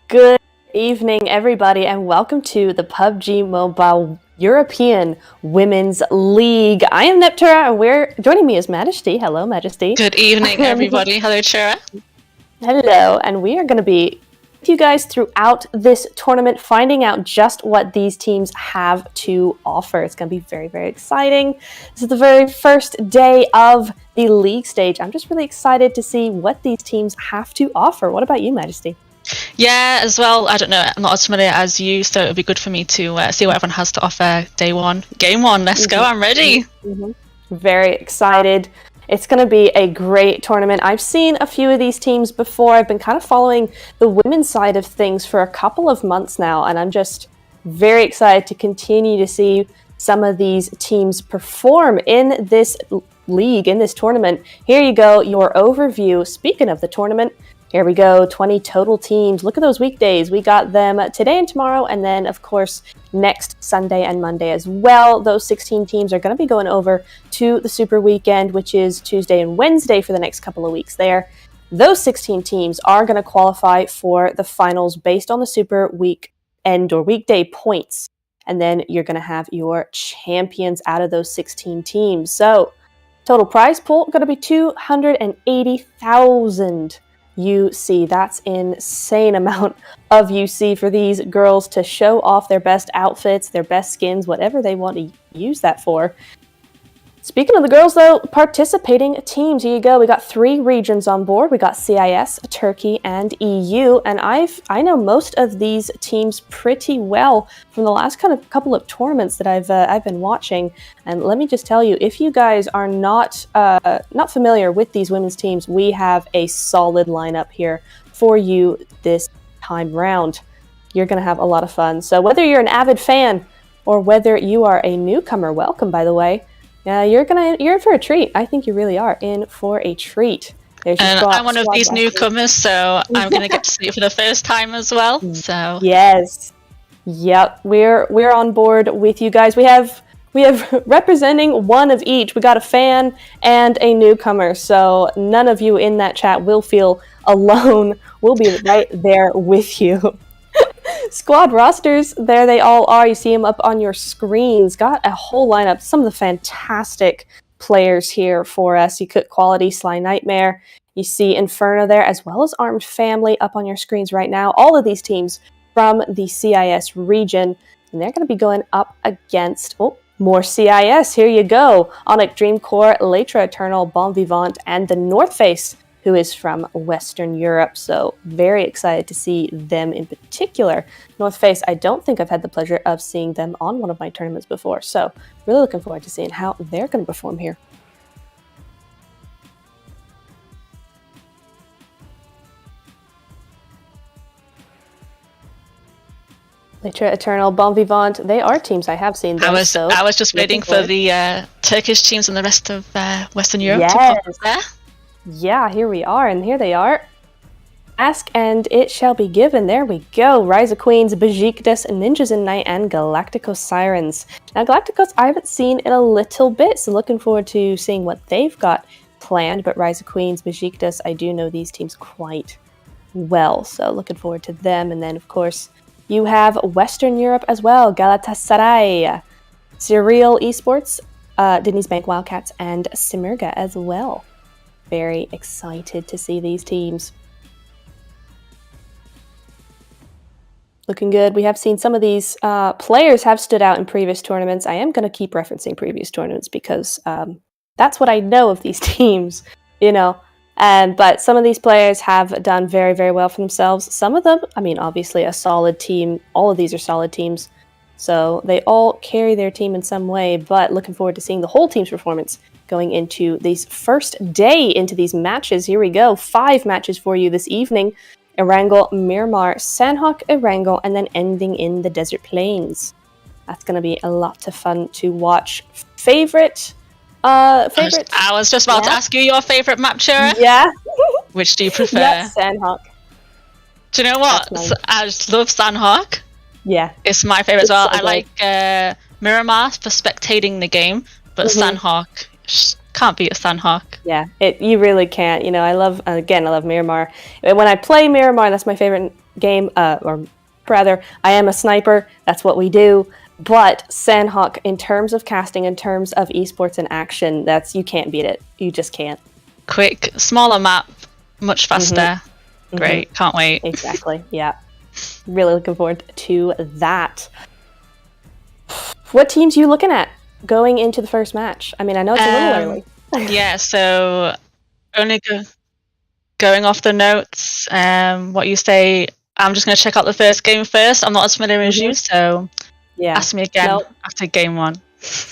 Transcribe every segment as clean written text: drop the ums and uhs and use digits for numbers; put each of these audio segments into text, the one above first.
Good evening, everybody, and welcome to the PUBG Mobile European Women's League. I am Neptura, and joining me is Majesty. Hello, Majesty. Good evening, everybody. Hello, Chira. Hello, and we are going to be with you guys throughout this tournament, finding out just what these teams have to offer. It's going to be very, very exciting. This is the very first day of the league stage. I'm just really excited to see what these teams have to offer. What about you, Majesty? Yeah, as well, I don't know, I'm not as familiar as you, so it would be good for me to see what everyone has to offer day one. Game one, let's go, I'm ready. Very excited. It's going to be a great tournament. I've seen a few of these teams before. I've been kind of following the women's side of things for a couple of months now, and I'm just very excited to continue to see some of these teams perform in this league, in this tournament. Here you go, your overview. Speaking of the tournament, here we go, 20 total teams. Look at those weekdays. We got them today and tomorrow, and then, of course, next Sunday and Monday as well. Those 16 teams are going to be going over to the Super Weekend, which is Tuesday and Wednesday for the next couple of weeks there. Those 16 teams are going to qualify for the finals based on the Super Weekend or weekday points. And then you're going to have your champions out of those 16 teams. So, total prize pool going to be 280,000 UC. That's insane amount of UC for these girls to show off their best outfits, their best skins, whatever they want to use that for. Speaking of the girls, though, participating teams, here you go. We got 3 regions on board. We got CIS, Turkey, and EU, and I know most of these teams pretty well from the last couple of tournaments that I've been watching. And let me just tell you, if you guys are not familiar with these women's teams, we have a solid lineup here for you this time round. You're going to have a lot of fun. So whether you're an avid fan or whether you are a newcomer, welcome, by the way. You're in for a treat. I think you really are in for a treat. And I'm one of these newcomers, so I'm going to get to see it for the first time as well. So yes, yep, we're on board with you guys. We have representing one of each. We got a fan and a newcomer, so none of you in that chat will feel alone. We'll be right there with you. Squad rosters, there they all are. You see them up on your screens. Got a whole lineup. Some of the fantastic players here for us. You could Quality, Sly Nightmare. You see Inferno there, as well as Armed Family up on your screens right now. All of these teams from the CIS region. And they're going to be going up against, more CIS. Here you go. Onyx Dream Core, Latra Eternal, Bon Vivant, and the North Face, who is from Western Europe. So very excited to see them in particular. North Face, I don't think I've had the pleasure of seeing them on one of my tournaments before. So really looking forward to seeing how they're going to perform here. Latra Eternal, Bon Vivant, they are teams I have seen. I was just waiting for the Turkish teams and the rest of Western Europe to pop up there. Yeah, here we are, and here they are. Ask and it shall be given. There we go. Rise of Queens, Besiktas, Ninjas in Night, and Galacticos Sirens. Now, Galacticos I haven't seen in a little bit, so looking forward to seeing what they've got planned. But Rise of Queens, Besiktas, I do know these teams quite well, so looking forward to them. And then, of course, you have Western Europe as well. Galatasaray, Serial Esports, Denise Bank Wildcats, and Simirga as well. Very excited to see these teams. Looking good. We have seen some of these players have stood out in previous tournaments. I am going to keep referencing previous tournaments because that's what I know of these teams, you know. But some of these players have done very, very well for themselves. Some of them, I mean, obviously a solid team. All of these are solid teams. So they all carry their team in some way, but looking forward to seeing the whole team's performance going into this first day into these matches. Here we go. 5 matches for you this evening. Erangel, Miramar, Sandhawk, Erangel, and then ending in the Desert Plains. That's going to be a lot of fun to watch. Favorite? I was just about to ask you your favorite map, Chira. Yeah. Which do you prefer? Yeah, Sandhawk. Do you know what? I just love Sandhawk. Yeah. It's my favorite as well. I like Miramar for spectating the game, but Sandhawk can't beat a Sandhawk. Yeah, you really can't. You know, I love Miramar. When I play Miramar, that's my favorite game. Or rather, I am a sniper. That's what we do. But Sandhawk, in terms of casting, in terms of esports and action, you can't beat it. You just can't. Quick, smaller map, much faster. Great, can't wait. Exactly. Yeah, really looking forward to that. What teams are you looking at going into the first match? I mean, I know it's a little early. Yeah, so only going off the notes, what you say, I'm just going to check out the first game first. I'm not as familiar as you, so ask me again after game 1.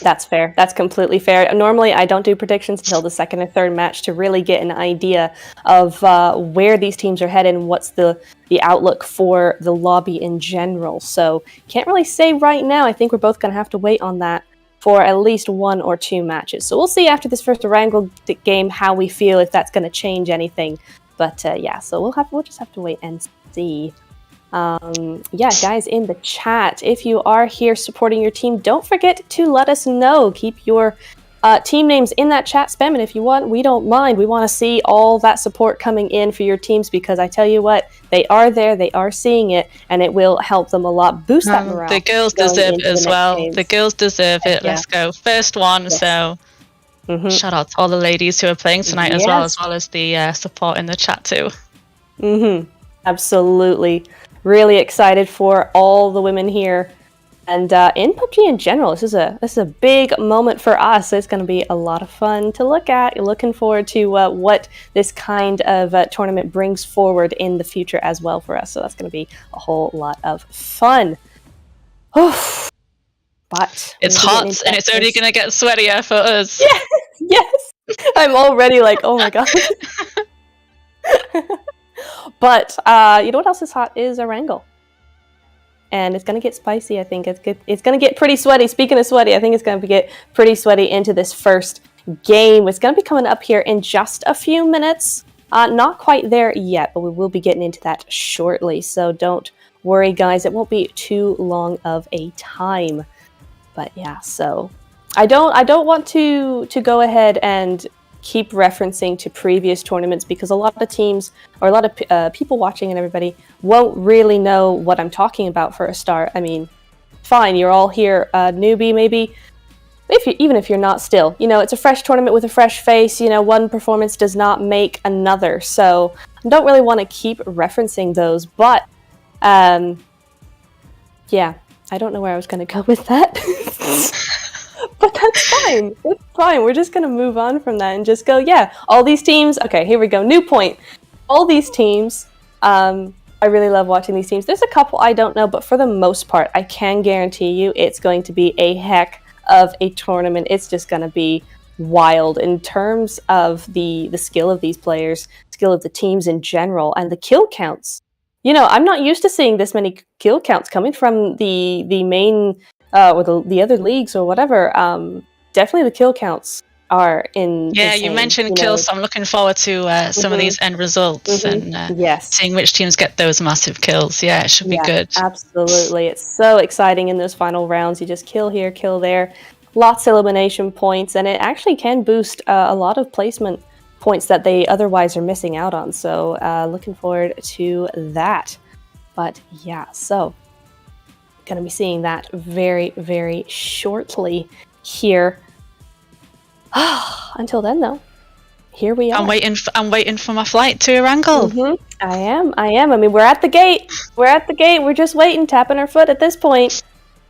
That's fair. That's completely fair. Normally, I don't do predictions until the second or third match to really get an idea of where these teams are headed and what's the outlook for the lobby in general. So can't really say right now. I think we're both going to have to wait on that for at least 1 or 2 matches. So we'll see after this first Wrangle game how we feel, if that's going to change anything. But yeah, so we'll just have to wait and see. Yeah, guys in the chat, if you are here supporting your team, don't forget to let us know. Keep your team names in that chat, spam it if you want. We don't mind. We want to see all that support coming in for your teams, because I tell you what, they are there, they are seeing it, and it will help them a lot, boost that morale. The girls deserve it as well. The girls deserve it. Let's go. First one, so shout out to all the ladies who are playing tonight as well as the support in the chat too. Absolutely. Really excited for all the women here, and in PUBG in general. This is a big moment for us. It's going to be a lot of fun to look at. Looking forward to what this kind of tournament brings forward in the future as well for us. So that's going to be a whole lot of fun. But it's hot, and it's only going to get sweatier for us. Yes. I'm already like, oh my god. But you know what else is hot is a Wrangle. And it's going to get spicy, I think. It's going to get pretty sweaty. Speaking of sweaty, I think it's going to get pretty sweaty into this first game. It's going to be coming up here in just a few minutes. Not quite there yet, but we will be getting into that shortly. So don't worry, guys. It won't be too long of a time. But yeah, so I don't want to go ahead and keep referencing to previous tournaments, because a lot of teams or a lot of people watching and everybody won't really know what I'm talking about for a start. I mean, fine, you're all here, newbie maybe, even if you're not still. You know, it's a fresh tournament with a fresh face. You know, one performance does not make another. So I don't really want to keep referencing those. But, yeah, I don't know where I was going to go with that. But that's fine. It's fine. We're just going to move on from that and just go, yeah, all these teams. Okay, here we go. New point. All these teams. I really love watching these teams. There's a couple I don't know, but for the most part, I can guarantee you it's going to be a heck of a tournament. It's just going to be wild in terms of the skill of these players, skill of the teams in general, and the kill counts. You know, I'm not used to seeing this many kill counts coming from the main or the other leagues or whatever. Definitely the kill counts are insane. You mentioned kills, so I'm looking forward to some of these end results and seeing which teams get those massive kills. Yeah, it should be good. Absolutely. It's so exciting in those final rounds. You just kill here, kill there. Lots of elimination points, and it actually can boost a lot of placement points that they otherwise are missing out on. So looking forward to that. But yeah, so going to be seeing that very, very shortly here. Until then, though, here we are. I'm waiting for my flight to Wrangle. I am. I mean, we're at the gate. We're just waiting, tapping our foot at this point.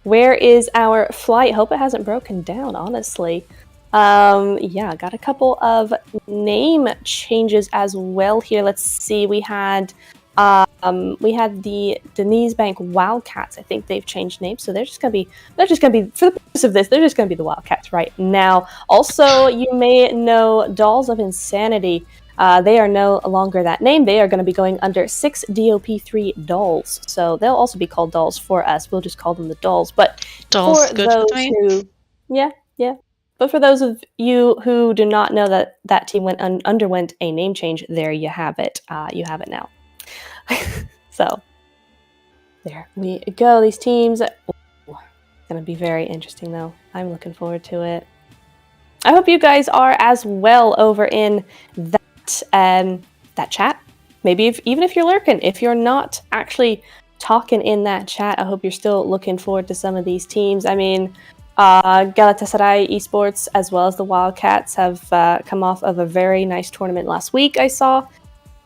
Where is our flight? Hope it hasn't broken down, honestly. Got a couple of name changes as well here. Let's see. We had the Denise Bank Wildcats. I think they've changed names, so they're just gonna be for the purpose of this, they're just gonna be the Wildcats right now. Also, you may know Dolls of Insanity. They are no longer that name. They are going to be going under 6DOP3 Dolls. So they'll also be called Dolls for us. We'll just call them the Dolls. But Dolls, for those who, But for those of you who do not know that team underwent a name change, there you have it. You have it now. So there we go. These teams, going to be very interesting though. I'm looking forward to it. I hope you guys are as well over in that chat. Maybe even if you're lurking, if you're not actually talking in that chat, I hope you're still looking forward to some of these teams. I mean, Galatasaray Esports as well as the Wildcats have come off of a very nice tournament last week, I saw.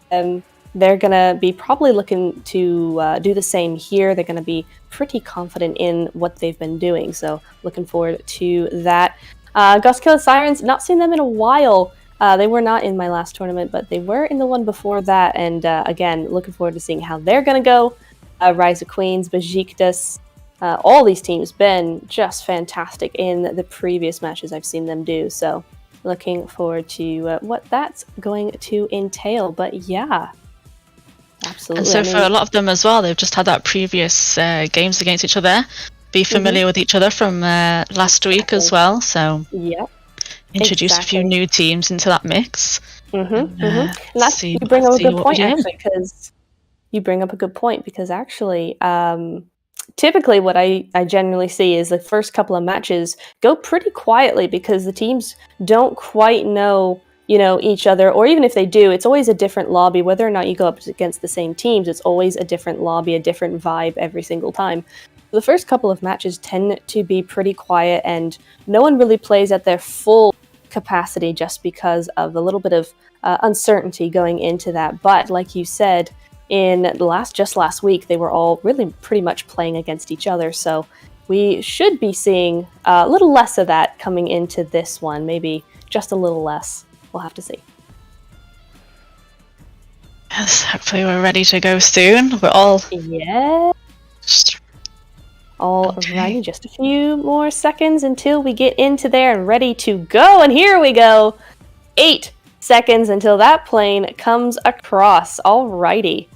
They're going to be probably looking to do the same here. They're going to be pretty confident in what they've been doing, so looking forward to that. Goskilla Sirens, not seen them in a while. They were not in my last tournament, but they were in the one before that, and again, looking forward to seeing how they're going to go. Rise of Queens, Besiktas, all these teams been just fantastic in the previous matches I've seen them do, so looking forward to what that's going to entail. But yeah, absolutely. And so for a lot of them as well, they've just had that previous games against each other, be familiar with each other from last week as well. So introduce a few new teams into that mix. You bring up a good point, actually, because you bring up a good point because actually, typically what I generally see is the first couple of matches go pretty quietly because the teams don't quite know each other, or even if they do, it's always a different lobby. Whether or not you go up against the same teams, it's always a different lobby, a different vibe every single time. The first couple of matches tend to be pretty quiet, and no one really plays at their full capacity just because of a little bit of uncertainty going into that. But like you said, in just last week, they were all really pretty much playing against each other, so we should be seeing a little less of that coming into this one, maybe just a little less. We'll have to see. Yes, hopefully we're ready to go soon. We're all... Alrighty, just a few more seconds until we get into there and ready to go. And here we go. 8 seconds until that plane comes across. Alrighty.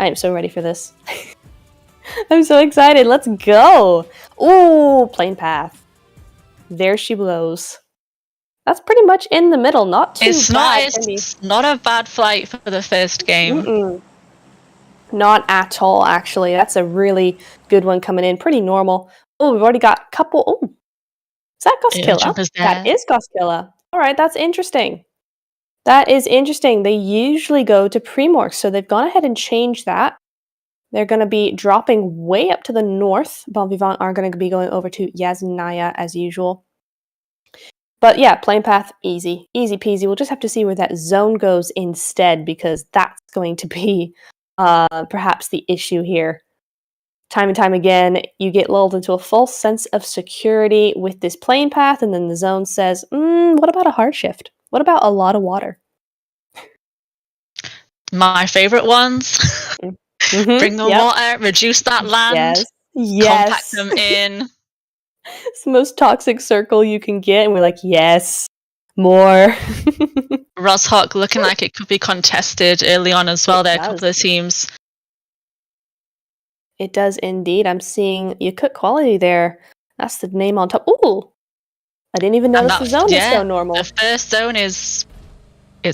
I am so ready for this. I'm so excited. Let's go. Ooh, plane path. There she blows. That's pretty much in the middle. Not too bad. It's not a bad flight for the first game. Not at all, actually. That's a really good one coming in. Pretty normal. Oh, we've already got a couple. Oh, is that Goskilla? That is Goskilla. All right, that's interesting. That is interesting. They usually go to Primorsk, so they've gone ahead and changed that. They're going to be dropping way up to the north. Bon Vivant are going to be going over to Yasnaya as usual. But yeah, plane path, easy. Easy peasy. We'll just have to see where that zone goes instead, because that's going to be perhaps the issue here. Time and time again, you get lulled into a false sense of security with this plane path, and then the zone says, what about a hard shift? What about a lot of water? My favorite ones. Bring the water, reduce that land, compact them in. It's the most toxic circle you can get, and we're like, yes, more. Roshawk looking like it could be contested early on as well. There are a couple of teams. It does indeed. I'm seeing Yakut Quality there. That's the name on top. Ooh! I didn't even notice the zone is so normal. The first zone it's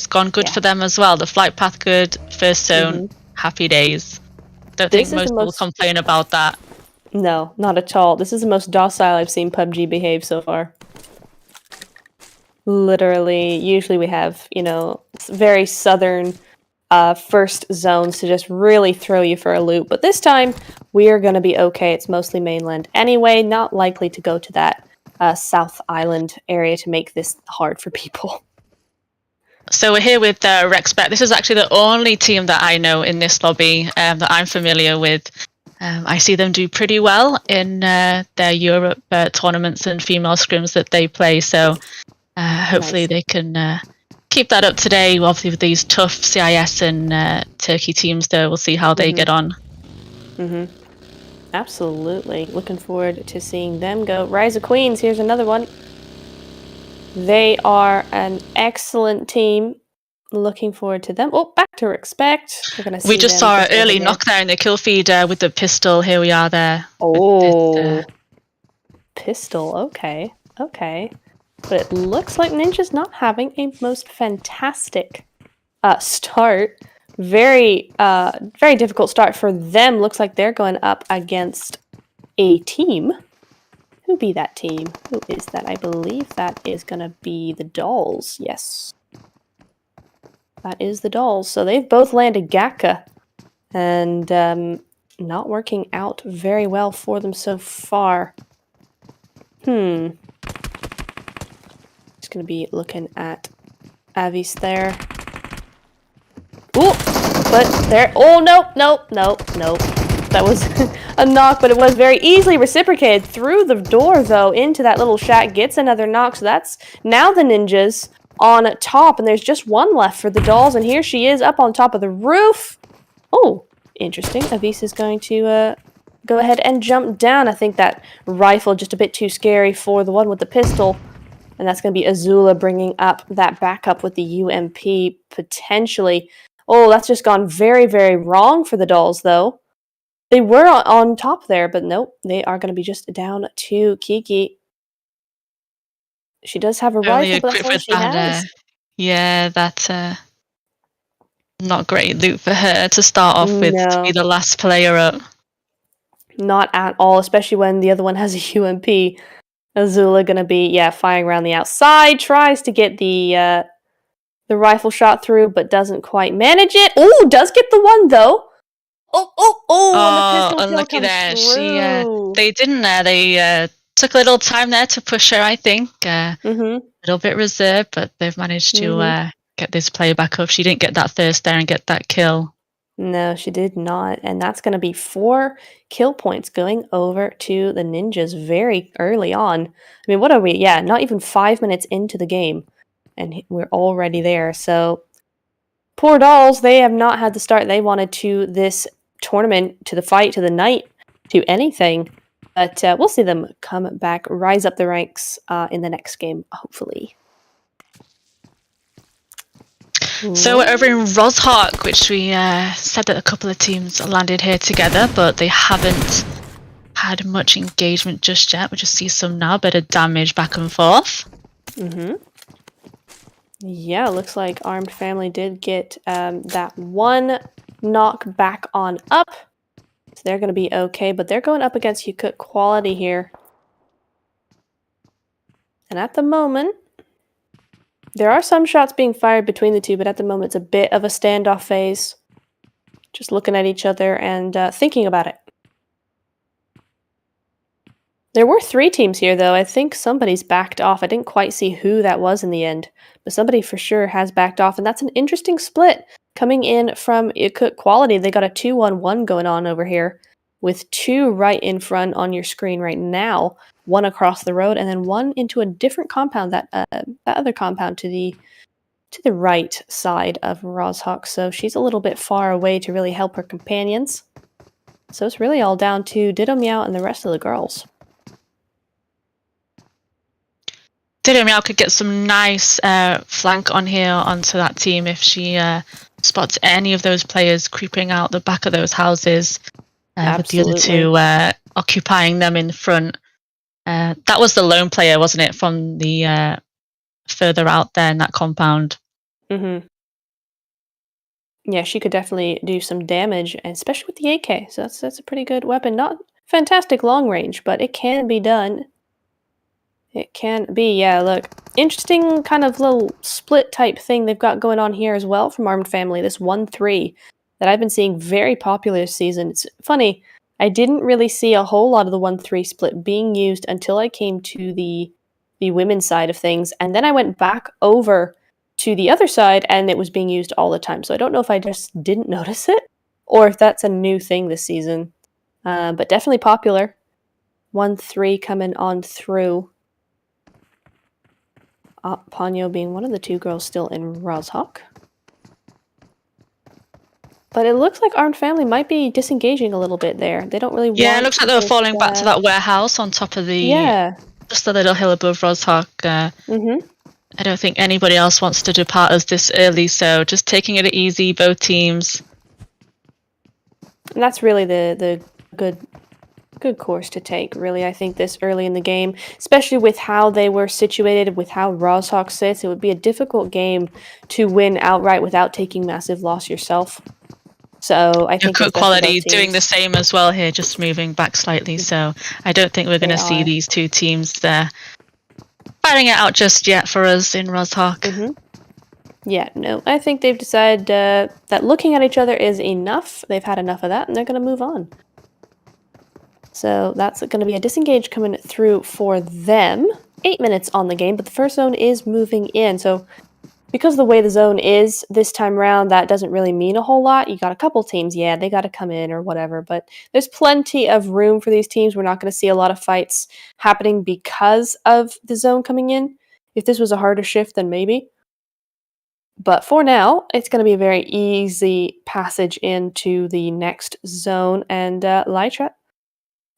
gone good for them as well. The flight path good, first zone, happy days. Don't think most people complain about that. No, not at all. This is the most docile I've seen PUBG behave so far. Literally, usually we have, very southern first zones to just really throw you for a loop. But this time, we are going to be okay. It's mostly mainland anyway, not likely to go to that South Island area to make this hard for people. So we're here with Rexbet. This is actually the only team that I know in this lobby that I'm familiar with. I see them do pretty well in their Europe tournaments and female scrims that they play. So hopefully they can keep that up today. Obviously with these tough CIS and Turkey teams, though, we'll see how they get on. Absolutely. Looking forward to seeing them go. Rise of Queens, here's another one. They are an excellent team. Looking forward to them. Oh, back to Respect. We're gonna see we just saw an early knock there in the kill feed with the pistol. Here we are there. Oh, pistol. Okay. But it looks like Ninja's not having a most fantastic start. Very difficult start for them. Looks like they're going up against a team Who be that team? Who is that? I believe that is going to be the Dolls. Yes. That is the Dolls. So they've both landed Gaka. And not working out very well for them so far. Just going to be looking at Avis there. Ooh, but there. Oh, nope. That was a knock, but it was very easily reciprocated through the door, though, into that little shack. Gets another knock, so that's now the Ninjas on top, and there's just one left for the Dolls, and here she is up on top of the roof. Oh, interesting. Avis is going to go ahead and jump down. I think that rifle just a bit too scary for the one with the pistol. And that's going to be Azula bringing up that backup with the UMP, potentially. Oh, that's just gone very, very wrong for the Dolls, though. They were on top there, but nope. They are going to be just down to Kiki. She does have a rifle, but that's all she has. Yeah, that's not great loot for her to start off with, to be the last player up. Not at all, especially when the other one has a UMP. Azula gonna be, firing around the outside, tries to get the rifle shot through, but doesn't quite manage it. Oh, does get the one, though. Oh, and the pistol unlucky kill there. through. They didn't there. They took a little time there to push her, I think. A little bit reserved, but they've managed to get this player back up. She didn't get that first there and get that kill. No, she did not. And that's going to be 4 kill points going over to the Ninjas very early on. I mean, what are we? Yeah, not even 5 minutes into the game. And we're already there. So, poor Dolls, they have not had the start they wanted to this tournament, to the fight, to the night, to anything. But we'll see them come back, rise up the ranks in the next game, hopefully. So we're over in Roshawk, which we said that a couple of teams landed here together, but they haven't had much engagement just yet. We just see some now, bit of damage back and forth. Yeah, looks like Armed Family did get that one knock back on up. So they're going to be okay, but they're going up against Yakut Quality here. And at the moment, there are some shots being fired between the two, but at the moment it's a bit of a standoff phase. Just looking at each other and thinking about it. There were 3 teams here, though. I think somebody's backed off. I didn't quite see who that was in the end, but somebody for sure has backed off, and that's an interesting split. Coming in from Yakut Quality, they got a 2-1-1 going on over here, with 2 right in front on your screen right now. 1 across the road, and then 1 into a different compound, that other compound to the right side of Roshawk. So she's a little bit far away to really help her companions. So it's really all down to Ditto Meow and the rest of the girls. Ditto Meow could get some nice flank on here onto that team if she spots any of those players creeping out the back of those houses, with the other 2 occupying them in front. That was the lone player, wasn't it, from the further out there in that compound? Yeah, she could definitely do some damage, especially with the AK. So that's a pretty good weapon. Not fantastic long range, but it can be done. It can be, yeah, look. Interesting kind of little split type thing they've got going on here as well from Armed Family. This 1-3 that I've been seeing very popular this season. It's funny. I didn't really see a whole lot of the 1-3 split being used until I came to the women's side of things. And then I went back over to the other side and it was being used all the time. So I don't know if I just didn't notice it or if that's a new thing this season. But definitely popular. 1-3 coming on through. Ponyo being one of the 2 girls still in Roshawk. But it looks like Armed Family might be disengaging a little bit there. They don't really want... Yeah, it looks like they were falling back to that warehouse on top of the... Yeah. Just a little hill above Roshawk. I don't think anybody else wants to depart us this early, so just taking it easy, both teams. And that's really the good course to take, really, I think, this early in the game. Especially with how they were situated, with how Roshawk sits. It would be a difficult game to win outright without taking massive loss yourself. So I think Cook Quality doing the same as well here, just moving back slightly. So I don't think we're going to see these two teams fighting it out just yet for us in Rozhok. Yeah, no, I think they've decided that looking at each other is enough. They've had enough of that, and they're going to move on. So that's going to be a disengage coming through for them. 8 minutes on the game, but the first zone is moving in. So because of the way the zone is this time around, that doesn't really mean a whole lot. You got a couple teams, yeah, they got to come in or whatever, but there's plenty of room for these teams. We're not going to see a lot of fights happening because of the zone coming in. If this was a harder shift, then maybe. But for now, it's going to be a very easy passage into the next zone, and Lytra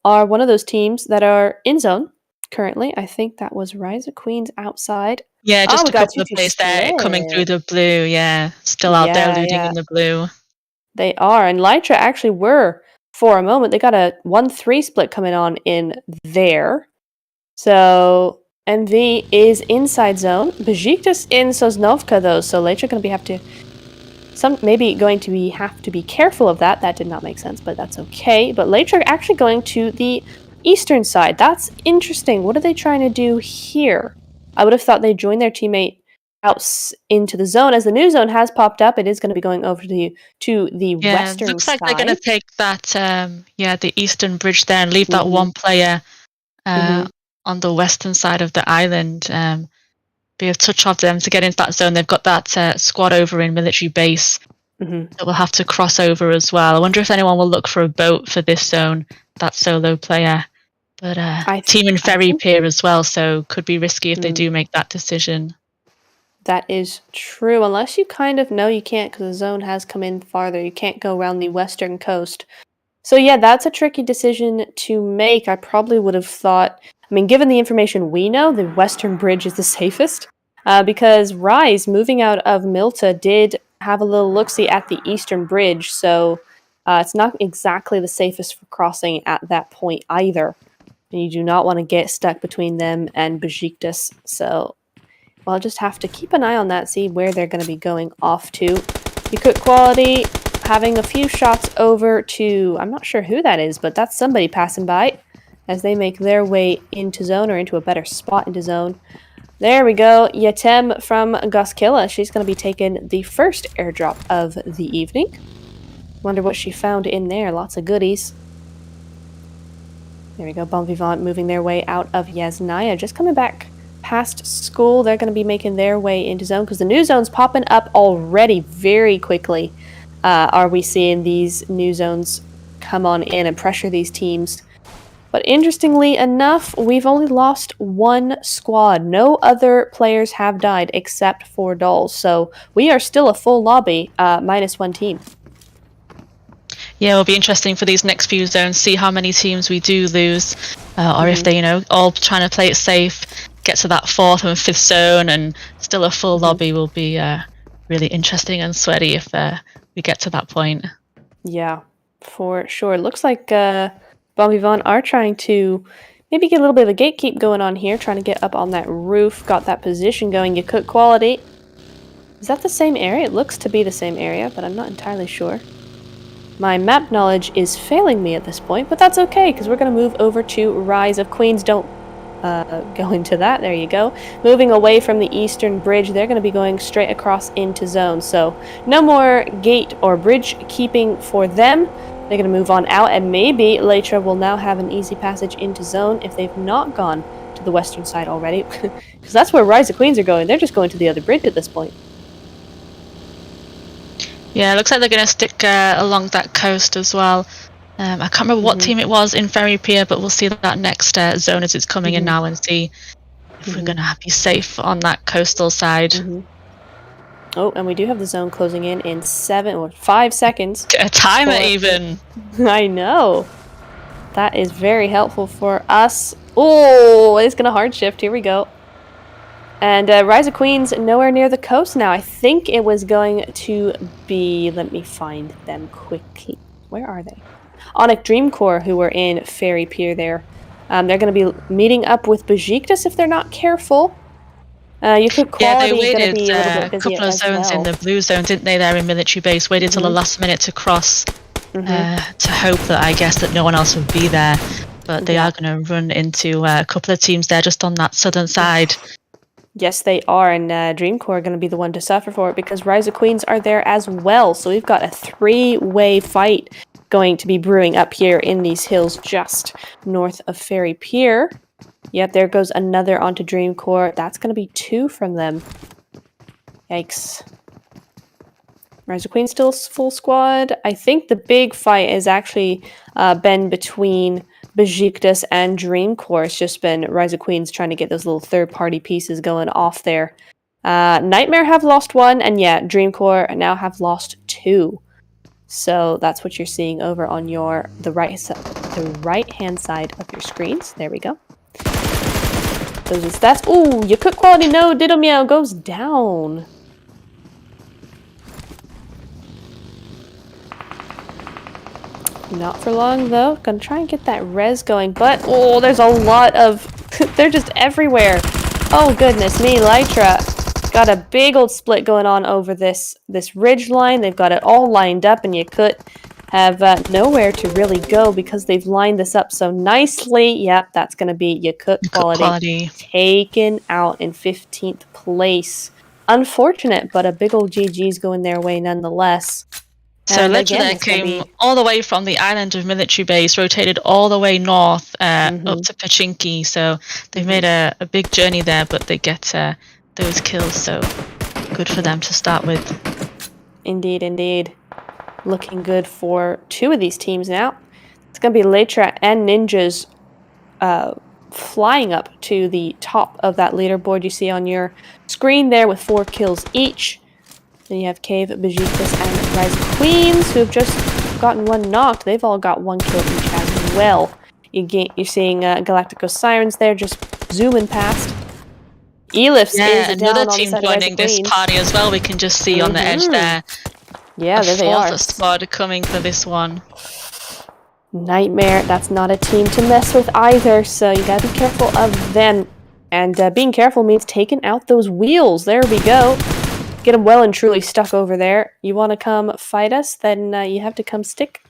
are one of those teams that are in zone currently. I think that was Rise of Queens outside. Yeah, just a couple of plays there coming through the blue. Yeah, still out there looting in the blue. They are, and Lytra actually were for a moment. They got a 1-3 split coming on in there. So MV is inside zone. Besiktas in Sosnovka though, so Lytra going to have to be careful of that. That did not make sense, but that's okay. But Lytra actually going to the eastern side. That's interesting. What are they trying to do here? I would have thought they'd join their teammate out into the zone. As the new zone has popped up, it is going to be going over to the western side. Looks like they're going to take that, the eastern bridge there and leave that one player on the western side of the island. Be a touch of them to get into that zone. They've got that squad over in military base that will have to cross over as well. I wonder if anyone will look for a boat for this zone, that solo player. But team in ferry pier as well, so could be risky if they do make that decision. That is true, unless you kind of know you can't because the zone has come in farther. You can't go around the western coast. So yeah, that's a tricky decision to make. I probably would have thought, given the information we know, the western bridge is the safest. Because Rise, moving out of Milta, did have a little look-see at the eastern bridge, so it's not exactly the safest for crossing at that point either. And you do not want to get stuck between them and Besiktas, so I'll just have to keep an eye on that, see where they're going to be going off to. Cook Quality having a few shots over to, I'm not sure who that is, but that's somebody passing by as they make their way into zone or into a better spot into zone. There we go. Yetem from Goskilla. She's going to be taking the first airdrop of the evening. Wonder what she found in there. Lots of goodies. There we go. Bon Vivant moving their way out of Yasnaya. Just coming back past school. They're going to be making their way into zone because the new zone's popping up already very quickly. Are we seeing these new zones come on in and pressure these teams? But interestingly enough, we've only lost one squad. No other players have died except for Dolls. So we are still a full lobby, minus one team. Yeah, it'll be interesting for these next few zones, see how many teams we do lose, or if they, all trying to play it safe, get to that 4th and 5th zone, and still a full lobby will be really interesting and sweaty if we get to that point. Yeah, for sure. Looks like Bon Vivant are trying to maybe get a little bit of a gatekeep going on here, trying to get up on that roof, got that position going. You Cook Quality. Is that the same area? It looks to be the same area, but I'm not entirely sure. My map knowledge is failing me at this point, but that's okay, because we're going to move over to Rise of Queens. Don't go into that. There you go. Moving away from the eastern bridge, they're going to be going straight across into zone. So no more gate or bridge keeping for them. They're going to move on out, and maybe Lytra will now have an easy passage into zone if they've not gone to the western side already, because that's where Rise of Queens are going. They're just going to the other bridge at this point. Yeah, it looks like they're going to stick along that coast as well. I can't remember what team it was in Ferry Pier, but we'll see that next zone as it's coming in now and see if we're going to be safe on that coastal side. Oh, and we do have the zone closing in 7 or 5 seconds. Get a timer even. I know. That is very helpful for us. Oh, it's going to hard shift. Here we go. And Rise of Queens nowhere near the coast now. I think it was going to be... Let me find them quickly. Where are they? Onyx Dream Corps, who were in Ferry Pier there. They're going to be meeting up with Besiktas if they're not careful. You could quality they going to be a little bit waited busy a couple of as zones in well. the blue zone, didn't they? There in military base, waited till the last minute to cross, to hope that I guess that no one else would be there. But they are going to run into a couple of teams there just on that southern side. Yes, they are, and Dreamcore are going to be the one to suffer for it because Rise of Queens are there as well. So we've got a 3-way fight going to be brewing up here in these hills just north of Ferry Pier. Yep, there goes another onto Dreamcore. That's going to be 2 from them. Yikes. Rise of Queens still full squad. I think the big fight has actually been between Besiktas and Dreamcore. It's just been Rise of Queens trying to get those little third-party pieces going off there. Nightmare have lost 1, and yeah, Dreamcore now have lost 2. So that's what you're seeing over on the right-hand side of your screens. There we go. Those are stats. Ooh, your cook quality no Diddle Meow goes down. Not for long, though. Gonna try and get that res going, but oh, there's a lot of... they're just everywhere. Oh, goodness me. Lytra got a big old split going on over this ridge line. They've got it all lined up, and you could have nowhere to really go because they've lined this up so nicely. Yep, that's gonna be your cook quality taken out in 15th place. Unfortunate, but a big old GG's going their way nonetheless. So Ledger there came all the way from the island of military base, rotated all the way north up to Pachinki. So they've made a big journey there, but they get those kills. So good for them to start with. Indeed, indeed. Looking good for 2 of these teams now. It's going to be Letra and Ninjas flying up to the top of that leaderboard you see on your screen there with 4 kills each. Then you have Cave, Besiktas, and Rise of Queens, who have just gotten 1 knocked. They've all got 1 kill each as well. You're seeing Galactico Sirens there just zooming past. Elif's is another team joining this party as well. We can just see on the edge there. Yeah, there they are. 4th squad coming for this one. Nightmare, that's not a team to mess with either, so you gotta be careful of them. And being careful means taking out those wheels. There we go. Get them well and truly stuck over there. You want to come fight us, then you have to come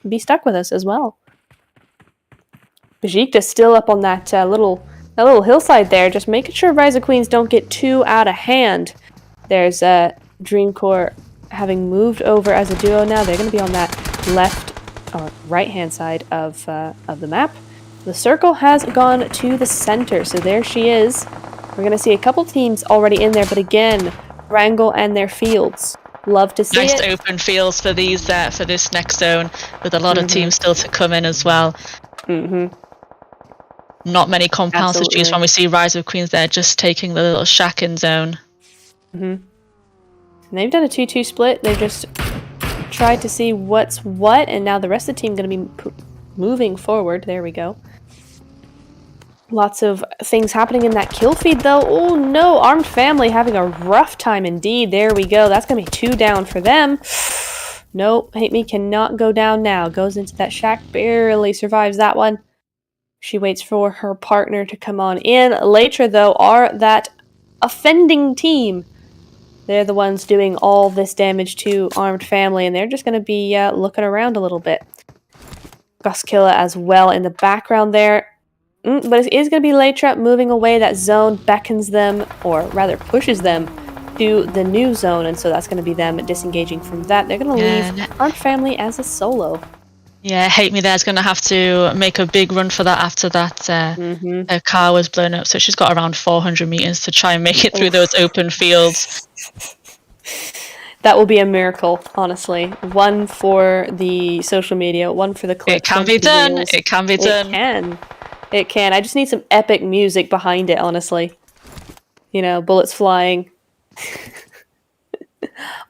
be stuck with us as well. Besiktas still up on that little hillside there, just making sure Rise of Queens don't get too out of hand. There's Dreamcore having moved over as a duo now. They're going to be on that left or right-hand side of the map. The circle has gone to the center, so there she is. We're going to see a couple teams already in there, but again, Wrangle and their fields. Love to see nice open fields for these for this next zone, with a lot of teams still to come in as well. Not many compounds to choose from. We see Rise of Queens there just taking the little shack in zone. And they've done a 2-2 split. They've just tried to see what's what, and now the rest of the team going to be moving forward. There we go. Lots of things happening in that kill feed, though. Oh, no. Armed Family having a rough time indeed. There we go. That's going to be 2 down for them. Nope. Hate Me cannot go down now. Goes into that shack. Barely survives that one. She waits for her partner to come on in. Letra, though, are that offending team. They're the ones doing all this damage to Armed Family, and they're just going to be looking around a little bit. Goskilla as well in the background there. But it is going to be Letra moving away. That zone beckons them, or rather pushes them, to the new zone, and so that's going to be them disengaging from that. They're going to leave Armed Family as a solo. Yeah, Hate Me There's going to have to make a big run for that after that her car was blown up. So she's got around 400 meters to try and make it through those open fields. That will be a miracle, honestly. 1 for the social media, 1 for the clip. It can be done. Reels. It can be done. It can. I just need some epic music behind it, honestly. You know, bullets flying.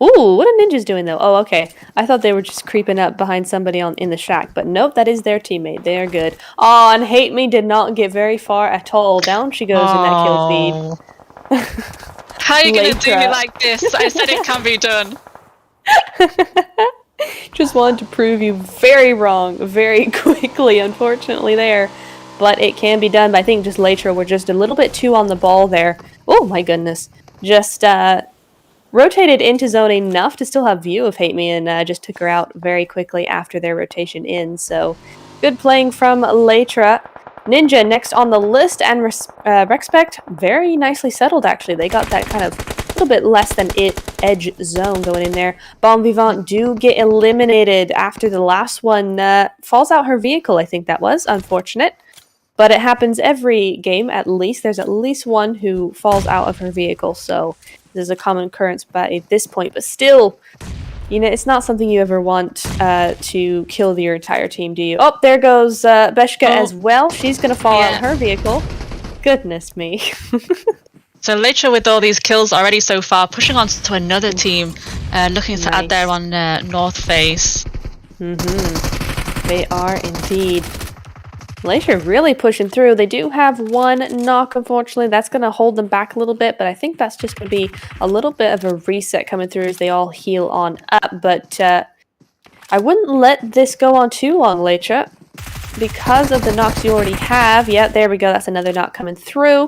Ooh, what are ninjas doing, though? Oh, okay. I thought they were just creeping up behind somebody in the shack, but nope, that is their teammate. They are good. Oh, and Hate Me did not get very far at all. Down she goes in that kill feed. How are you going to do me like this? I said it can be done. Just wanted to prove you very wrong very quickly, unfortunately, there. But it can be done. But I think just Letra were just a little bit too on the ball there. Oh, my goodness. just rotated into zone enough to still have view of Hate Me and just took her out very quickly after their rotation in. So good playing from Leitra. Ninja next on the list, and Rexpect very nicely settled actually. They got that kind of little bit less than it edge zone going in there. Bon Vivant do get eliminated after the last one falls out her vehicle, I think that was. Unfortunate. But it happens every game, at least. There's at least one who falls out of her vehicle, so this is a common occurrence by this point. But still, you know, it's not something you ever want to kill your entire team, do you? Oh, there goes Beshka as well. She's going to fall out of her vehicle. Goodness me. So Leitra with all these kills already so far, pushing on to another team, looking to add there on North Face. They are indeed. Leitra really pushing through. They do have one knock, unfortunately. That's going to hold them back a little bit, but I think that's just going to be a little bit of a reset coming through as they all heal on up. But I wouldn't let this go on too long, Leitra, because of the knocks you already have. Yeah, there we go. That's another knock coming through.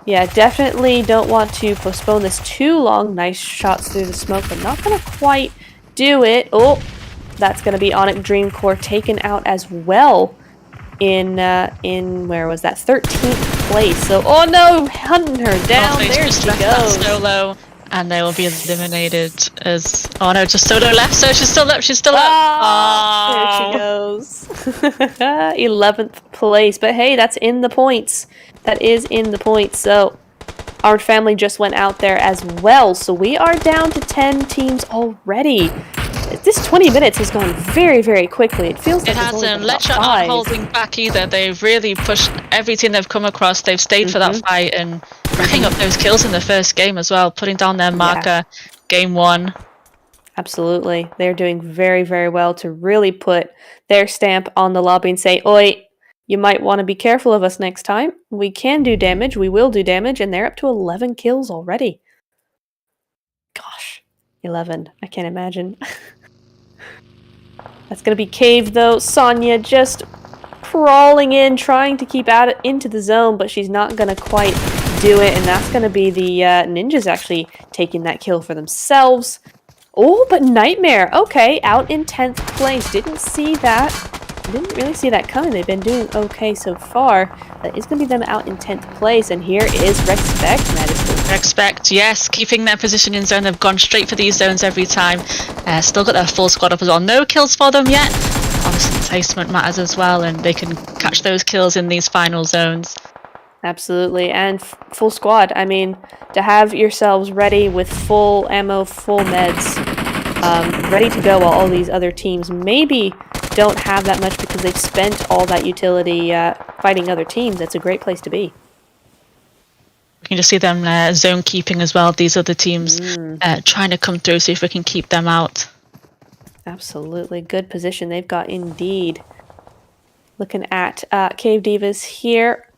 Yeah, definitely don't want to postpone this too long. Nice shots through the smoke, but not going to quite do it. Oh, that's going to be Onyx Dream Core taken out as well. In where was that? 13th place. So, oh no, hunting her down. There she goes. Solo, and they will be eliminated as. Oh no, just solo left. So she's still up. She's still up. Oh, there she goes. 11th place. But hey, that's in the points. That is in the points. So, our family just went out there as well. So we are down to 10 teams already. This 20 minutes has gone very, very quickly. It feels like it hasn't. Leitra aren't holding back either. They've really pushed every team they've come across. They've stayed for that fight and racking up those kills in the first game as well, putting down their marker. Game 1. Absolutely. They're doing very, very well to really put their stamp on the lobby and say, oi, you might want to be careful of us next time. We can do damage. We will do damage. And they're up to 11 kills already. Gosh, 11. I can't imagine. That's going to be Cave, though. Sonya just crawling in, trying to keep out into the zone, but she's not going to quite do it, and that's going to be the Ninjas actually taking that kill for themselves. Oh, but Nightmare, okay, out in 10th place. Didn't see that. Didn't really see that coming. They've been doing okay so far. That is going to be them out in 10th place, and here is Rexpect, Madison. Rexpect, yes, keeping their position in zone. They've gone straight for these zones every time. Still got their full squad up as well. No kills for them yet. Obviously, placement matters as well, and they can catch those kills in these final zones. Absolutely, and full squad. I mean, to have yourselves ready with full ammo, full meds, ready to go while all these other teams maybe don't have that much because they've spent all that utility fighting other teams. That's a great place to be. We can just see them zone keeping as well. These other teams trying to come through, see if we can keep them out. Absolutely. Good position they've got indeed. Looking at Cave Divas here.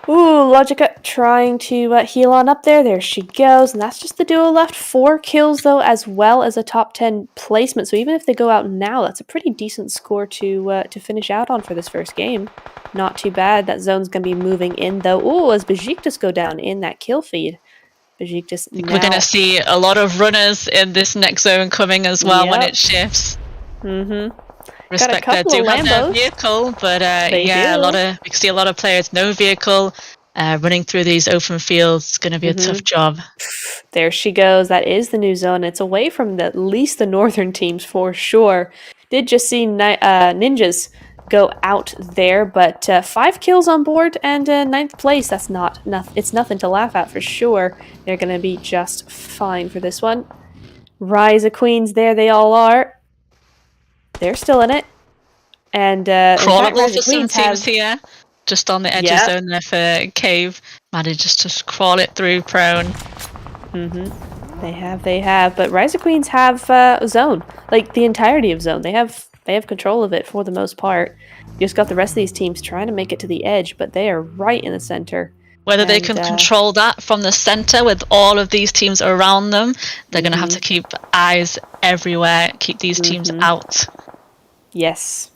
Ooh, Logica trying to heal on up there. There she goes. And that's just the duo left. 4 kills, though, as well as a top 10 placement. So even if they go out now, that's a pretty decent score to finish out on for this first game. Not too bad. That zone's going to be moving in, though. Ooh, as Besiktas go down in that kill feed. Besiktas now. We're going to see a lot of runners in this next zone coming as well when it shifts. Respect that do have their vehicle, but yeah, we can see a lot of players no vehicle running through these open fields. It's going to be a tough job. There she goes. That is the new zone. It's away from at least the northern teams for sure. Did just see Ninjas go out there, but 5 kills on board and 9th place. That's it's nothing to laugh at for sure. They're going to be just fine for this one. Rise of Queens, there they all are. They're still in it. And crawlable for some teams here. Just on the edge of zone there for Cave. Manages to crawl it through prone. They have. But Rise of Queens have zone. Like the entirety of zone. They have control of it for the most part. You just got the rest of these teams trying to make it to the edge, but they are right in the center. Whether they can control that from the center with all of these teams around them, they're going to have to keep eyes everywhere, keep these teams out. Yes,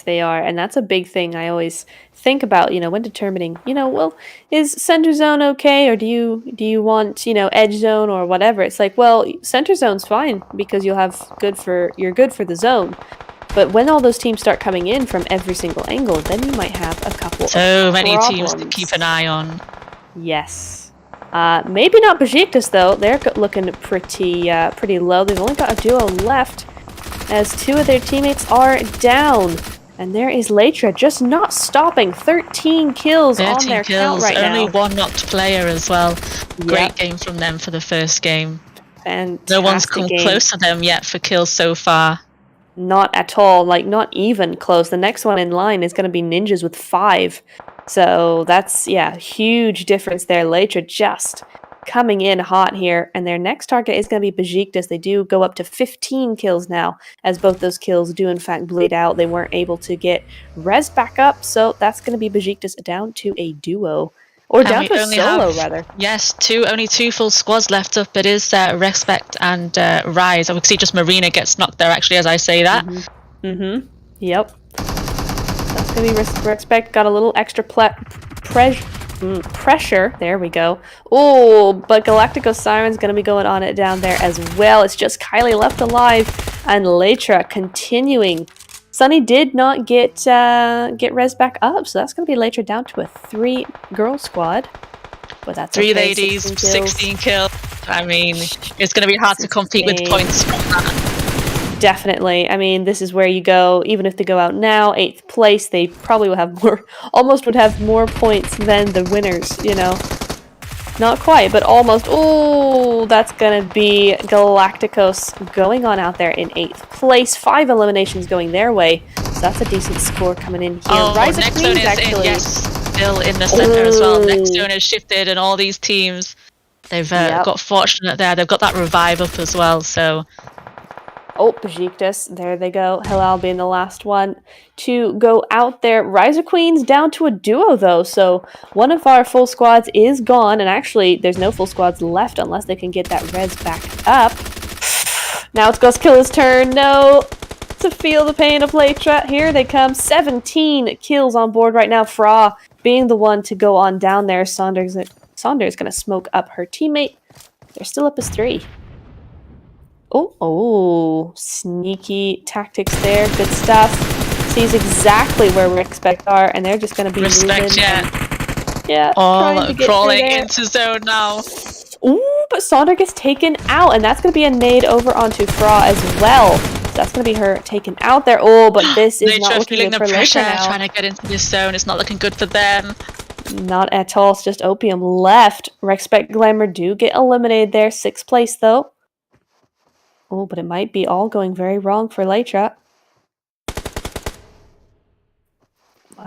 they are. And that's a big thing I always think about, when determining, well, is center zone okay, or do you want, edge zone or whatever? It's like, well, center zone's fine because you're good for the zone. But when all those teams start coming in from every single angle, then you might have a couple of many problems. teams to keep an eye on. Yes. Maybe not Besiktas though. They're looking pretty low. They've only got a duo left, as 2 of their teammates are down. And there is Leitra just not stopping. 13 kills on their count right now. Only 1 knocked player as well. Great game from them for the first game. Fantastic. No one's come close to them yet for kills so far. Not at all. Like, not even close. The next one in line is going to be Ninjas with 5. So that's, huge difference there. Leitra just coming in hot here, and their next target is going to be Besiktas. They do go up to 15 kills now, as both those kills do in fact bleed out. They weren't able to get res back up, so that's going to be Besiktas down to a duo. Or down to a solo, rather. Yes, only 2 full squads left up. It is Respect and Rise. I would see just Marina gets knocked there, actually, as I say that. Yep. That's going to be Respect. Got a little extra pressure. There we go. Oh, but Galactico Siren's going to be going on it down there as well. It's just Kylie left alive, and Leitra continuing. Sunny did not get res back up, so that's going to be Leitra down to a 3-girl squad. But that's 3 ladies, 16 kills. I mean, it's going to be hard to compete with points from that. Definitely. I mean, this is where you go. Even if they go out now, 8th place, they probably will have more points than the winners, Not quite, but almost. Oh, that's going to be Galacticos going on out there in 8th place. 5 eliminations going their way. So that's a decent score coming in here. Oh, next zone is in, yes. Still in the center as well. Next zone has shifted, and all these teams, they've got fortunate there. They've got that revive up as well, so... Oh, Besiktas, there they go. Hilal being the last one to go out there. Riser Queens down to a duo, though, so one of our full squads is gone, and actually, there's no full squads left unless they can get that res back up. Now it's Ghost Killer's turn. No, to feel the pain of Leitra. Here they come. 17 kills on board right now. Fra being the one to go on down there. Saunders going to smoke up her teammate. They're still up as 3. Oh, sneaky tactics there. Good stuff. Sees exactly where Respect are, and they're just going to be Respect, yeah. All crawling into zone now. Ooh, but Saunder gets taken out, and that's going to be a nade over onto Fra as well. So that's going to be her taken out there. Oh, but this is not looking good for Leitra now. Trying to get into this zone. It's not looking good for them. Not at all. It's just Opium left. Respect Glamour do get eliminated there. 6th place, though. Oh, but it might be all going very wrong for Leitra.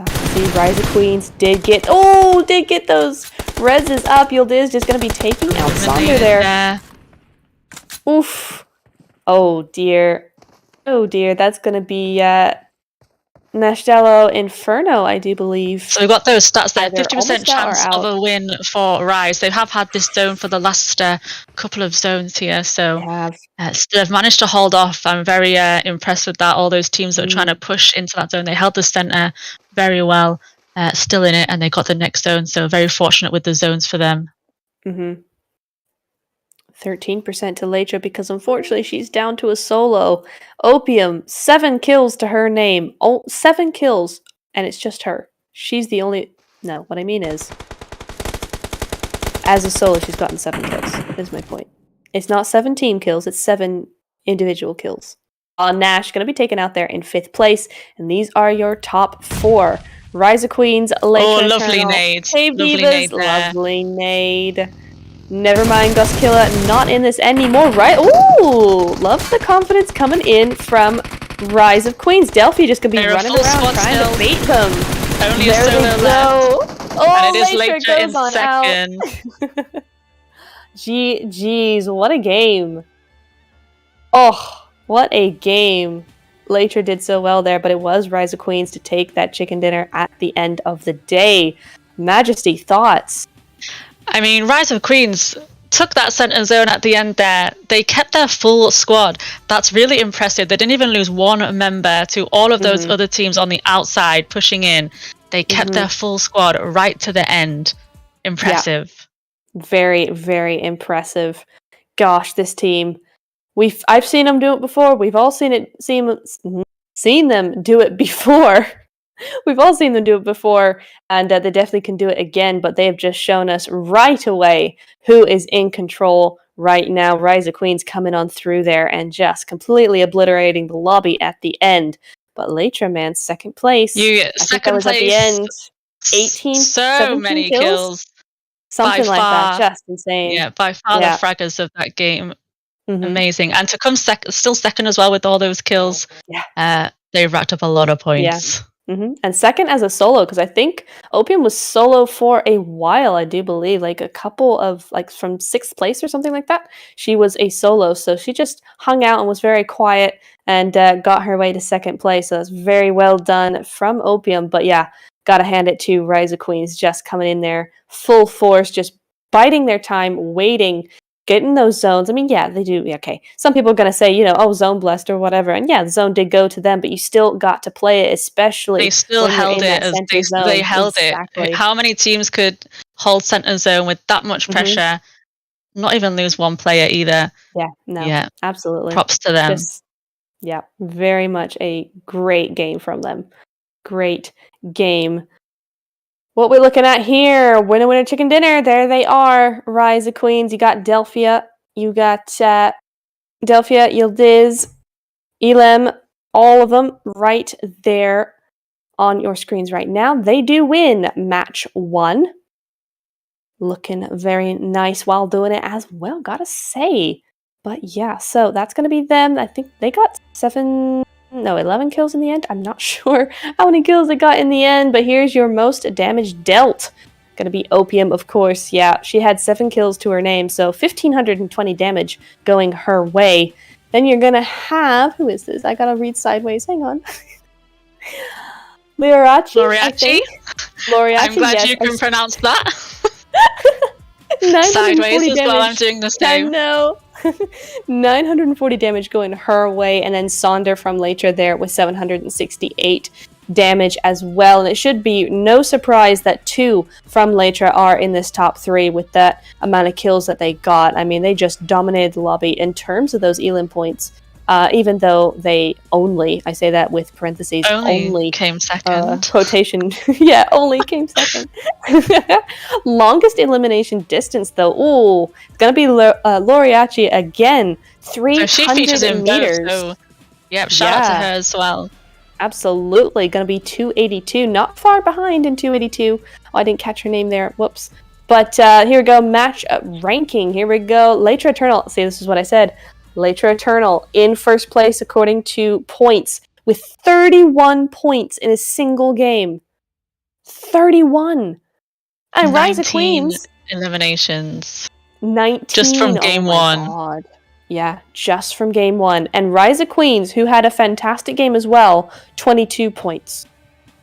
See, Rise of Queens did get those reses up. Yildiz just going to be taking out Saunder there. Oof. Oh, dear. That's going to be Nashdello Inferno, I do believe. So we've got those stats there. 50% chance of a win for Rise. They have had this zone for the last couple of zones here, so they've managed to hold off. I'm very impressed with that. All those teams that were trying to push into that zone, they held the center very well, still in it, and they got the next zone, so very fortunate with the zones for them. 13% to Leitra because unfortunately she's down to a solo. Opium, 7 kills to her name. 7 kills, and it's just her. She's the only... No, what I mean is, as a solo, she's gotten 7 kills, is my point. It's not 17 kills, it's 7 individual kills. Nash going to be taken out there in 5th place, and these are your top 4. Rise of Queens, Leitra, lovely nade. Hey, Divas, lovely nade. Never mind, Ghost Killer, not in this anymore, right? Ooh, love the confidence coming in from Rise of Queens. Delphi just gonna be running around trying to bait them. Only a solo left. Oh, and it is Leitra in second. Jeez, what a game. Oh, what a game. Leitra did so well there, but it was Rise of Queens to take that chicken dinner at the end of the day. Majesty, thoughts? I mean, Rise of Queens took that center zone at the end there. They kept their full squad. That's really impressive. They didn't even lose one member to all of those other teams on the outside pushing in. They kept their full squad right to the end. Impressive. Yeah. Very, very impressive. Gosh, this team. I've seen them do it before. We've all seen them do it before. We've all seen them do it before, and they definitely can do it again, but they have just shown us right away who is in control right now. Rise of Queens coming on through there and just completely obliterating the lobby at the end. But Latra, man, second place. Second place. At the end. 18, so many kills. Something like that. Just insane. Yeah, by far the fraggers of that game. Amazing. And to come still second as well with all those kills. Yeah. They racked up a lot of points. Yeah. And second as a solo, because I think Opium was solo for a while, I do believe, like a couple of, like from 6th place or something like that. She was a solo, so she just hung out and was very quiet and got her way to second place. So that's very well done from Opium. But yeah, gotta hand it to Rise of Queens, just coming in there full force, just biding their time, waiting, getting those zones. I mean, yeah, they do. Okay. Some people are going to say, zone blessed or whatever. And yeah, the zone did go to them, but you still got to play it, especially they still held it. They held it. How many teams could hold center zone with that much pressure? Not even lose one player either. Yeah, no, yeah, absolutely. Props to them. Very much a great game from them. Great game. What we're looking at here, winner, chicken dinner. There they are, Rise of Queens. You got Delphia. You got Delphia, Yildiz, Elam, all of them right there on your screens right now. They do win match 1. Looking very nice while doing it as well, gotta say. But yeah, so that's going to be them. I think they got 11 kills in the end. I'm not sure how many kills they got in the end, but here's your most damage dealt. Gonna be Opium, of course. Yeah, she had 7 kills to her name, so 1,520 damage going her way. Then you're gonna have... Who is this? I gotta read sideways. Hang on. Loriachi, I think. Loriachi, I'm glad you can pronounce that. Sideways as well, I'm doing the same. I know. 940 damage going her way, and then Sonder from Latra there with 768 damage as well. And it should be no surprise that 2 from Latra are in this top 3 with that amount of kills that they got. I mean, they just dominated the lobby in terms of those Elim points, even though they only, I say that with parentheses, only came second. Quotation. Yeah, only came second. Longest elimination distance, though. Ooh, it's going to be Loriachi again. 300 so she features in meters. Both, so yep, shout out to her as well. Absolutely. Going to be 282. Not far behind in 282. Oh, I didn't catch her name there. Whoops. But here we go. Match ranking. Here we go. Latra Eternal. See, this is what I said. Latra Eternal in first place according to points with 31 points in a single game. 31. And Rise of Queens. Eliminations. 19. Just from game 1. God. Yeah, just from game 1. And Rise of Queens, who had a fantastic game as well, 22 points.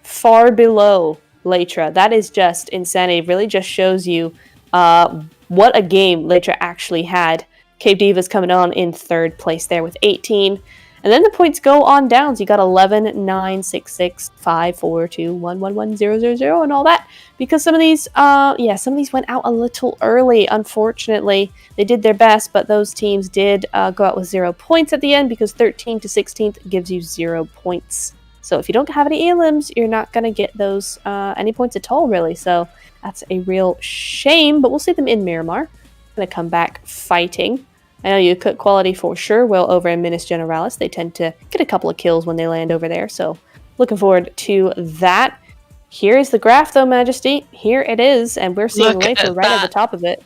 Far below Latra. That is just insanity. It really just shows you what a game Latra actually had. Cave Divas coming on in 3rd place there with 18. And then the points go on down. So you got 11, 9, 6, 6, 5, 4, 2, 1, 1, 1, 0, 0, 0, and all that. Because some of these went out a little early, unfortunately. They did their best, but those teams did go out with 0 points at the end because 13th to 16th gives you 0 points. So if you don't have any elims, you're not going to get those any points at all, really. So that's a real shame, but we'll see them in Miramar. Going to come back fighting. I know you cook quality for sure. Well, over in Minas Generalis, they tend to get a couple of kills when they land over there. So looking forward to that. Here is the graph, though, Majesty. Here it is, and we're seeing Latra right at the top of it.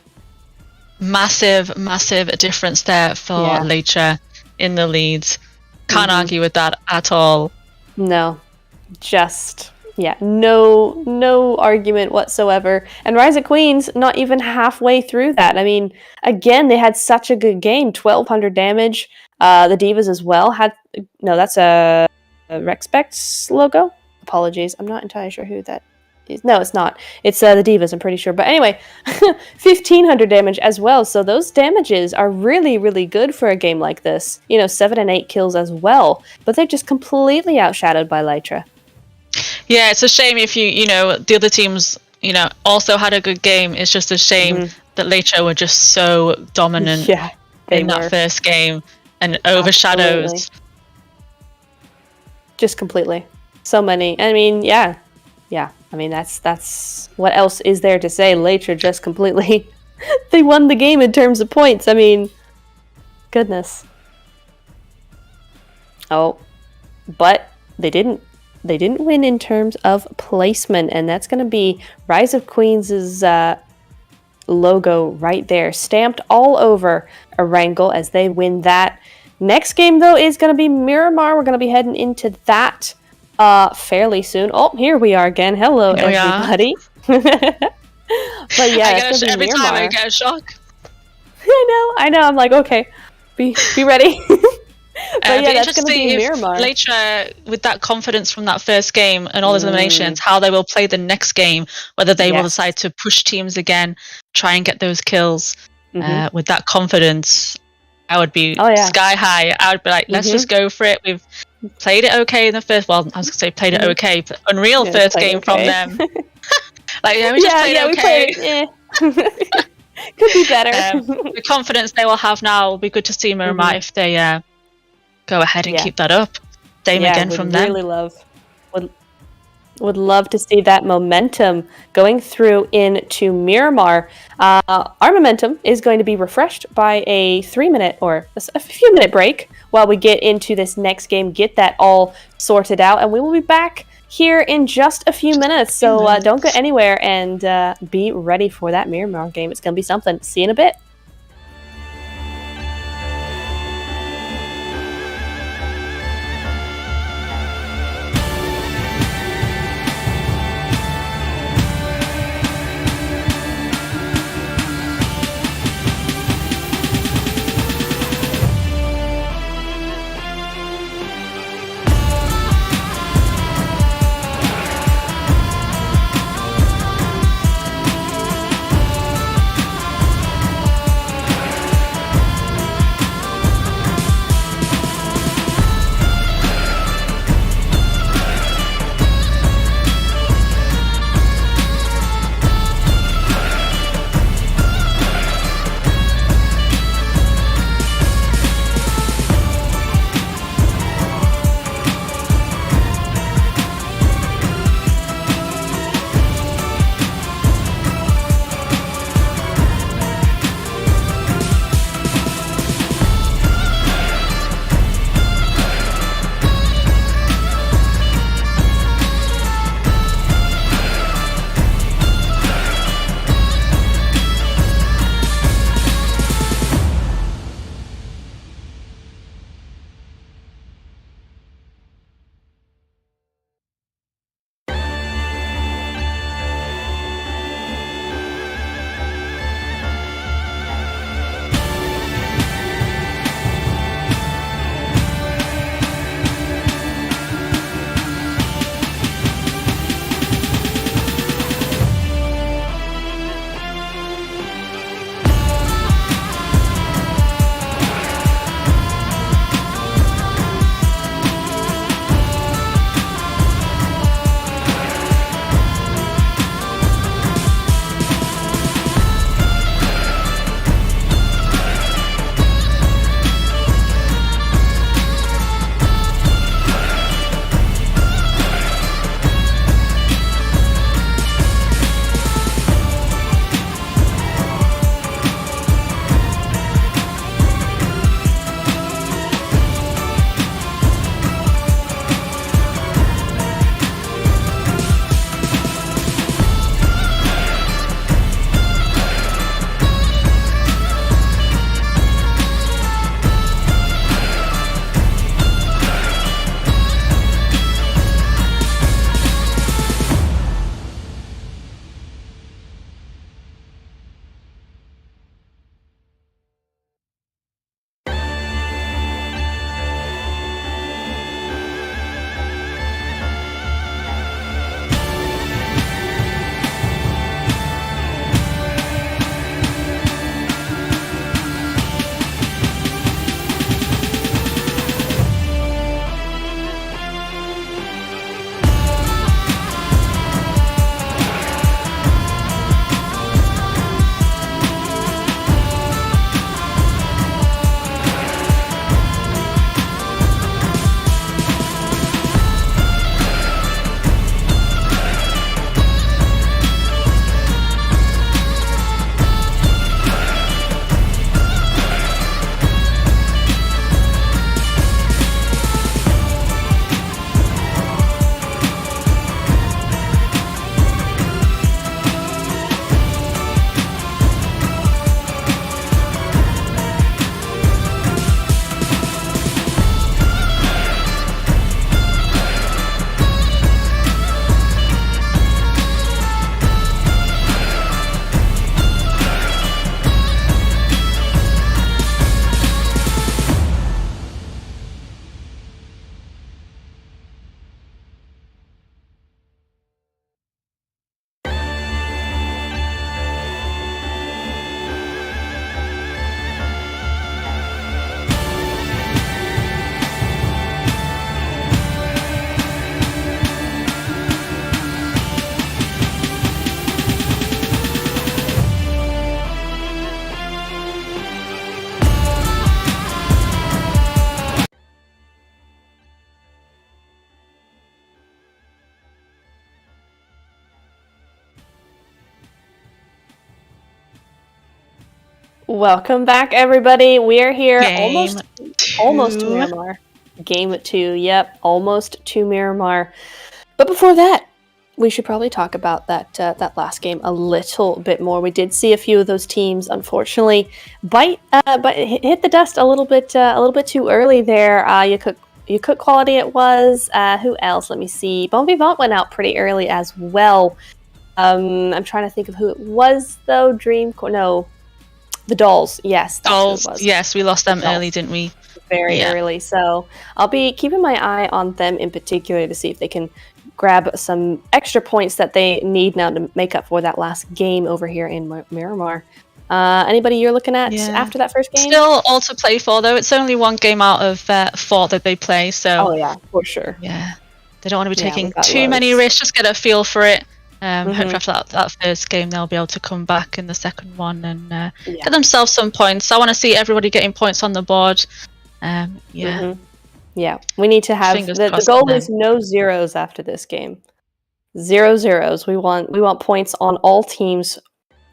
Massive, massive difference there for Latra in the leads. Can't argue with that at all. No, just... yeah, no argument whatsoever. And Rise of Queens, not even halfway through that. I mean, again, they had such a good game. 1,200 damage. The Divas as well had... No, that's a Rexpex logo. Apologies. I'm not entirely sure who that No, it's not. It's the divas, I'm pretty sure. But anyway, 1500 damage as well. So those damages are really, really good for a game like this. 7 and 8 kills as well. But they're just completely outshadowed by Lytra. Yeah, it's a shame if the other teams, also had a good game. It's just a shame that Lytra were just so dominant in that first game and overshadows. Absolutely. Just completely. So many. I mean, yeah. I mean, that's what else is there to say? Lytra just completely they won the game in terms of points. I mean, goodness. Oh, but they didn't win in terms of placement, and that's going to be Rise of Queens' logo right there, stamped all over Erangel as they win that. Next game, though, is going to be Miramar. We're going to be heading into that fairly soon. Oh, here we are again. Hello, everybody. But yeah, every time I get a shock. I know. I'm like, okay, be ready. But yeah, that's going to be Miramar. Later, with that confidence from that first game and all those eliminations, how they will play the next game, whether they will decide to push teams again, try and get those kills. With that confidence, I would be sky high. I would be like, let's just go for it. We've played it okay in the first. Well, I was gonna say played it okay, but unreal first game from them. Like, we just played it okay. We played it, could be better. The confidence they will have now will be good to see Miramar if they go ahead and keep that up. Same again from them. Would love to see that momentum going through into Miramar. Our momentum is going to be refreshed by a 3-minute or a few minute break while we get into this next game, get that all sorted out, and we will be back here in just a few minutes. So don't go anywhere and be ready for that Miramar game. It's going to be something. See you in a bit. Welcome back, everybody. We're here Game almost to Miramar. Game 2, yep, almost to Miramar. But before that, we should probably talk about that last game a little bit more. We did see a few of those teams, unfortunately, but hit the dust a little bit too early there. You cook quality it was. Who else? Let me see. Bon Vivant went out pretty early as well. I'm trying to think of who it was though. No. The Dolls, yes. Dolls, yes, we lost them early, didn't we? Very early. So I'll be keeping my eye on them in particular to see if they can grab some extra points that they need now to make up for that last game over here in Miramar. Anybody you're looking at after that first game? Still all to play for, though. It's only one game out of 4 that they play, so... Oh, yeah, for sure. Yeah. They don't want to be taking too many risks, just get a feel for it. Hopefully after that first game they'll be able to come back in the second one and get themselves some points. I want to see everybody getting points on the board. Yeah, we need to have the goal is no zeros after this game. 0 zeros. We want points on all teams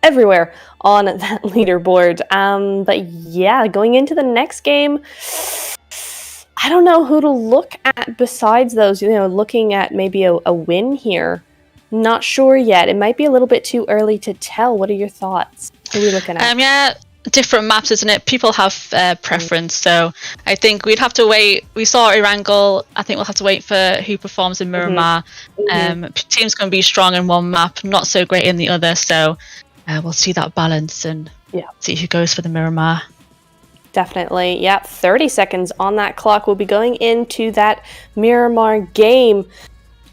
everywhere on that leaderboard. But yeah, going into the next game, I don't know who to look at besides those, looking at maybe a win here. Not sure yet. It might be a little bit too early to tell. What are your thoughts? Who are we looking at? Different maps, isn't it? People have preference, so I think we'd have to wait. We saw Erangel. I think we'll have to wait for who performs in Miramar. Teams can be strong in one map, not so great in the other, so we'll see that balance and see who goes for the Miramar. Definitely. Yep, 30 seconds on that clock. We'll be going into that Miramar game.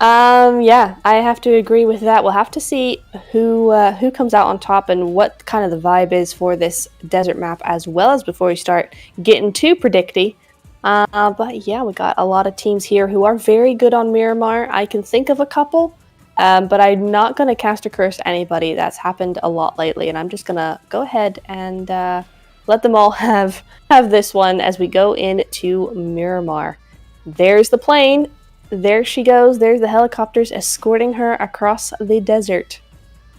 I have to agree with that. We'll have to see who comes out on top and what kind of the vibe is for this desert map as well as before we start getting too predicty. But yeah, we got a lot of teams here who are very good on Miramar. I can think of a couple, but I'm not going to cast a curse to anybody. That's happened a lot lately, and I'm just going to go ahead and let them all have this one as we go into Miramar. There's the plane. There she goes. There's the helicopters escorting her across the desert.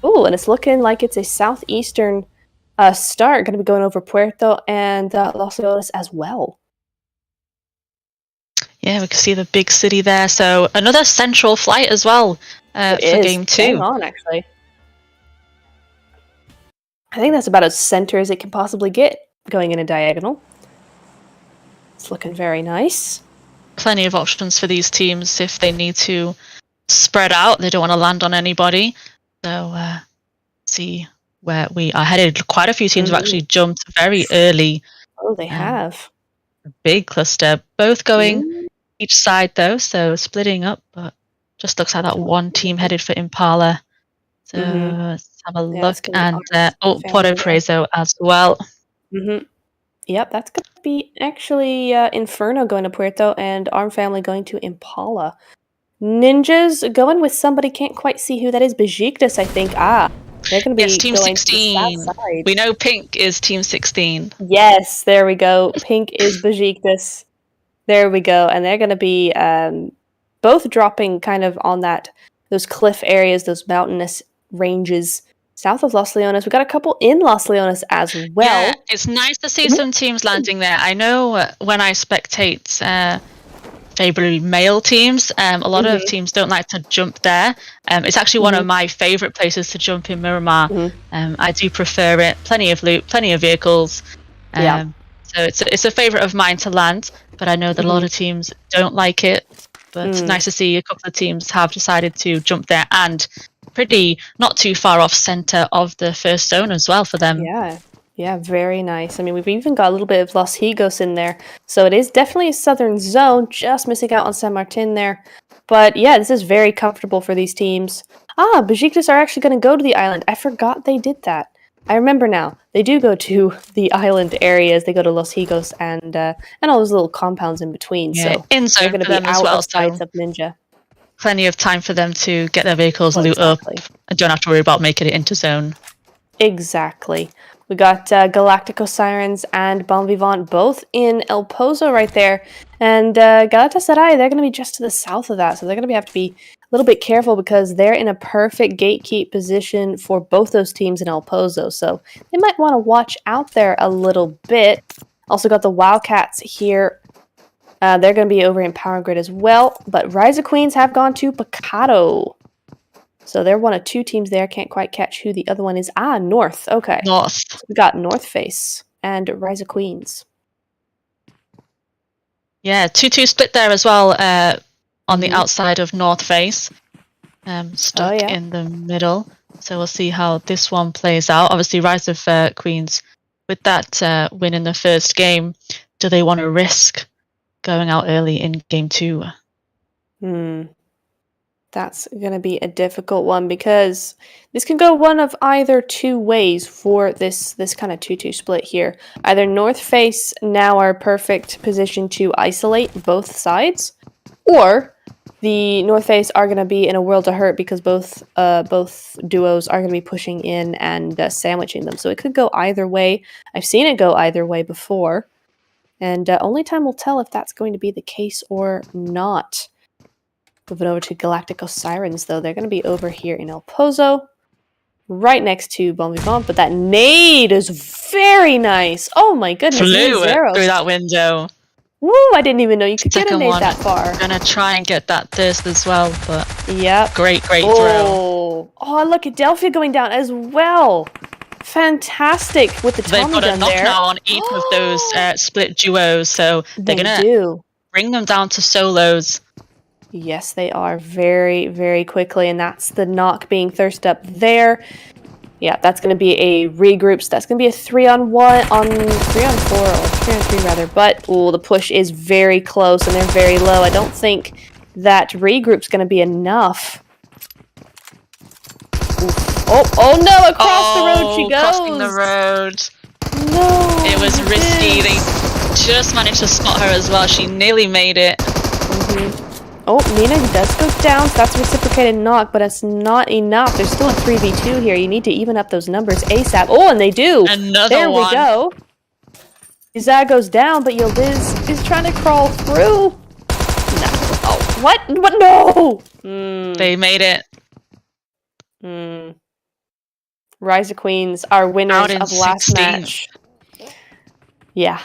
Ooh, and it's looking like it's a southeastern start. Going to be going over Puerto and Los Leones as well. Yeah, we can see the big city there. So another central flight as well for game 2. Hang on, actually. I think that's about as center as it can possibly get going in a diagonal. It's looking very nice. Plenty of options for these teams if they need to spread out. They don't want to land on anybody. So see where we are headed. Quite a few teams have actually jumped very early. Oh, they have. A big cluster. Both going each side though, so splitting up. But just looks like that one team headed for Impala. So let's have a look. And Puerto Preso as well. Yep, that's going to be actually Inferno going to Puerto and Arm Family going to Impala. Ninjas going with somebody, can't quite see who that is. Besiktas, I think. They're going to be Team going 16. To the side. We know Pink is Team 16. Yes, there we go. Pink is Besiktas. There we go. And they're going to be both dropping kind of on those cliff areas, those mountainous ranges south of Los Leones. We got a couple in Los Leones as well. Yeah, it's nice to see some teams landing there. I know when I spectate favorably male teams, a lot of teams don't like to jump there. It's actually one of my favorite places to jump in Miramar. I do prefer it. Plenty of loot, plenty of vehicles. So it's a favorite of mine to land, but I know that a lot of teams don't like it. But it's nice to see a couple of teams have decided to jump there and pretty not too far off center of the first zone as well for them. Yeah, very nice. I mean, we've even got a little bit of Los Higos in there, so it is definitely a southern zone, just missing out on San Martin there. But yeah, this is very comfortable for these teams. Besiktas are actually going to go to the island. I forgot they did that. I remember now. They do go to the island areas. They go to Los Higos and all those little compounds in between. So in zone they're going to be out of sight of Ninja. Plenty of time for them to get their vehicles loot up and don't have to worry about making it into zone. Exactly. We got Galactico Sirens and Bon Vivant both in El Pozo right there. And Galatasaray, they're going to be just to the south of that. So they're going to have to be little bit careful because they're in a perfect gatekeep position for both those teams in El Pozo. So they might want to watch out there a little bit. Also got the Wildcats here. They're going to be over in Power Grid as well. But Rise of Queens have gone to Picado. So they're one of two teams there. Can't quite catch who the other one is. North. Okay. North. So we got North Face and Rise of Queens. Yeah, 2-2 split there as well on the outside of North Face. Stuck in the middle. So we'll see how this one plays out. Obviously, Rise of Queens, with that win in the first game, do they want to risk going out early in game 2? That's going to be a difficult one because this can go one of either two ways for this kind of 2-2 split here. Either North Face now are perfect position to isolate both sides, or the North Face are going to be in a world of hurt because both duos are going to be pushing in and sandwiching them. So it could go either way. I've seen it go either way before, and only time will tell if that's going to be the case or not. Moving over to Galactico Sirens, though. They're going to be over here in El Pozo, right next to Bon Vivant. But that nade is very nice. Oh my goodness. Flew it through that window. Woo, I didn't even know you could get a nade that far. I'm going to try and get that thirst as well, but yep. Great throw. Oh, look at Delphia going down as well. Fantastic with the Tommy gun there. They've got a knock now on each of those split duos, so they're going to bring them down to solos. Yes, they are very, very quickly, and that's the knock being thirsted up there. Yeah, that's going to be a regroup, so that's going to be a 3-on-4, or 3-on-3 rather, but the push is very close, and they're very low. I don't think that regroup's going to be enough. Oh no, across the road she goes! Crossing the road. No! It was risky. They just managed to spot her as well. She nearly made it. Oh, Nina does go down, so that's a reciprocated knock, but it's not enough. There's still a 3v2 here. You need to even up those numbers ASAP. Oh, and they do. There we go. Zag goes down, but Yildiz is trying to crawl through. No. Oh, what? What? No! They made it. Rise of Queens are winners of last match. Yeah.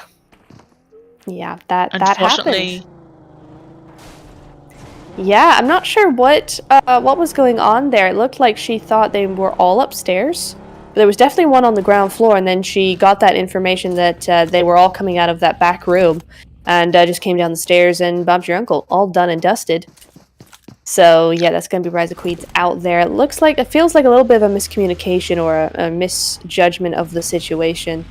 Yeah, that happened. Yeah, I'm not sure what was going on there. It looked like she thought they were all upstairs. But there was definitely one on the ground floor, and then she got that information that they were all coming out of that back room, and just came down the stairs and bumped your uncle, all done and dusted. So yeah, that's going to be Rise of Queens out there. It feels like a little bit of a miscommunication or a misjudgment of the situation.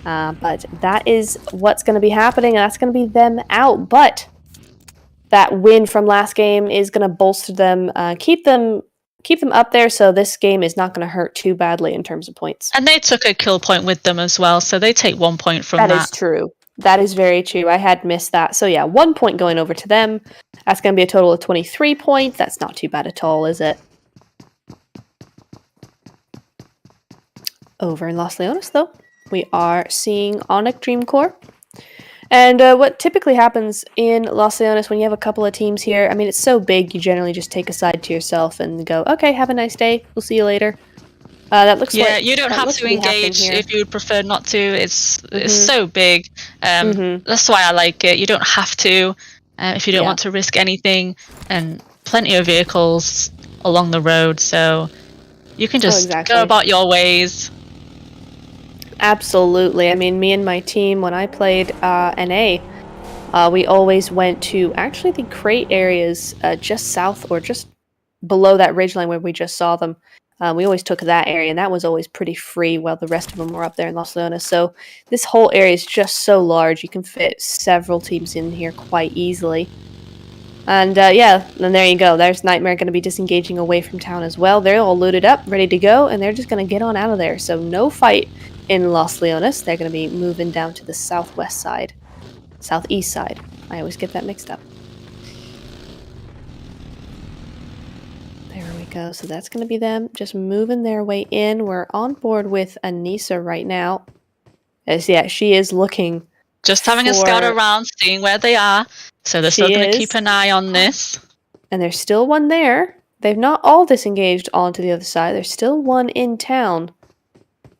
But that is what's going to be happening, and that's going to be them out. But that win from last game is going to bolster them, keep them up there, so this game is not going to hurt too badly in terms of points. And they took a kill point with them as well, so they take 1 point from that. That is true. That is very true. I had missed that. So yeah, 1 point going over to them. That's going to be a total of 23 points. That's not too bad at all, is it? Over in Los Leones, though, we are seeing Onyx Dream Core. And what typically happens in Los Leones when you have a couple of teams here, I mean, it's so big, you generally just take a side to yourself and go, okay, have a nice day. We'll see you later. That looks like... Yeah, you don't have to engage if you would prefer not to. It's so big. That's why I like it. You don't have to if you don't want to risk anything. And plenty of vehicles along the road, so you can just go about your ways. Absolutely. I mean, me and my team, when I played NA, we always went to actually the crate areas just south or just below that ridgeline where we just saw them. We always took that area, and that was always pretty free while the rest of them were up there in Los Leones. So this whole area is just so large. You can fit several teams in here quite easily. And yeah, and there you go. There's Nightmare going to be disengaging away from town as well. They're all looted up, ready to go, and they're just going to get on out of there. So no fight in Los Leones. They're going to be moving down to the southwest side. Southeast side. I always get that mixed up. There we go. So that's going to be them just moving their way in. We're on board with Anissa right now. As yeah, she is looking. Just having a scout around, seeing where they are. So they're still going to keep an eye on this. And there's still one there. They've not all disengaged onto the other side. There's still one in town.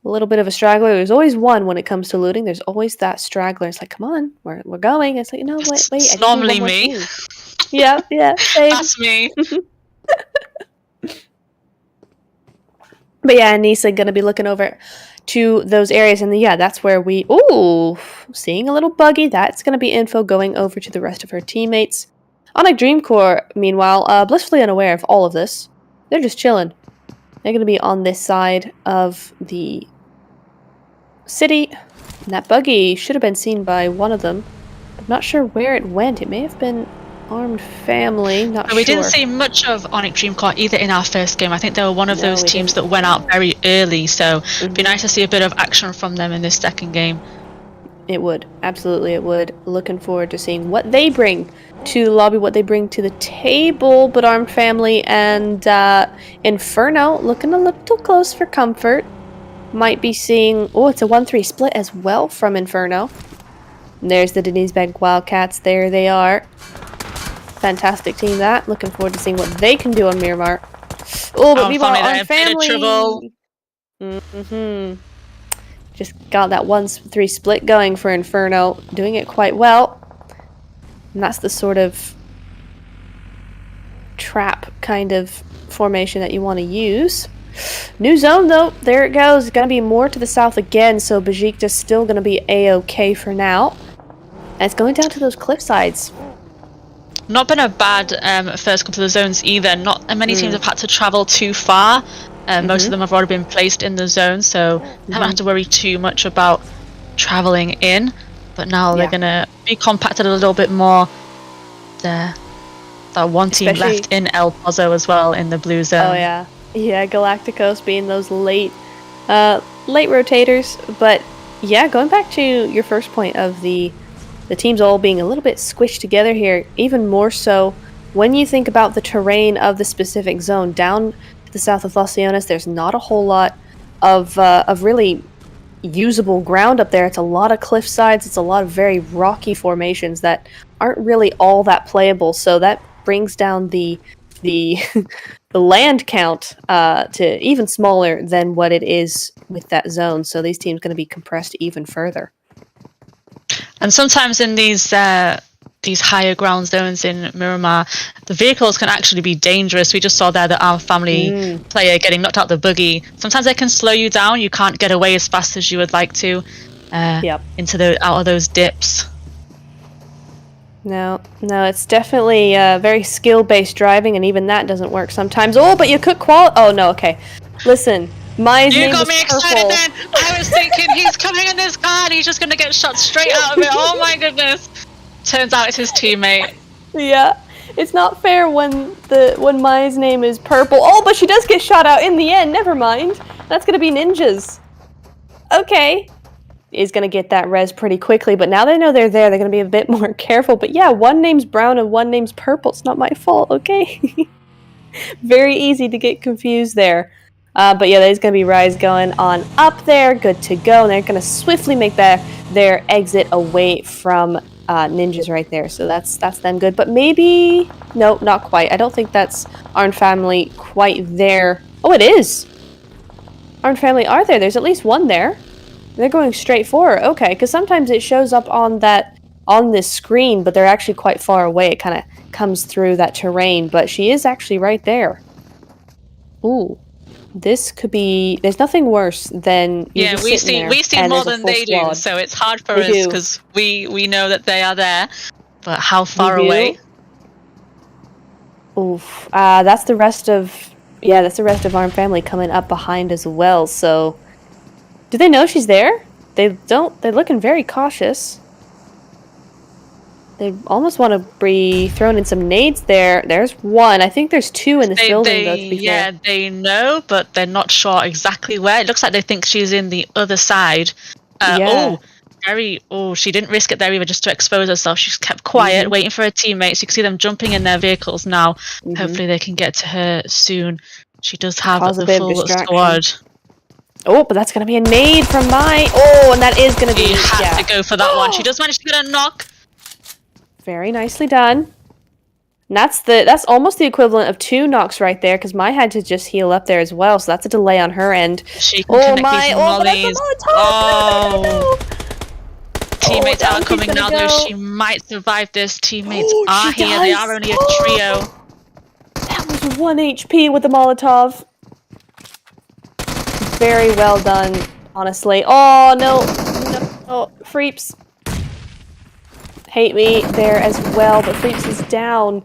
A little bit of a straggler. There's always one when it comes to looting. There's always that straggler. It's like, come on, we're going. It's like, no, wait, I just normally need one more me. thing. Yeah, same. That's me. But yeah, Anissa gonna be looking over to those areas, and yeah, that's where we. Ooh, seeing a little buggy. That's gonna be info going over to the rest of her teammates. Onyx Dream Corps, meanwhile, blissfully unaware of all of this, they're just chilling. They're gonna be on this side of the city. And that buggy should have been seen by one of them. I'm not sure where it went. It may have been armed family. Not sure. We didn't see much of Onyx Dream Corps either in our first game. I think they were one of those teams that went out very early, so it'd be nice to see a bit of action from them in this second game. It would. Absolutely, it would. Looking forward to seeing what they bring to the lobby, what they bring to the table. But Armed Family and Inferno looking a little close for comfort. Might be seeing... Oh, it's a 1-3 split as well from Inferno. And there's the Denise Bank Wildcats. There they are. Fantastic team, that. Looking forward to seeing what they can do on Miramar. Oh, but meanwhile, Armed Family... Just got that 1-3 split going for Inferno. Doing it quite well. And that's the sort of trap kind of formation that you want to use. New zone, though. There it goes. It's going to be more to the south again, so Bajikta's still going to be A-okay for now. And it's going down to those cliff sides. Not been a bad first couple of zones either. Not many teams have had to travel too far. Most of them have already been placed in the zone, so haven't had to worry too much about traveling in. But now they're going to be compacted a little bit more. That one team left in El Pozo as well in the blue zone. Oh, yeah. Yeah, Galacticos being those late rotators. But, yeah, going back to your first point of the teams all being a little bit squished together here, even more so when you think about the terrain of the specific zone. Down to the south of Los Leones, there's not a whole lot of really usable ground up there. It's a lot of cliff sides. It's a lot of very rocky formations that aren't really all that playable. So that brings down the the land count to even smaller than what it is with that zone. So these teams going to be compressed even further. And sometimes in these higher ground zones in Miramar, the vehicles can actually be dangerous. We just saw there that our family player getting knocked out the buggy. Sometimes they can slow you down. You can't get away as fast as you would like to out of those dips. No, it's definitely very skill-based driving, and even that doesn't work sometimes. Oh, but you could Oh, no, okay. Listen, my name got was me Purple. excited then. I was thinking he's coming in this car and he's just going to get shot straight out of it. Oh my goodness. Turns out it's his teammate. Yeah, it's not fair when Mai's name is Purple. Oh, but she does get shot out in the end. Never mind. That's gonna be ninjas. Okay. Is gonna get that res pretty quickly, but now they know they're there, they're gonna be a bit more careful. But yeah, one name's Brown and one name's Purple. It's not my fault, okay? Very easy to get confused there. But yeah, there's gonna be Rise going on up there. Good to go. And they're gonna swiftly make their exit away from ninjas right there, so that's them good. But maybe no, not quite. I don't think that's Armed Family quite there. Oh, it is. Armed Family are there. There's at least one there. They're going straight forward. Okay, because sometimes it shows up on this screen, but they're actually quite far away. It kind of comes through that terrain, but she is actually right there. Ooh. This could be... There's nothing worse than you just we sitting there we see and more there's a than full they squad. do, so it's hard for us because we know that they are there, but how far away? Oof. That's the rest of Armed Family coming up behind as well. So, do they know she's there? They don't. They're looking very cautious. They almost want to be throwing in some nades there. There's one. I think there's two in this building, though, to be fair. They know, but they're not sure exactly where. It looks like they think she's in the other side. She didn't risk it there either just to expose herself. She just kept quiet, waiting for her teammates. You can see them jumping in their vehicles now. Hopefully they can get to her soon. She does have the full squad. Oh, but that's going to be a nade from Mai. Oh, and that is going to be... You have to go for that one. She does manage to get a knock. Very nicely done. And that's almost the equivalent of 2 knocks right there, because my had to just heal up there as well, so that's a delay on her end. She can connect these mollies. Oh, no. Teammates are coming now, though. She might survive this. Teammates are here. They are only a trio. That was 1 HP with the Molotov. Very well done, honestly. Oh, no. No. Freeps. Hate me there as well, but Freeps is down.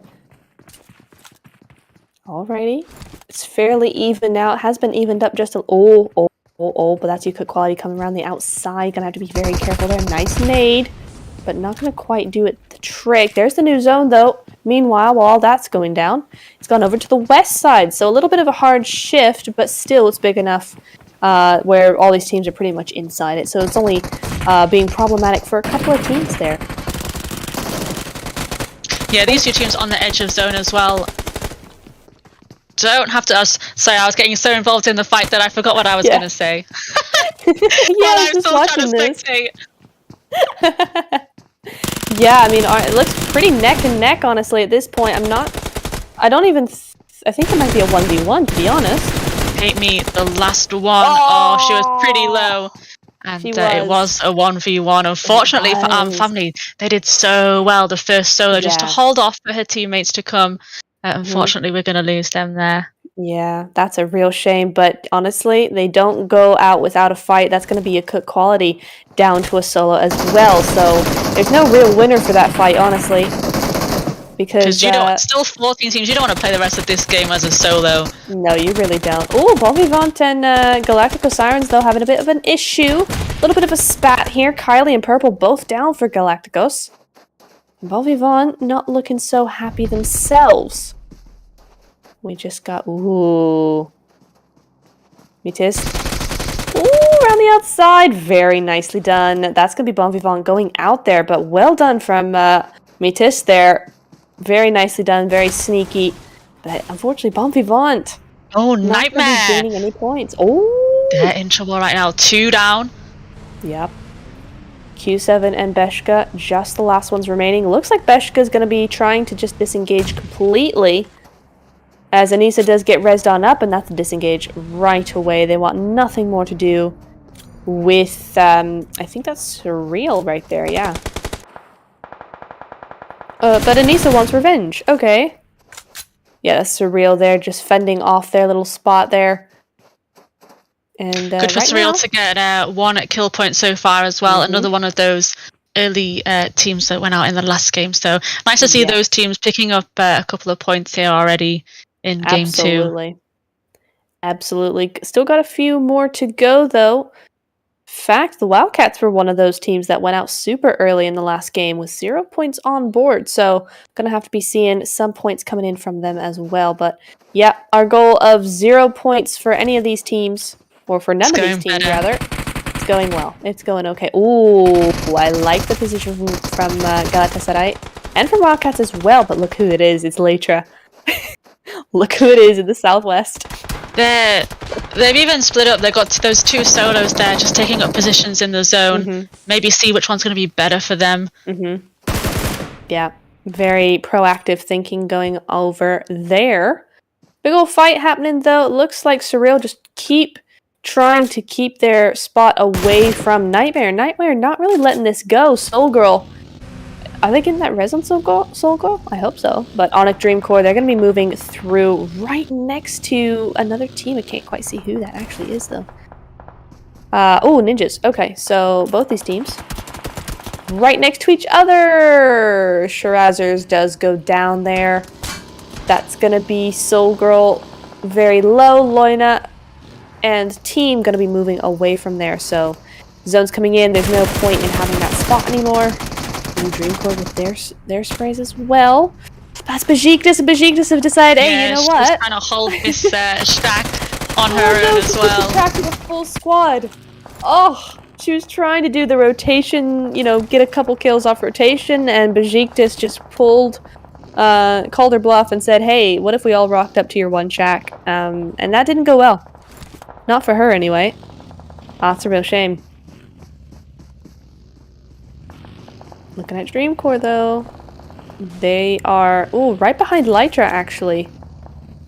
Alrighty. It's fairly even now. It has been evened up just a... but that's your cook quality coming around the outside. Gonna have to be very careful there. Nice nade, but not gonna quite do it the trick. There's the new zone, though. Meanwhile, while all that's going down, it's gone over to the west side. So a little bit of a hard shift, but still it's big enough where all these teams are pretty much inside it. So it's only being problematic for a couple of teams there. Yeah, these two teams on the edge of zone as well. Don't have to sorry, I was getting so involved in the fight that I forgot what I was going to say. Yeah, I was just watching this. Yeah, I mean, it looks pretty neck and neck, honestly, at this point. I think it might be a 1v1, to be honest. Hate me, the last one. Oh, she was pretty low. And it was a 1v1. Unfortunately for Arm Family, they did so well the first solo just to hold off for her teammates to come. Unfortunately, we're going to lose them there. Yeah, that's a real shame. But honestly, they don't go out without a fight. That's going to be a cook quality down to a solo as well. So there's no real winner for that fight, honestly. Because you don't, still 14 teams, you don't want to play the rest of this game as a solo. No, you really don't. Oh, Bon Vivant and Galactico Sirens, though, having a bit of an issue. A little bit of a spat here. Kylie and Purple both down for Galacticos. Bon Vivant not looking so happy themselves. We just got... Ooh. Metis. Ooh, around the outside. Very nicely done. That's going to be Bon Vivant going out there, but well done from Metis there. Very nicely done. Very sneaky. But unfortunately, Bon Vivant... Oh, Nightmare! Not gaining any points. Oh! They're in trouble right now. 2 down. Yep. Q7 and Beshka, just the last ones remaining. Looks like Beshka's going to be trying to just disengage completely. As Anissa does get rezzed on up, and that's a disengage right away. They want nothing more to do with, I think that's Surreal right there, yeah. But Anissa wants revenge. Okay. Yeah, that's Surreal there, just fending off their little spot there. And good for Surreal to get 1 at kill point so far as well. Another one of those early teams that went out in the last game. So nice to see those teams picking up a couple of points here already in game 2. Absolutely. Still got a few more to go, though. In fact, the Wildcats were one of those teams that went out super early in the last game with 0 points on board. So going to have to be seeing some points coming in from them as well. But yeah, our goal of 0 points for any of these teams, or for none of these teams, rather. It's going well. It's going okay. Ooh, I like the position from Galatasaray. And from Wildcats as well, but look who it is. It's Leitra. Look who it is in the southwest. They've even split up. They've got those 2 solos there, just taking up positions in the zone. Maybe see which one's going to be better for them. Yeah, very proactive thinking going over there. Big ol' fight happening, though. It looks like Surreal just keep trying to keep their spot away from Nightmare. Nightmare not really letting this go. Soul Girl. Are they getting that res on Soul Girl? I hope so. But Onyx Dream Core, they're going to be moving through right next to another team. I can't quite see who that actually is, though. Oh, Ninjas. Okay, so both these teams right next to each other. Shirazers does go down there. That's going to be Soul Girl very low. Loina and team going to be moving away from there. So zone's coming in. There's no point in having that spot anymore. Dreamcore with their sprays as well. That's Bajiktas, and Bajiktas have decided, hey, you know what? She's trying to hold this stack on her own as well. She's attracting a full squad. Oh, she was trying to do the rotation, you know, get a couple kills off rotation, and Bajiktas just called her bluff and said, hey, what if we all rocked up to your one shack? And that didn't go well. Not for her, anyway. That's a real shame. Looking at Dreamcore, though. They are right behind Lytra actually.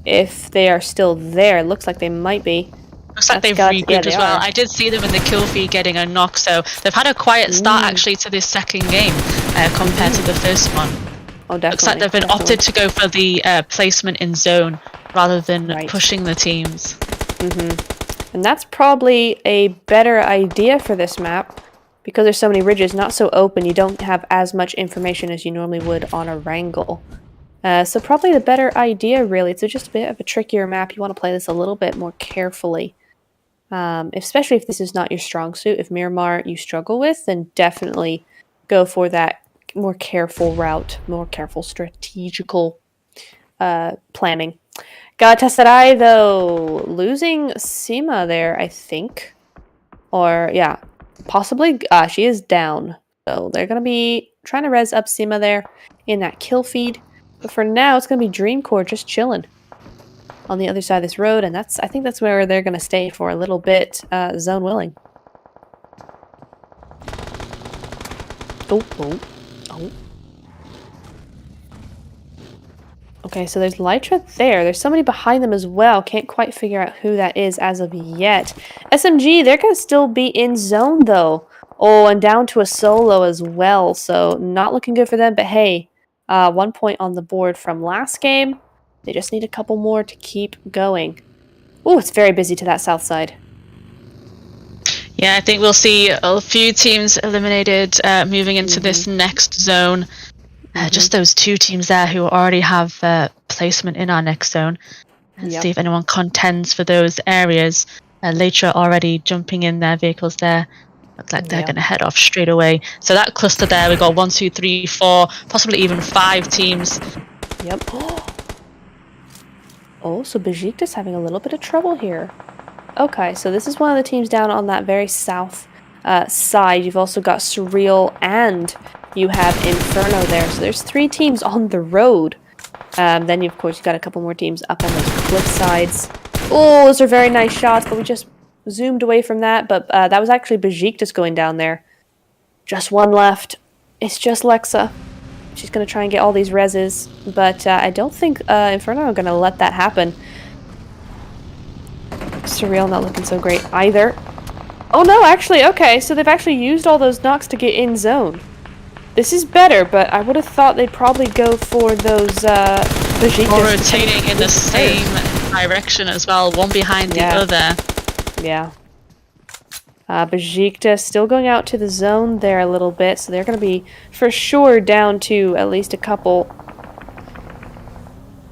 If they are still there, it looks like they might be. Looks like they've regrouped as well. I did see them in the kill feed getting a knock, so they've had a quiet start actually to this second game compared to the first one. Oh, definitely. Looks like they've been opted to go for the placement in zone rather than pushing the teams. And that's probably a better idea for this map because there's so many ridges, not so open. You don't have as much information as you normally would on a Wrangle. So probably the better idea, really. It's just a bit of a trickier map. You want to play this a little bit more carefully. Especially if this is not your strong suit. If Miramar you struggle with, then definitely go for that more careful route, more careful strategical planning. Galatasaray, though, losing Sima there, I think. Or, yeah, possibly. She is down. So they're going to be trying to res up Sima there in that kill feed. But for now, it's going to be Dreamcore just chilling on the other side of this road, and I think that's where they're going to stay for a little bit, zone willing. Oh. Okay, so there's Lytra there. There's somebody behind them as well. Can't quite figure out who that is as of yet. SMG, they're going to still be in zone, though. Oh, and down to a solo as well, so not looking good for them, but hey, 1 point on the board from last game. They just need a couple more to keep going. Oh, it's very busy to that south side. Yeah, I think we'll see a few teams eliminated moving into this next zone. Just those 2 teams there who already have placement in our next zone. And see if anyone contends for those areas. Later already jumping in their vehicles there. Looks like they're going to head off straight away. So that cluster there, we've got 1, 2, 3, 4, possibly even 5 teams. Yep. Oh, so Besiktas having a little bit of trouble here. Okay, so this is one of the teams down on that very south side. You've also got Surreal and you have Inferno there. So there's 3 teams on the road. Then, of course, you've got a couple more teams up on those cliff sides. Oh, those are very nice shots, but we just zoomed away from that. But that was actually Besiktas going down there. Just one left. It's just Lexa. She's going to try and get all these reses, but I don't think Inferno are going to let that happen. Surreal not looking so great either. Oh no, actually, okay, so they've actually used all those knocks to get in zone. This is better, but I would have thought they'd probably go for those Besiktas. Or rotating in the same direction as well, one behind the other. Yeah. Besiktas still going out to the zone there a little bit, so they're going to be for sure down to at least a couple.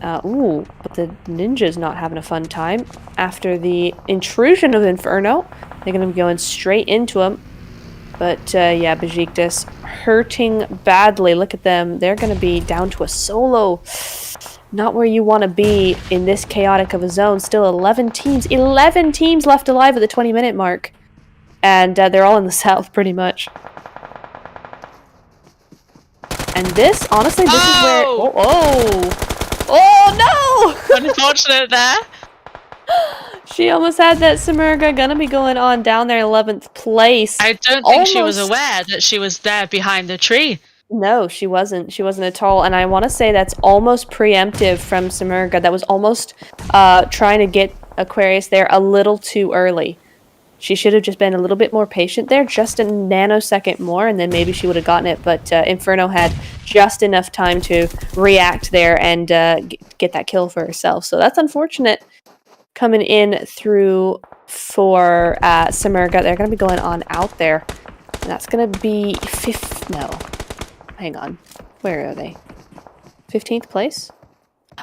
But the Ninja's not having a fun time. After the intrusion of Inferno, they're going to be going straight into him. But yeah, Besiktas hurting badly. Look at them. They're going to be down to a solo. Not where you want to be in this chaotic of a zone. Still 11 teams. 11 teams left alive at the 20-minute mark. And they're all in the south, pretty much. And this, honestly, this is where... Oh, no! Unfortunate there. She almost had that Simurga gonna be going on down there 11th place. I don't think she was aware that she was there behind the tree. No, she wasn't. She wasn't at all. And I want to say that's almost preemptive from Simurga. That was almost trying to get Aquarius there a little too early. She should have just been a little bit more patient there, just a nanosecond more, and then maybe she would have gotten it. But Inferno had just enough time to react there and get that kill for herself. So that's unfortunate. Coming in through for Simurga. They're going to be going on out there. And that's going to be hang on. Where are they? 15th place?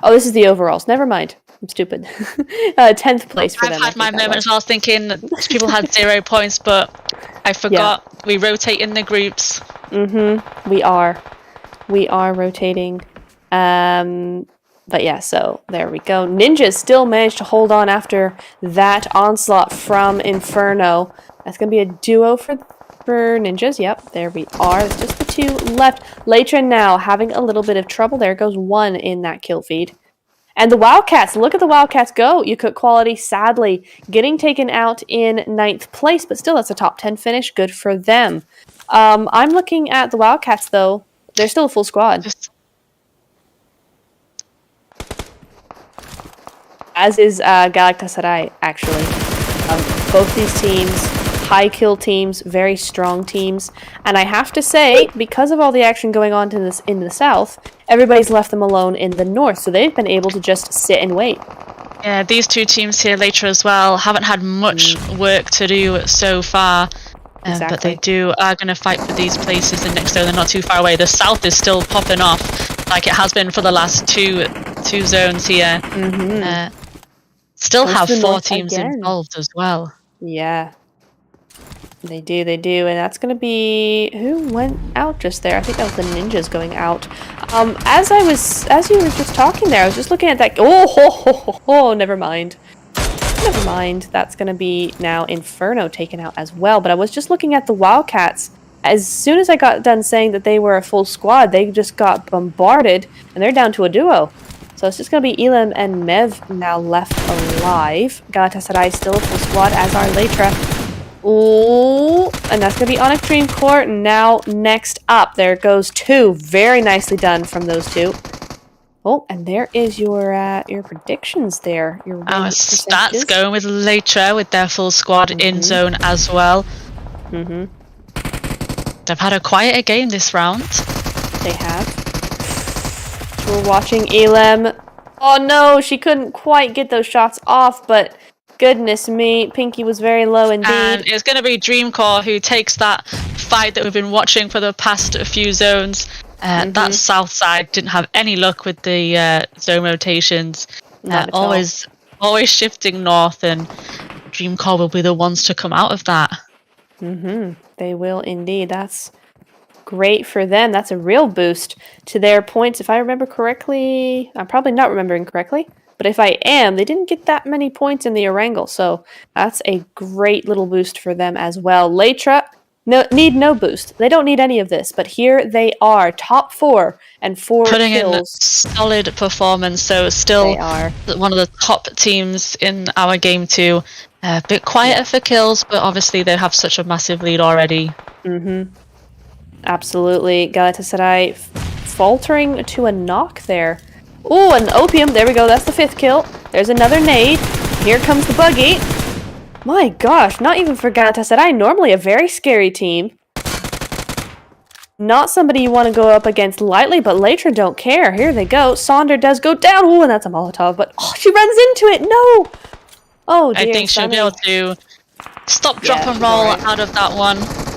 Oh, this is the overalls. Never mind. I'm stupid. 10th place for them. I've had my moments. I was thinking people had 0 points, but I forgot. Yeah. We rotate in the groups. We are rotating. But yeah, so there we go. Ninjas still managed to hold on after that onslaught from Inferno. That's going to be a duo for Ninjas. Yep, there we are. It's just the 2 left. Latrin now having a little bit of trouble. There goes 1 in that kill feed. And the Wildcats, look at the Wildcats go. You could quality, sadly, getting taken out in 9th place, but still that's a top 10 finish. Good for them. I'm looking at the Wildcats, though. They're still a full squad. as is Galatasaray, actually. Both these teams, high kill teams, very strong teams. And I have to say, because of all the action going on in the south, everybody's left them alone in the north. So they've been able to just sit and wait. Yeah, these two teams here later as well haven't had much work to do so far. Exactly. But they are going to fight for these places in next zone. They're not too far away. The south is still popping off like it has been for the last two zones here. Still have 4 teams involved as well. Yeah. They do, and that's going to be... Who went out just there? I think that was the ninjas going out. As you were just talking there, I was just looking at that... Oh, never mind. Never mind. That's going to be now Inferno taken out as well. But I was just looking at the Wildcats. As soon as I got done saying that they were a full squad, they just got bombarded, and they're down to a duo. So it's just going to be Elam and Mev now left alive. Galatasaray still a full squad, as are Leitra. Ooh, and that's going to be Onyx Dream Court. Now, next up, there goes 2. Very nicely done from those 2. Oh, and there is your predictions there. Your our stats going with Leitra with their full squad in zone as well. They've had a quieter game this round. They have. We're watching Elam. Oh no, she couldn't quite get those shots off, but goodness me, Pinky was very low indeed. And it's going to be Dreamcore who takes that fight that we've been watching for the past few zones. That south side didn't have any luck with the zone rotations. Always shifting north, and Dreamcore will be the ones to come out of that. They will indeed. That's great for them. That's a real boost to their points. If I remember correctly, I'm probably not remembering correctly, but if I am, they didn't get that many points in the Erangel, so that's a great little boost for them as well. Leitra need no boost. They don't need any of this, but here they are, top 4 and 4 putting kills. In solid performance, so still one of the top teams in our game too. A bit quieter for kills, but obviously they have such a massive lead already. Absolutely. Galatasaray faltering to a knock there. Ooh, an opium. There we go. That's the 5th kill. There's another nade. Here comes the buggy. My gosh, not even for Galatasaray. Normally a very scary team. Not somebody you want to go up against lightly, but Leitra don't care. Here they go. Sonder does go down. Ooh, and that's a Molotov, but she runs into it. No! Oh, dear. I think she'll be able to stop, drop, and roll out of that one.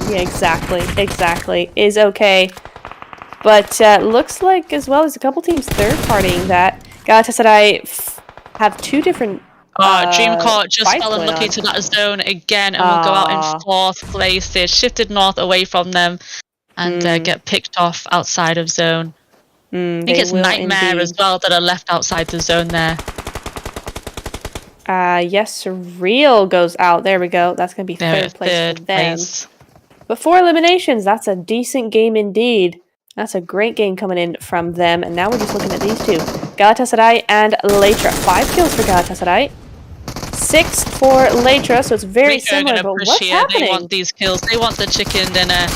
Yeah, exactly. Is okay. But looks like, as well, as a couple teams third-partying that. Galatasaray have 2 different Dreamcore just fell unlucky to that zone again and will go out in 4th place. They shifted north away from them and get picked off outside of zone. I think it's Nightmare as well that are left outside the zone there. Yes, Surreal goes out. There we go. That's going to be third place for them. But 4 eliminations, that's a decent game indeed. That's a great game coming in from them. And now we're just looking at these 2. Galatasaray and Leitra. 5 kills for Galatasaray. 6 for Leitra, so it's very similar, but what's happening? They want these kills. They want the chicken dinner.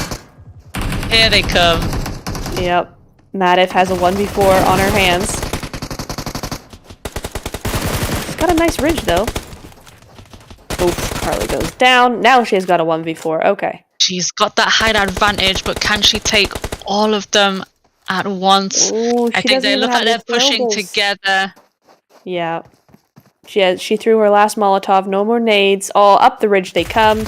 Here they come. Yep. Matif has a 1v4 on her hands. She's got a nice ridge, though. Oof, Carly goes down. Now she has got a 1v4. Okay. She's got that height advantage, but can she take all of them at once? Ooh, I think they look like they're pushing together. Yeah. She threw her last Molotov. No more nades. All up the ridge they come.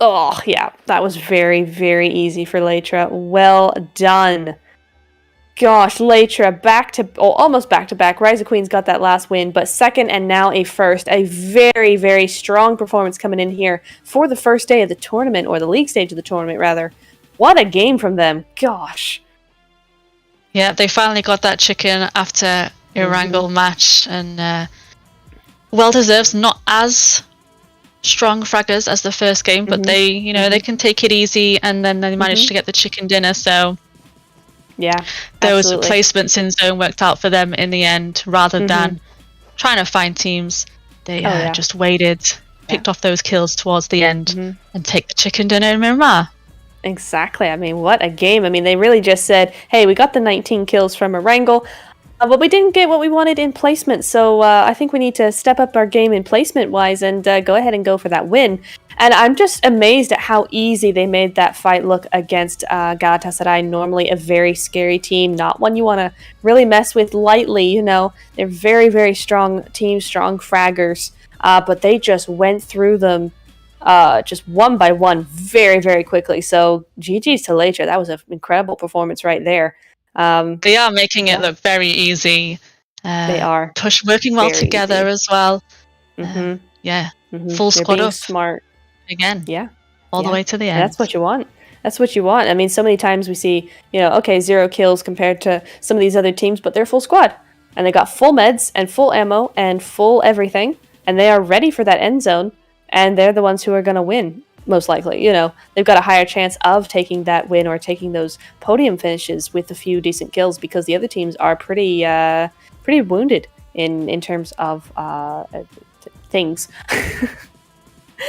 Oh, yeah. That was very, very easy for Leitra. Well done. Gosh, Leitra almost back to back. Rise of Queens got that last win, but 2nd and now a 1st. A very, very strong performance coming in here for the first day of the tournament, or the league stage of the tournament, rather. What a game from them. Gosh. Yeah, they finally got that chicken after a wrangle match, and well deserved. Not as strong fraggers as the first game, but they can take it easy, and then they managed to get the chicken dinner, so yeah, those placements in zone worked out for them in the end, rather than trying to find teams. They just waited, picked off those kills towards the end, and take the chicken dinner in Miramar. Exactly. I mean, what a game. I mean, they really just said, hey, we got the 19 kills from Erangel. But we didn't get what we wanted in placement, so I think we need to step up our game in placement-wise and go ahead and go for that win. And I'm just amazed at how easy they made that fight look against Galatasaray, normally a very scary team, not one you want to really mess with lightly, you know. They're very, very strong team, strong fraggers, but they just went through them just one by one very, very quickly. So GG's to Leitra. That was an incredible performance right there. They are making it look very easy. They are working well together as well. Full squad up. Smart again. Yeah, all the way to the end. And that's what you want. That's what you want. I mean, so many times we see, 0 kills compared to some of these other teams, but they're full squad and they got full meds and full ammo and full everything, and they are ready for that end zone, and they're the ones who are going to win. Most likely, they've got a higher chance of taking that win or taking those podium finishes with a few decent kills, because the other teams are pretty wounded in terms of things.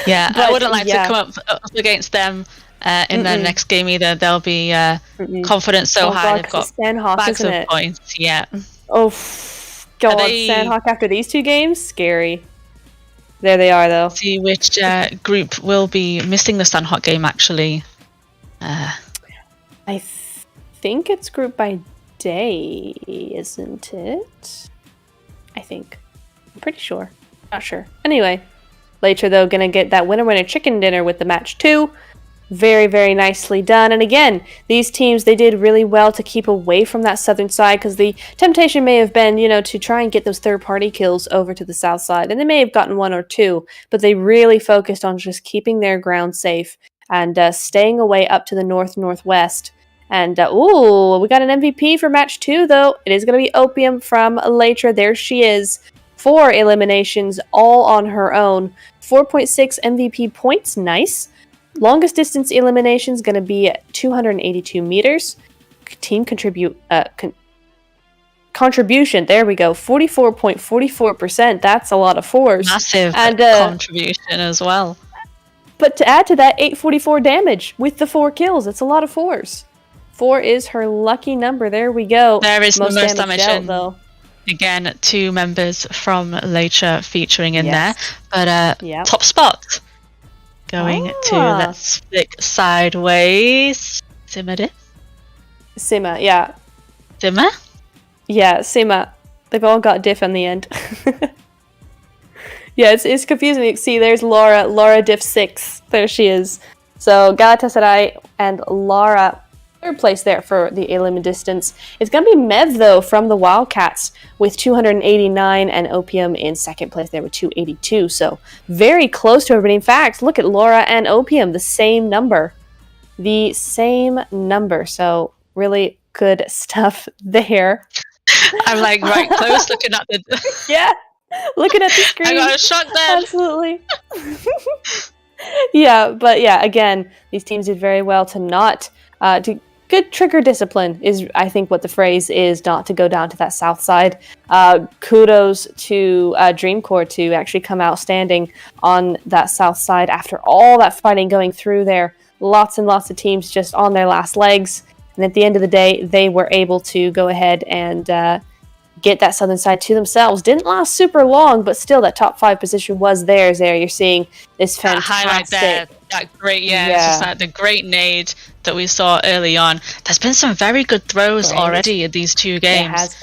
Yeah, I wouldn't like to come up against them in their next game either. They'll be confidence so high. They've got Sandhawk, bags of points. Yeah. Oh, God, Sandhawk after these 2 games, scary. There they are, though. See which group will be missing the Sandhawk game, actually. I think it's group by day, isn't it? I think. I'm pretty sure. Not sure. Anyway, Leitra, though, going to get that winner chicken dinner with the match 2. Very, very nicely done. And again, these teams, they did really well to keep away from that southern side, because the temptation may have been, to try and get those third-party kills over to the south side. And they may have gotten 1 or 2, but they really focused on just keeping their ground safe and staying away up to the northwest. And, we got an MVP for match 2, though. It is going to be Opium from Leitra. There she is. 4 eliminations, all on her own. 4.6 MVP points. Nice. Longest distance elimination is going to be 282 meters. Team contribution, there we go, 44.44%. That's a lot of 4s. Massive contribution as well. But to add to that, 844 damage with the 4 kills. It's a lot of 4s. 4 is her lucky number. There we go. There is the most damage dealt, though. Again, 2 members from Leitra featuring in there. But top spot. Going to, let's flick sideways. Simmer, yeah. Simmer? Yeah, Simmer. They've all got diff on the end. Yeah, it's confusing. See, there's Laura diff 6. There she is. So Galatasaray and Laura, 3rd place there for the elimination distance. It's going to be Mev, though, from the Wildcats with 289, and Opium in 2nd place there with 282. So very close to everybody. In fact, look at Laura and Opium, the same number. So really good stuff there. I'm like right close looking at the... Yeah, looking at the screen. I got a shock there. Absolutely. But again, these teams did very well to not... good trigger discipline is, I think, what the phrase is, not to go down to that south side. Kudos to Dreamcore to actually come out standing on that south side after all that fighting going through there. Lots and lots of teams just on their last legs. And at the end of the day, they were able to go ahead and get that southern side to themselves. Didn't last super long, but still that top 5 position was theirs there. You're seeing this fantastic... That highlight there, that great, it's just like the great nade that we saw early on. There's been some very good throws already in these 2 games.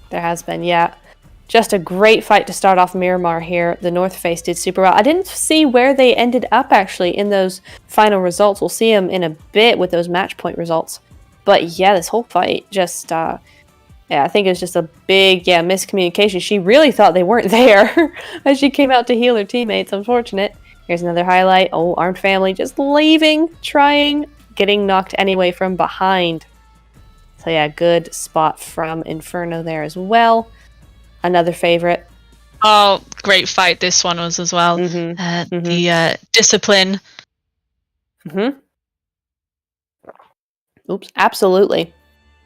There has been, yeah. Just a great fight to start off Miramar here. The North Face did super well. I didn't see where they ended up, actually, in those final results. We'll see them in a bit with those match point results. But yeah, this whole fight just... I think it was just a big, miscommunication. She really thought they weren't there as she came out to heal her teammates. Unfortunate. Here's another highlight. Oh, Armed Family just leaving, trying, getting knocked anyway from behind. So yeah, good spot from Inferno there as well. Another favorite. Oh, great fight this one was as well. The discipline. Oops, absolutely.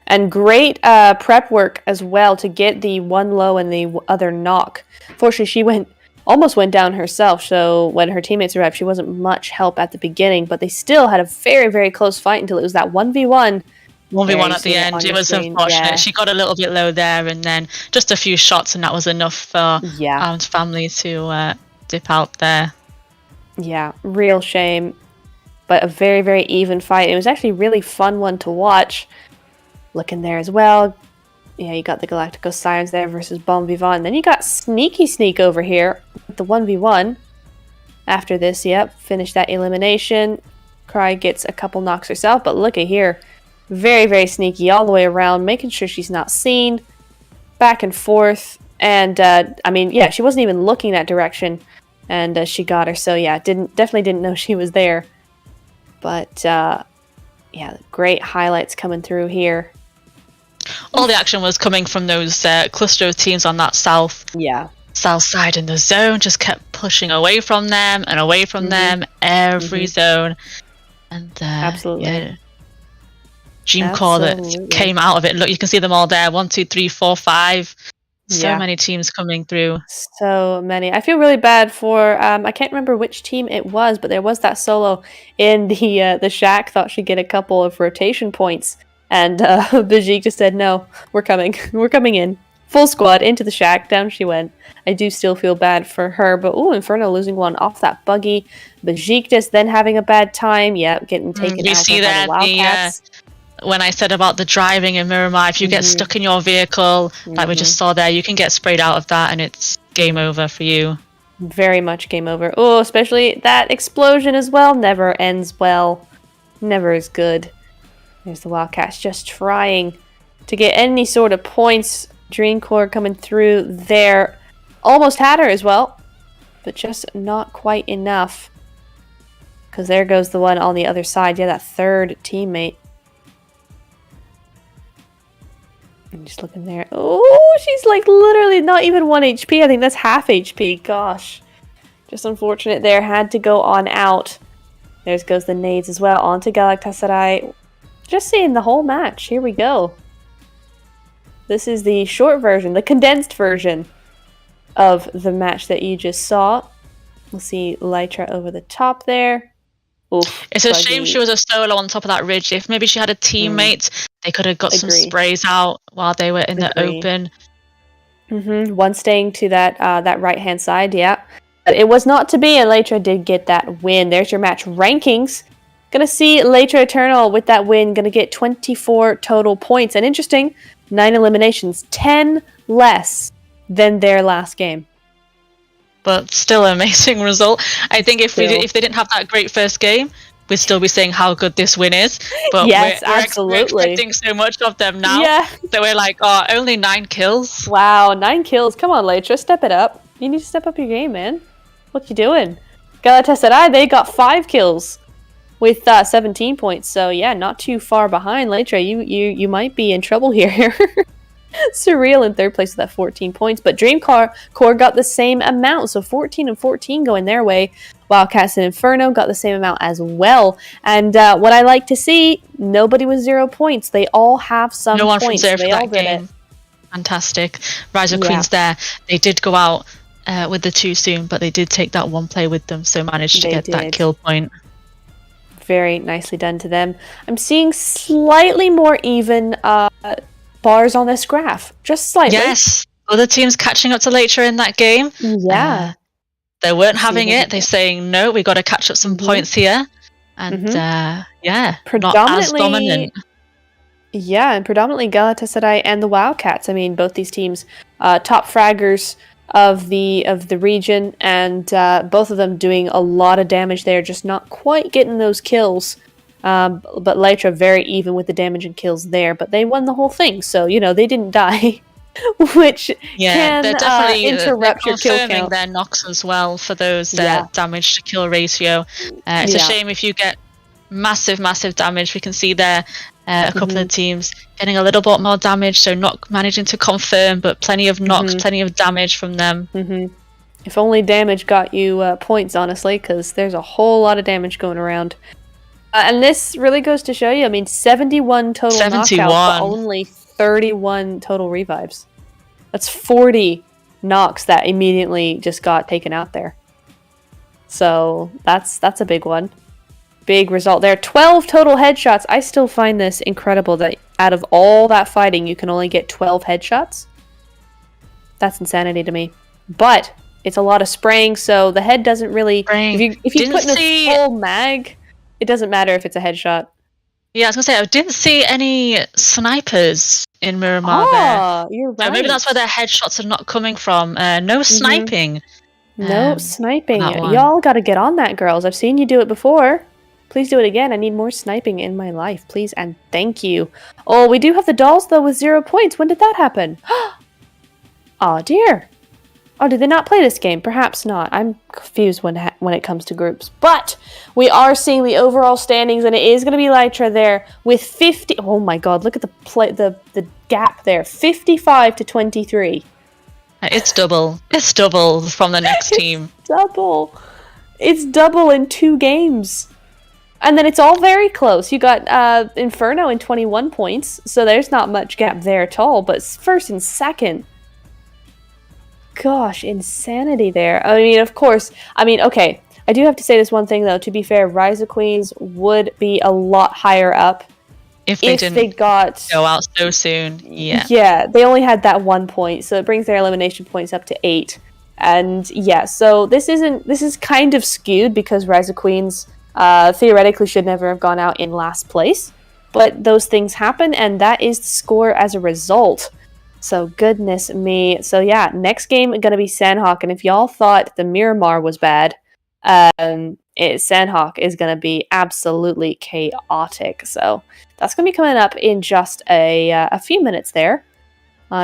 And great prep work as well to get the one low and the other knock. Fortunately, she almost went down herself, so when her teammates arrived, she wasn't much help at the beginning, but they still had a very, very close fight until it was that 1v1, 1v1 at the end. It was unfortunate. Yeah. She got a little bit low there, and then just a few shots, and that was enough for Arm's family to dip out there. Yeah, real shame. But a very, very even fight. It was actually a really fun one to watch. Looking there as well. Yeah, you got the Galactico Sirens there versus Bon Vivant. And then you got Sneaky Sneak over here with the 1v1. After this, finish that elimination. Cry gets a couple knocks herself, but look at here. Very, very sneaky all the way around, making sure she's not seen. Back and forth. And, she wasn't even looking that direction. And she got her. So, definitely didn't know she was there. But, great highlights coming through here. All the action was coming from those cluster of teams on that south side in the zone. Just kept pushing away from them and away from them every zone. And absolutely, Dream Core that came out of it. Look, you can see them all there. 1, 2, 3, 4, 5. So many teams coming through. So many. I feel really bad for I can't remember which team it was, but there was that solo in the shack. Thought she'd get a couple of rotation points, and Bajik just said, "No, we're coming. We're coming in. Full squad into the shack." Down she went. I do still feel bad for her, but Inferno losing one off that buggy. Bajik just then having a bad time. Yeah, getting taken out see by the Wildcats. When I said about the driving in Miramar, if you get stuck in your vehicle, like we just saw there, you can get sprayed out of that and it's game over for you. Very much game over. Oh, especially that explosion as well. Never ends well. Never is good. There's the Wildcats just trying to get any sort of points. Dreamcore coming through there. Almost had her as well, but just not quite enough. Because there goes the one on the other side. Yeah, that third teammate. I'm just looking there. Oh, she's like literally not even 1 HP. I think that's half HP. Gosh. Just unfortunate there. Had to go on out. There goes the nades as well. On to Galatasaray. Just seeing the whole match. Here we go. This is the short version, the condensed version of the match that you just saw. We'll see Lytra over the top there. Oof, it's a shame she was a solo on top of that ridge. If maybe she had a teammate, they could have got some sprays out while they were in the open. One staying to that right-hand side, But it was not to be, and Lytra did get that win. There's your match rankings. Gonna see Lytra Eternal with that win. Gonna get 24 total points. And interesting, 9 eliminations. 10 less than their last game. But still an amazing result. I think if they didn't have that great first game, we'd still be saying how good this win is. But yes, we're expecting so much of them now. Yeah. So we're like, only 9 kills. Wow, 9 kills. Come on, Lytra, step it up. You need to step up your game, man. What you doing? Galatasaray, they got 5 kills with 17 points. So yeah, not too far behind. Lytra, you might be in trouble here. Surreal in third place with that 14 points, but Dreamcore got the same amount, so 14 and 14 going their way. Wildcats and Inferno got the same amount as well. And what I like to see, nobody with 0 points. They all have some no one points. From 0 they all did it. Fantastic. Rise of Queens there. They did go out with the 2 soon, but they did take that 1 play with them, so managed to get that kill point. Very nicely done to them. I'm seeing slightly more even bars on this graph, just slightly. Yes, other teams catching up to Lytra in that game. Yeah, they weren't having it. They're saying no, we got to catch up some points here, and not as dominant. Yeah, and predominantly Galatasaray and the Wildcats. I mean, both these teams, top fraggers of the region, and both of them doing a lot of damage there, just not quite getting those kills. But Lytra very even with the damage and kills there, but they won the whole thing, so they didn't die, which can they're definitely interrupt your kill count. Their knocks as well for those damage to kill ratio. It's a shame if you get massive damage. We can see there a couple of teams getting a little bit more damage, so not managing to confirm, but plenty of knocks, plenty of damage from them. If only damage got you points, honestly, because there's a whole lot of damage going around. And this really goes to show you, I mean, 71 total knockouts, but only 31 total revives. That's 40 knocks that immediately just got taken out there. So that's a big one. big result there. 12 total headshots. I still find this incredible that out of all that fighting, you can only get 12 headshots. That's insanity to me. But it's a lot of spraying, so the head doesn't really... If you put in a full mag, it doesn't matter if it's a headshot. Yeah, I was going to say, I didn't see any snipers in Miramar there. You're right. So maybe that's where their headshots are not coming from. No sniping. No sniping. Y'all got to get on that, girls. I've seen you do it before. Please do it again. I need more sniping in my life, please, and thank you. Oh, we do have the dolls, though, with 0 points. When did that happen? Oh, dear. Oh, did they not play this game? Perhaps not. I'm confused when it comes to groups. But we are seeing the overall standings, and it is going to be Lytra there with 50... Oh my god, look at the gap there. 55 to 23. It's double. It's double from the next team. Double. It's double in 2 games. And then it's all very close. You got Inferno in 21 points, so there's not much gap there at all. But first and second... Gosh, insanity there. I mean, of course. I mean, okay. I do have to say this one thing, though. To be fair, Rise of Queens would be a lot higher up if they didn't go out so soon. Yeah. Yeah, they only had that 1 point, so it brings their elimination points up to 8. And yeah, so this is kind of skewed because Rise of Queens theoretically should never have gone out in last place. But those things happen, and that is the score as a result. So, goodness me. So, yeah, next game is going to be Sandhawk. And if y'all thought the Miramar was bad, Sandhawk is going to be absolutely chaotic. So, that's going to be coming up in just a few minutes there.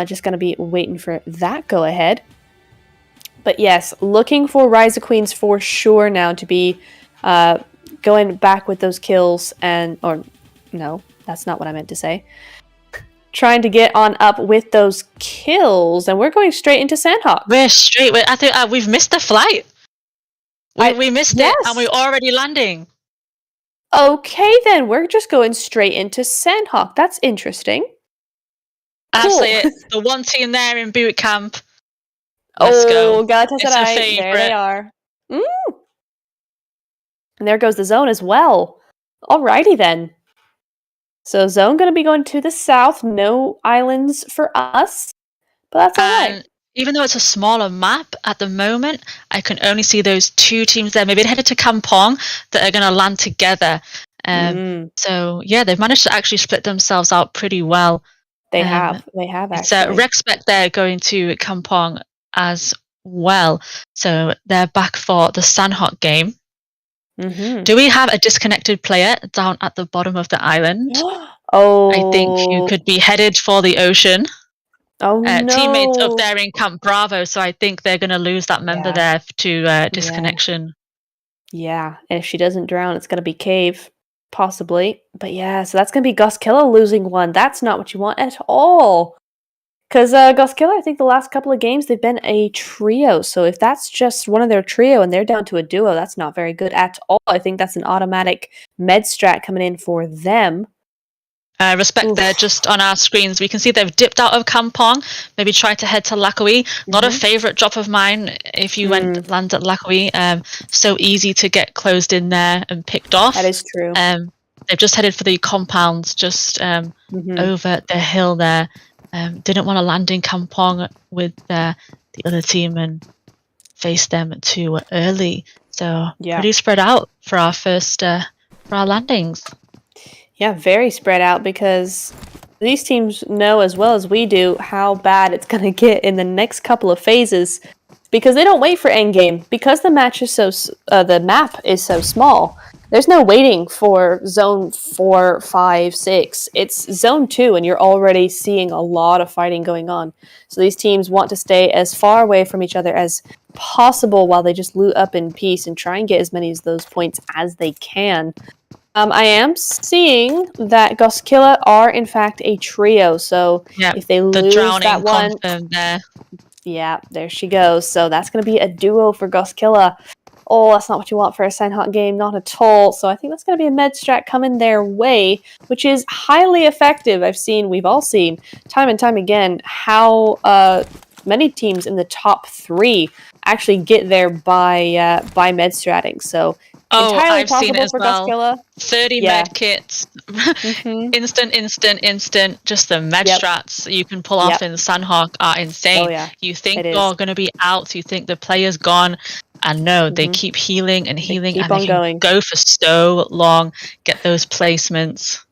Just going to be waiting for that go-ahead. But, yes, looking for Rise of Queens for sure now to be going back with those kills. Or, no, that's not what I meant to say. Trying to get on up with those kills, and we're going straight into Sandhawk. I think we've missed the flight. We missed it, and we're already landing. Okay, then we're just going straight into Sandhawk. That's interesting. Actually, the one team there in boot camp. Let's go. Galatasaray. There they are. And there goes the zone as well. Alrighty then. So zone going to be going to the south. No islands for us, but that's all right. Even though it's a smaller map at the moment, I can only see those 2 teams there. Maybe they're headed to Kampong that are going to land together. So yeah, they've managed to actually split themselves out pretty well. They have actually. So Rexpect they're going to Kampong as well. So they're back for the Sandhawk game. Do we have a disconnected player down at the bottom of the island? I think you could be headed for the ocean. No. Teammates up there in Camp Bravo, so I think they're going to lose that member there to disconnection. Yeah, and if she doesn't drown, it's going to be Cave, possibly. But yeah, so that's going to be Goskilla losing one. That's not what you want at all. Because Goskilla, I think the last couple of games, they've been a trio. So if that's just one of their trio and they're down to a duo, that's not very good at all. I think that's an automatic med strat coming in for them. Respect there, just on our screens. We can see they've dipped out of Kampong. Maybe try to head to Lakawi. Not a favourite drop of mine if you land at Lakawi. So easy to get closed in there and picked off. That is true. They've just headed for the compounds just over the hill there. Didn't want to land in Kampong with the other team and face them too early. So pretty spread out for our first for our landings. Yeah, very spread out because these teams know as well as we do how bad it's going to get in the next couple of phases because they don't wait for endgame. Because the map is so small, there's no waiting for zone 4, 5, 6. It's zone 2 and you're already seeing a lot of fighting going on. So these teams want to stay as far away from each other as possible while they just loot up in peace and try and get as many of those points as they can. I am seeing that Goskilla are in fact a trio, so if they lose that one, there she goes. So that's going to be a duo for Goskilla. Oh, that's not what you want for a Sandhawk game, not at all. So I think that's going to be a med strat coming their way, which is highly effective. We've all seen time and time again how many teams in the top 3 actually get there by med stratting. So entirely I've seen it possible as for well. Guskilla. 30 med kits, instant. Just the med strats you can pull off in Sandhawk are insane. Oh, yeah. You think you're going to be out, you think the player's gone, and no, they keep healing and healing, and they can go for so long, get those placements.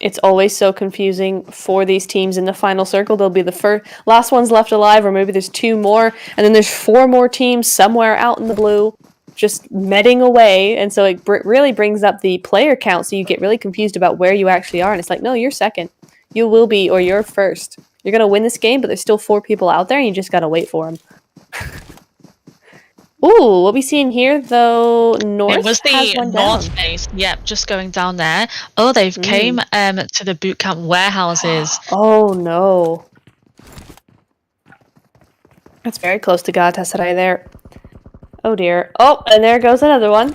It's always so confusing for these teams in the final circle. They'll be the last ones left alive, or maybe there's 2 more, and then there's 4 more teams somewhere out in the blue just medding away, and so it really brings up the player count, so you get really confused about where you actually are, and it's like, no, you're second. You will be, or you're first. You're going to win this game, but there's still 4 people out there, and you just got to wait for them. Ooh, what we seeing here, though, north it was the north down. base. Yep, just going down there. Oh, they've came to the bootcamp warehouses. Oh, no. That's very close to Galatasaray there. Oh, dear. Oh, and there goes another one.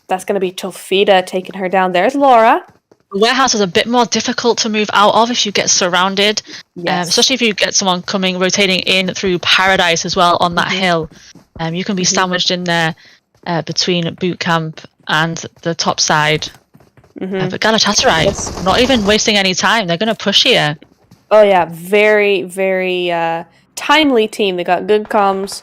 That's going to be Tofita taking her down. There's Laura. The warehouse is a bit more difficult to move out of if you get surrounded. Yes. Especially if you get someone rotating in through Paradise as well on that hill. You can be sandwiched in there between bootcamp and the top side. But Galatasaray, not even wasting any time. They're going to push here. Oh, yeah. Very, very timely team. They got good comms,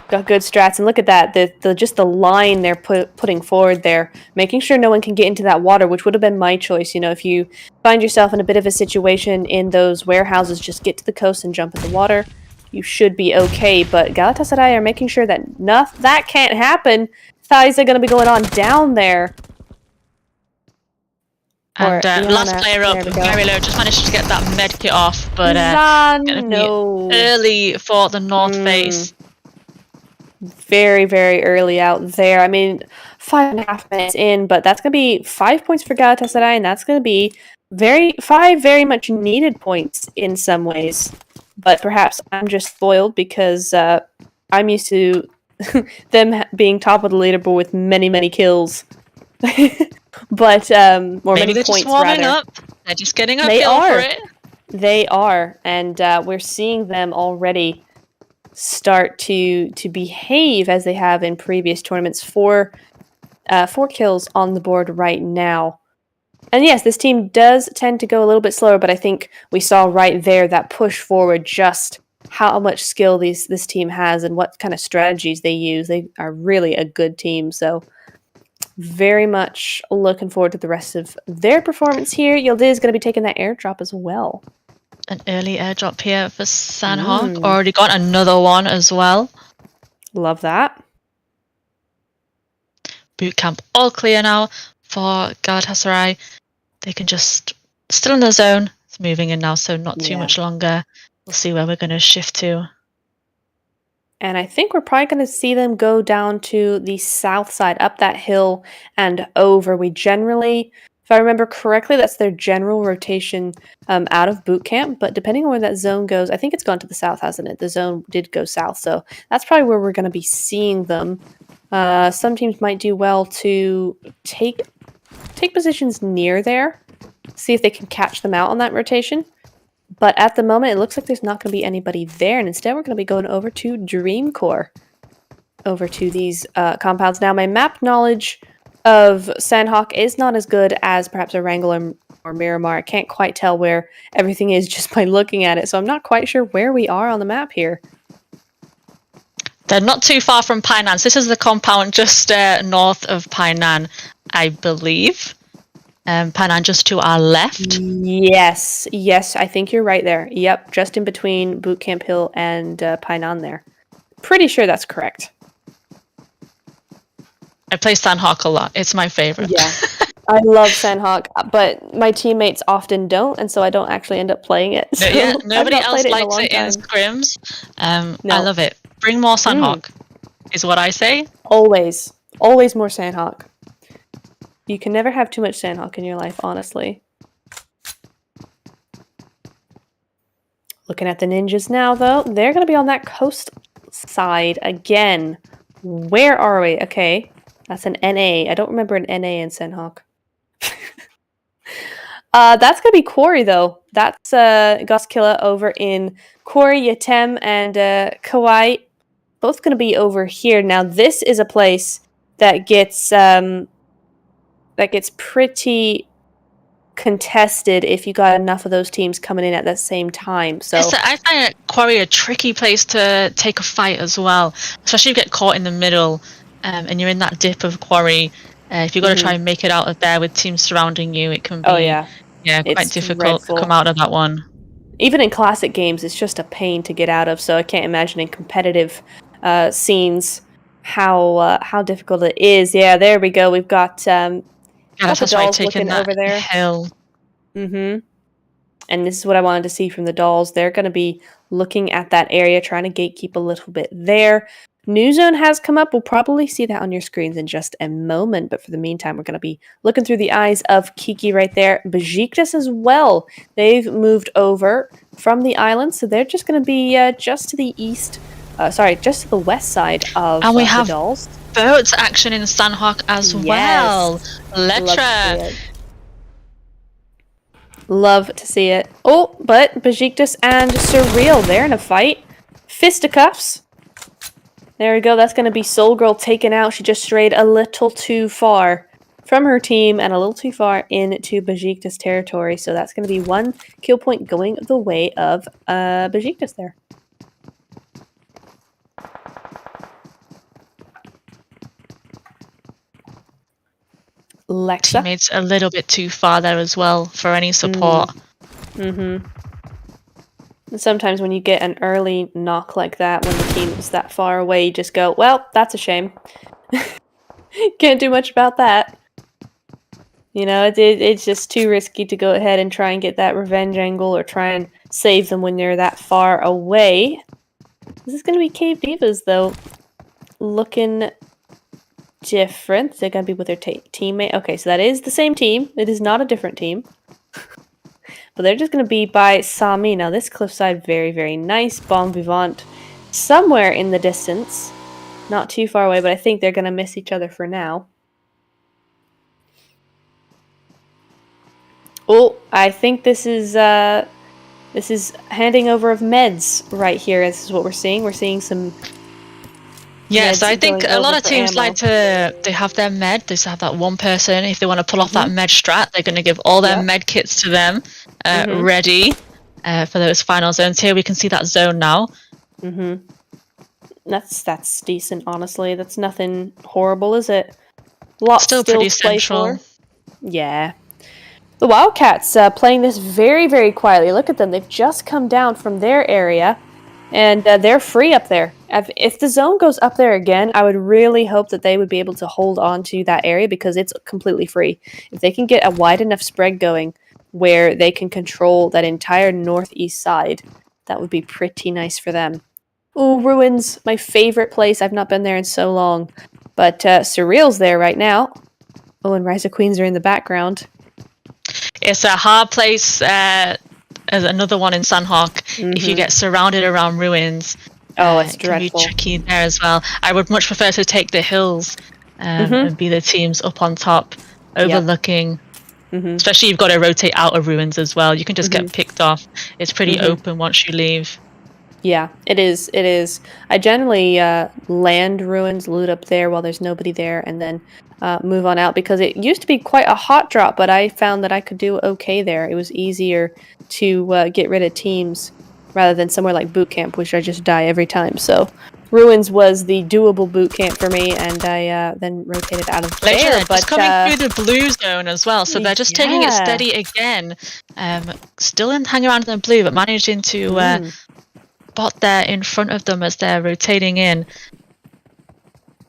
got good strats. And look at that. Just the line they're putting forward there, making sure no one can get into that water, which would have been my choice. You know, if you find yourself in a bit of a situation in those warehouses, just get to the coast and jump in the water. You should be okay, but Galatasaray are making sure that that can't happen. Thighs are going to be going on down there. And last player up, very low, just managed to get that med kit off, but early for the north face. Very, very early out there. I mean, 5.5 minutes in, but that's going to be 5 points for Galatasaray, and that's going to be 5 very much needed points in some ways. But perhaps I'm just spoiled because I'm used to them being top of the leaderboard with many, many kills. But or maybe many points, just warming rather. up. They're just getting a feel for it. They are, and we're seeing them already start to behave as they have in previous tournaments. 4 kills on the board right now. And yes, this team does tend to go a little bit slower, but I think we saw right there that push forward, just how much skill this team has and what kind of strategies they use. They are really a good team, so very much looking forward to the rest of their performance here. Yildiz is going to be taking that airdrop as well. An early airdrop here for Sandhawk. Already got another one as well. Love that. Bootcamp all clear now for Galatasaray. They can just still in the zone. It's moving in now, so not too much longer. We'll see where we're going to shift to. And I think we're probably going to see them go down to the south side, up that hill and over. We generally, if I remember correctly, that's their general rotation out of boot camp. But depending on where that zone goes, I think it's gone to the south, hasn't it? The zone did go south, so that's probably where we're going to be seeing them. Some teams might do well to take positions near there, see if they can catch them out on that rotation. But at the moment, it looks like there's not going to be anybody there, and instead we're going to be going over to Dreamcore, over to these compounds. Now, my map knowledge of Sandhawk is not as good as perhaps a Wrangler or Miramar. I can't quite tell where everything is just by looking at it, so I'm not quite sure where we are on the map here. They're not too far from Painan. This is the compound just north of Painan, I believe. Painan just to our left. Yes, I think you're right there. Yep, just in between Bootcamp Hill and Painan there. Pretty sure that's correct. I play Sandhawk a lot. It's my favorite. Yeah, I love Sandhawk, but my teammates often don't, and so I don't actually end up playing it. So nobody else likes it in scrims. No. I love it. Bring more Sandhawk, is what I say. Always more Sandhawk. You can never have too much Sandhawk in your life, honestly. Looking at the ninjas now, though, they're going to be on that coast side again. Where are we? Okay, that's an NA. I don't remember an NA in Sandhawk. That's going to be Quarry, though. That's Guskilla over in Quarry, Yatem, and Kauai. both going to be over here. Now, this is a place that gets pretty contested if you got enough of those teams coming in at the same time. So I find Quarry a tricky place to take a fight as well, especially if you get caught in the middle and you're in that dip of Quarry. If you've got to try and make it out of there with teams surrounding you, it can be quite difficult to come out of that one. Even in classic games, it's just a pain to get out of, so I can't imagine in competitive scenes how difficult it is. Yeah, there we go. We've got the dolls looking over there. Hill. Mm-hmm. And this is what I wanted to see from the dolls. They're going to be looking at that area, trying to gatekeep a little bit there. New zone has come up. We'll probably see that on your screens in just a moment. But for the meantime, we're going to be looking through the eyes of Kiki right there. Besiktas as well. They've moved over from the island. So they're just going to be just to the east. Just to the west side of and we have the dolls. Boats action in Sandhawk as well. Letra. Love to see it. Oh, but Besiktas and Surreal, they're in a fight. Fisticuffs. There we go. That's going to be Soul Girl taken out. She just strayed a little too far from her team and a little too far into Besiktas territory. So that's going to be 1 kill point going the way of Besiktas there. Lexa. Teammates a little bit too far there as well for any support. Mm-hmm. Sometimes when you get an early knock like that, when the team is that far away, you just go, well, that's a shame. Can't do much about that. You know, it's just too risky to go ahead and try and get that revenge angle or try and save them when they're that far away. This is going to be Cave Divas, though. Looking different. They're going to be with their teammate. Okay, so that is the same team. It is not a different team. But they're just going to be by Sami. Now, this cliffside, very, very nice. Bon Vivant somewhere in the distance. Not too far away, but I think they're going to miss each other for now. Oh, I think this is handing over of meds right here. This is what we're seeing. We're seeing some... Yes, I think a lot of teams like to have their med. They have that one person. If they want to pull off that med strat, they're going to give all their med kits to them, ready for those final zones. Here we can see that zone now. That's decent, honestly. That's nothing horrible, is it? Lots still pretty central. Yeah. The Wildcats playing this very, very quietly. Look at them. They've just come down from their area. And they're free up there. If the zone goes up there again, I would really hope that they would be able to hold on to that area because it's completely free. If they can get a wide enough spread going where they can control that entire northeast side, that would be pretty nice for them. Ooh, Ruins, my favorite place. I've not been there in so long. But Surreal's there right now. Oh, and Rise of Queens are in the background. It's a hard place... as another one in Sandhawk, if you get surrounded around Ruins. Oh, it's dreadful. dreadful. Can be tricky there as well. I would much prefer to take the hills and be the teams up on top, overlooking. Especially you've got to rotate out of Ruins as well. You can just get picked off. It's pretty open once you leave. Yeah, it is. It is. I generally land Ruins, loot up there while there's nobody there, and then move on out because it used to be quite a hot drop, but I found that I could do okay there. It was easier to get rid of teams rather than somewhere like boot camp, which I just die every time. So Ruins was the doable boot camp for me, and I then rotated out of there. But coming through the blue zone as well, so they're just taking it steady again. Still hanging around in the blue, but managing to spot there in front of them as they're rotating in.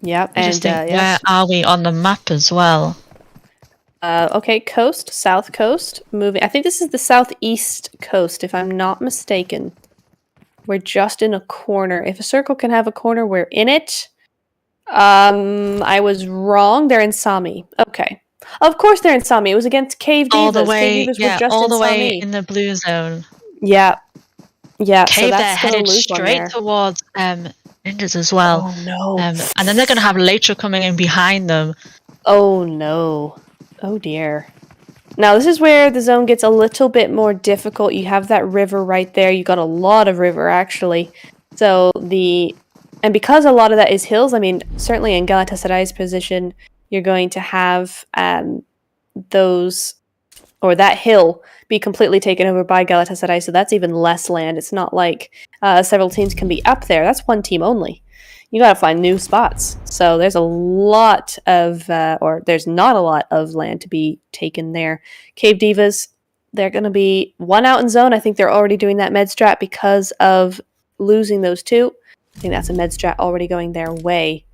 Yep, and where are we on the map as well? Okay, coast, south coast, moving. I think this is the southeast coast, if I'm not mistaken. We're just in a corner. If a circle can have a corner, we're in it. I was wrong. They're in Sami. Okay. Of course they're in Sami. It was against Cave Divas. All the way, Cave Divas were just all in the way Sami. in the blue zone. Yeah. Yeah, Cave, so they're that's headed straight towards Ninjas as well. Oh, no. And then they're going to have Letra coming in behind them. Oh, no. Oh, dear. Now, this is where the zone gets a little bit more difficult. You have that river right there. You got a lot of river, actually. So the And because a lot of that is hills, I mean, certainly in Galatasaray's position, you're going to have those, or that hill, be completely taken over by Galatasaray, so that's even less land. It's not like several teams can be up there. That's one team only. You gotta find new spots. So there's a lot of, or there's not a lot of land to be taken there. Cave Divas, they're gonna be one out in zone. I think they're already doing that med strat because of losing those two. I think that's a med strat already going their way.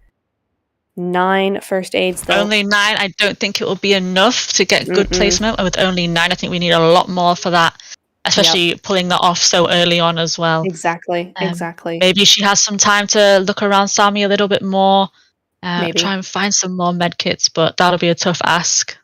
9 first aids, though. Only 9. I don't think it will be enough to get good placement. With only 9, I think we need a lot more for that, especially pulling that off so early on as well. Exactly, exactly. Maybe she has some time to look around Sami a little bit more, try and find some more medkits, but that'll be a tough ask.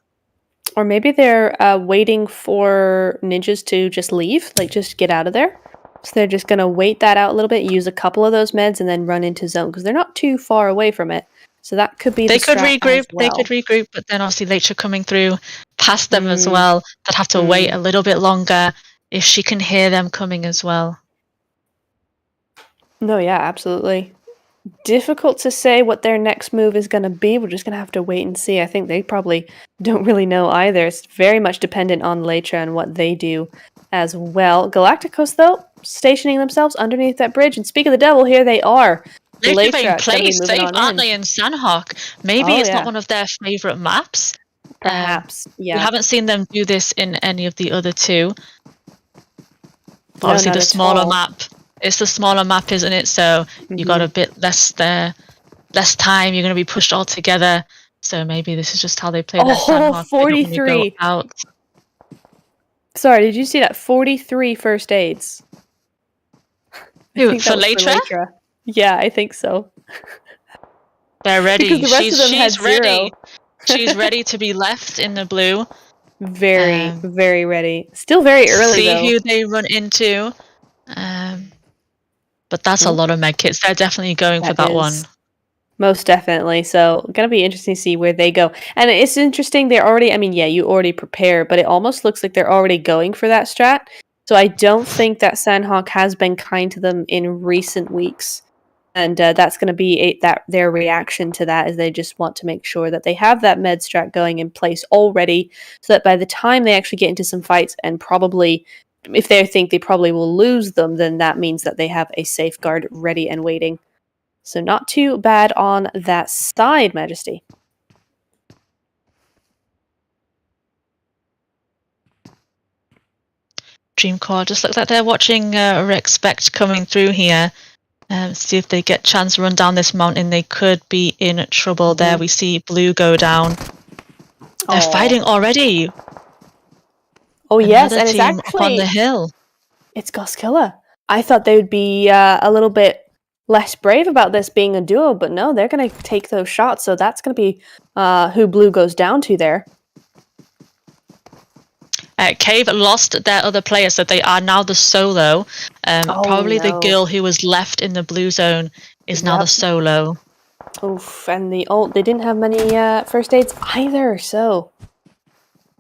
Or maybe they're waiting for ninjas to just leave, like just get out of there. So they're just going to wait that out a little bit, use a couple of those meds, and then run into zone, because they're not too far away from it. So that could be They could regroup. Well. They could regroup, but then obviously Leitra coming through past them as well. They'd have to wait a little bit longer if she can hear them coming as well. No, yeah, absolutely. Difficult to say what their next move is going to be. We're just going to have to wait and see. I think they probably don't really know either. It's very much dependent on Leitra and what they do as well. Galacticos, though, stationing themselves underneath that bridge. And speak of the devil, here they are. They've been playing safe, aren't they, in Sanhok? Maybe it's not one of their favourite maps. Perhaps, yeah. We haven't seen them do this in any of the other two. But obviously, the smaller map. It's the smaller map, isn't it? So you got a bit less time. You're going to be pushed all together. So maybe this is just how they play their Sanhok. 43. Out. Sorry, did you see that? 43 first aids. Who, for Leitra? Yeah, I think so. They're ready. Because the rest of them had ready. She's ready to be left in the blue. Very, very ready. Still very early, though. See who they run into. But that's a lot of medkits. They're definitely going for that one. Most definitely. So, gonna be interesting to see where they go. And it's interesting, they're already, I mean, yeah, you already prepare, but it almost looks like they're already going for that strat. So I don't think that Sanhok has been kind to them in recent weeks. And that's going to be their reaction to that, is they just want to make sure that they have that med strat going in place already, so that by the time they actually get into some fights, and probably, if they think they probably will lose them, then that means that they have a safeguard ready and waiting. So not too bad on that side, Majesty. Dreamcore just looks like they're watching Respect coming through here. See if they get a chance to run down this mountain. They could be in trouble there. We see blue go down. They're fighting already. Oh, yes, and it's actually up on the hill. It's Goskilla. I thought they would be a little bit less brave about this being a duo, but no, they're going to take those shots. So that's going to be who blue goes down to there. Cave lost their other player, so they are now the solo. Probably the girl who was left in the blue zone is now the solo. Oof, and the ult, they didn't have many first aids either, so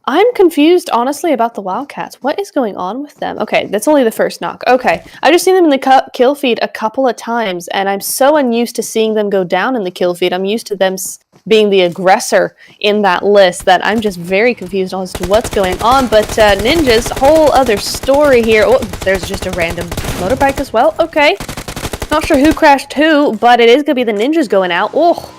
I'm confused, honestly, about the Wildcats. What is going on with them? Okay, that's only the first knock. Okay, I've just seen them in the kill feed a couple of times, and I'm so unused to seeing them go down in the kill feed. I'm used to them being the aggressor in that list, that I'm just very confused as to what's going on. But Ninjas, whole other story here. Oh, there's just a random motorbike as well. Okay, not sure who crashed who, but it is going to be the Ninjas going out. Oh,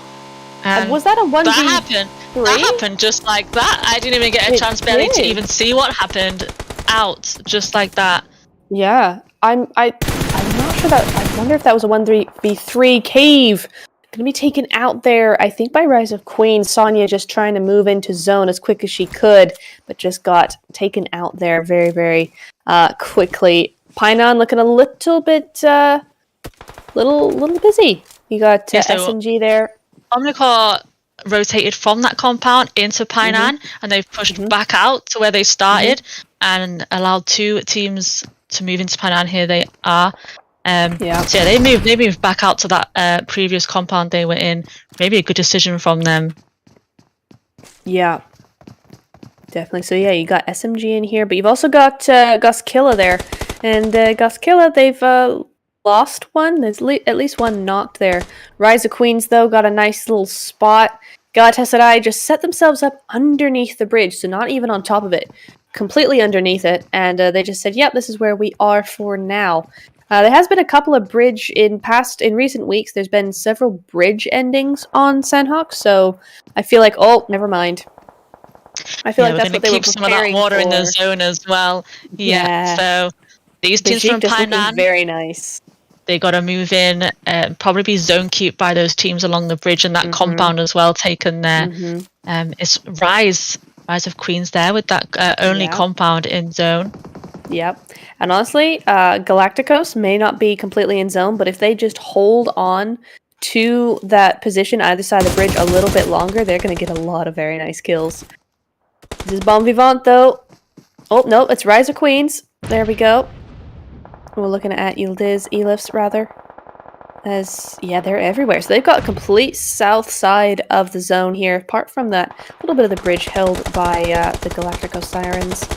was that a 1v3? That happened just like that. I didn't even get a chance barely to even see what happened. Out just like that. Yeah, I'm not sure that. I wonder if that was a 1v3. Cave gonna be taken out there, I think, by Rise of Queen. Sonya just trying to move into zone as quick as she could, but just got taken out there very, very quickly. Pinon looking a little bit, little busy. You got SMG there. Omnicore rotated from that compound into Pinon, and they've pushed back out to where they started and allowed two teams to move into Pinon. Here they are. So yeah, they moved back out to that previous compound they were in. Maybe a good decision from them. Yeah, definitely. So yeah, you got SMG in here, but you've also got Goskilla there, and Goskilla, they've lost one. There's at least one knocked there. Rise of Queens, though, got a nice little spot. Galatasaray just set themselves up underneath the bridge, so not even on top of it. Completely underneath it. And they just said, yep, this is where we are for now. There has been a couple of bridge in recent weeks. There's been several bridge endings on Sandhawk, so I feel like, oh, never mind. I feel like that's what they were preparing for. Keep some of that water in the zone as well. Yeah. So these teams from Painan, very nice. They got to move in, probably be zone keep by those teams along the bridge and that compound as well taken there. It's Rise of Queens there with that only compound in zone. Yep. And honestly, Galacticos may not be completely in zone, but if they just hold on to that position either side of the bridge a little bit longer, they're going to get a lot of very nice kills. This is Bon Vivant, though. Oh, no, it's Rise of Queens. There we go. We're looking at Elifs, rather. They're everywhere. So they've got a complete south side of the zone here, apart from that little bit of the bridge held by the Galacticos Sirens.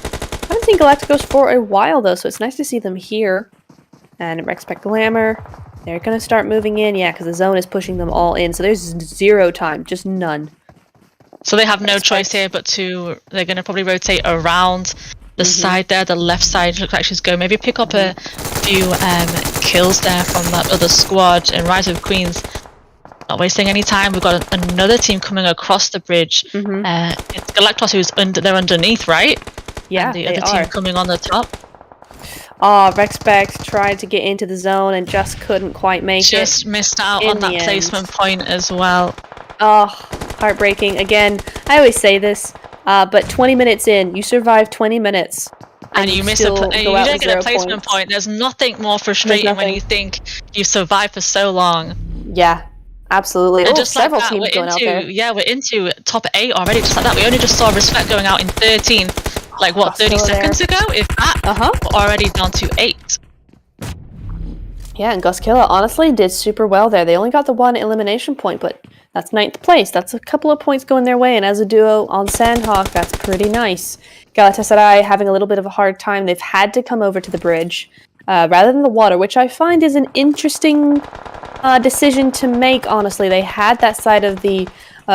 I haven't seen Galacticos for a while, though, so it's nice to see them here. And Rexpect Glamour. They're going to start moving in, because the zone is pushing them all in. So there's 0 time, just none. So they have no choice here but they're going to probably rotate around the side there. The left side looks like she's going. Maybe pick up a few kills there from that other squad. And Rise of Queens, not wasting any time. We've got another team coming across the bridge. It's Galactos who's they're underneath, right? Yeah, and the other team coming on the top. Oh, Rexpect tried to get into the zone and just couldn't quite make it. Just missed out on that placement point as well. Oh, heartbreaking. Again, I always say this, but 20 minutes in, you survive 20 minutes. And you miss you don't get a placement point. There's nothing more frustrating when you think you've survived for so long. Yeah, absolutely. And just several like that, teams going out there. Yeah, we're into top 8 already, just like that. We only just saw Respect going out in 13, 30 seconds ago, if that. We're already down to 8. Yeah, and Goskilla honestly did super well there. They only got the 1 elimination point, but that's 9th place. That's a couple of points going their way, and as a duo on Sandhawk, that's pretty nice. Galatasaray having a little bit of a hard time. They've had to come over to the bridge rather than the water, which I find is an interesting decision to make, honestly. They had that side of the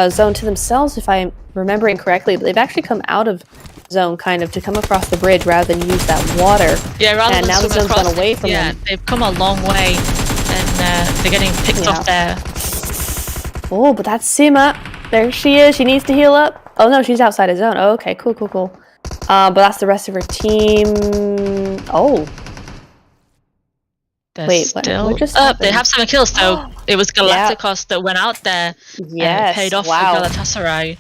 zone to themselves, if I'm remembering correctly, but they've actually come out of zone kind of to come across the bridge rather than use that water. Yeah, rather and than now the zone's gone away from them. Yeah, they've come a long way, and they're getting picked off there. Oh, but that's Sima. There she is. She needs to heal up. Oh no, she's outside of zone. Oh, okay, cool. But that's the rest of her team. Oh. Wait, what just happened? They have 7 kills, so it was Galacticos that went out there and paid off for Galatasaray.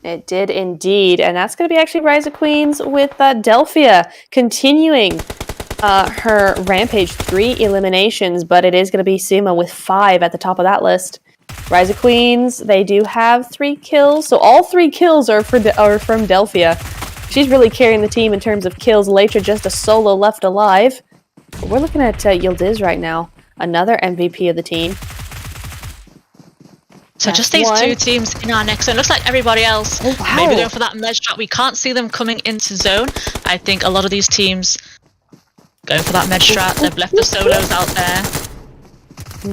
It did indeed, and that's going to be actually Rise of Queens with Delphia continuing her Rampage 3 eliminations, but it is going to be Sima with 5 at the top of that list. Rise of Queens, they do have 3 kills, so all 3 kills are from Delphia. She's really carrying the team in terms of kills. Latra just a solo left alive. But we're looking at Yildiz right now, another MVP of the team. So just these 2 teams in our next zone. Looks like everybody else maybe going for that medge drop. We can't see them coming into zone. I think a lot of these teams going for that medge strat. They've left the solos out there.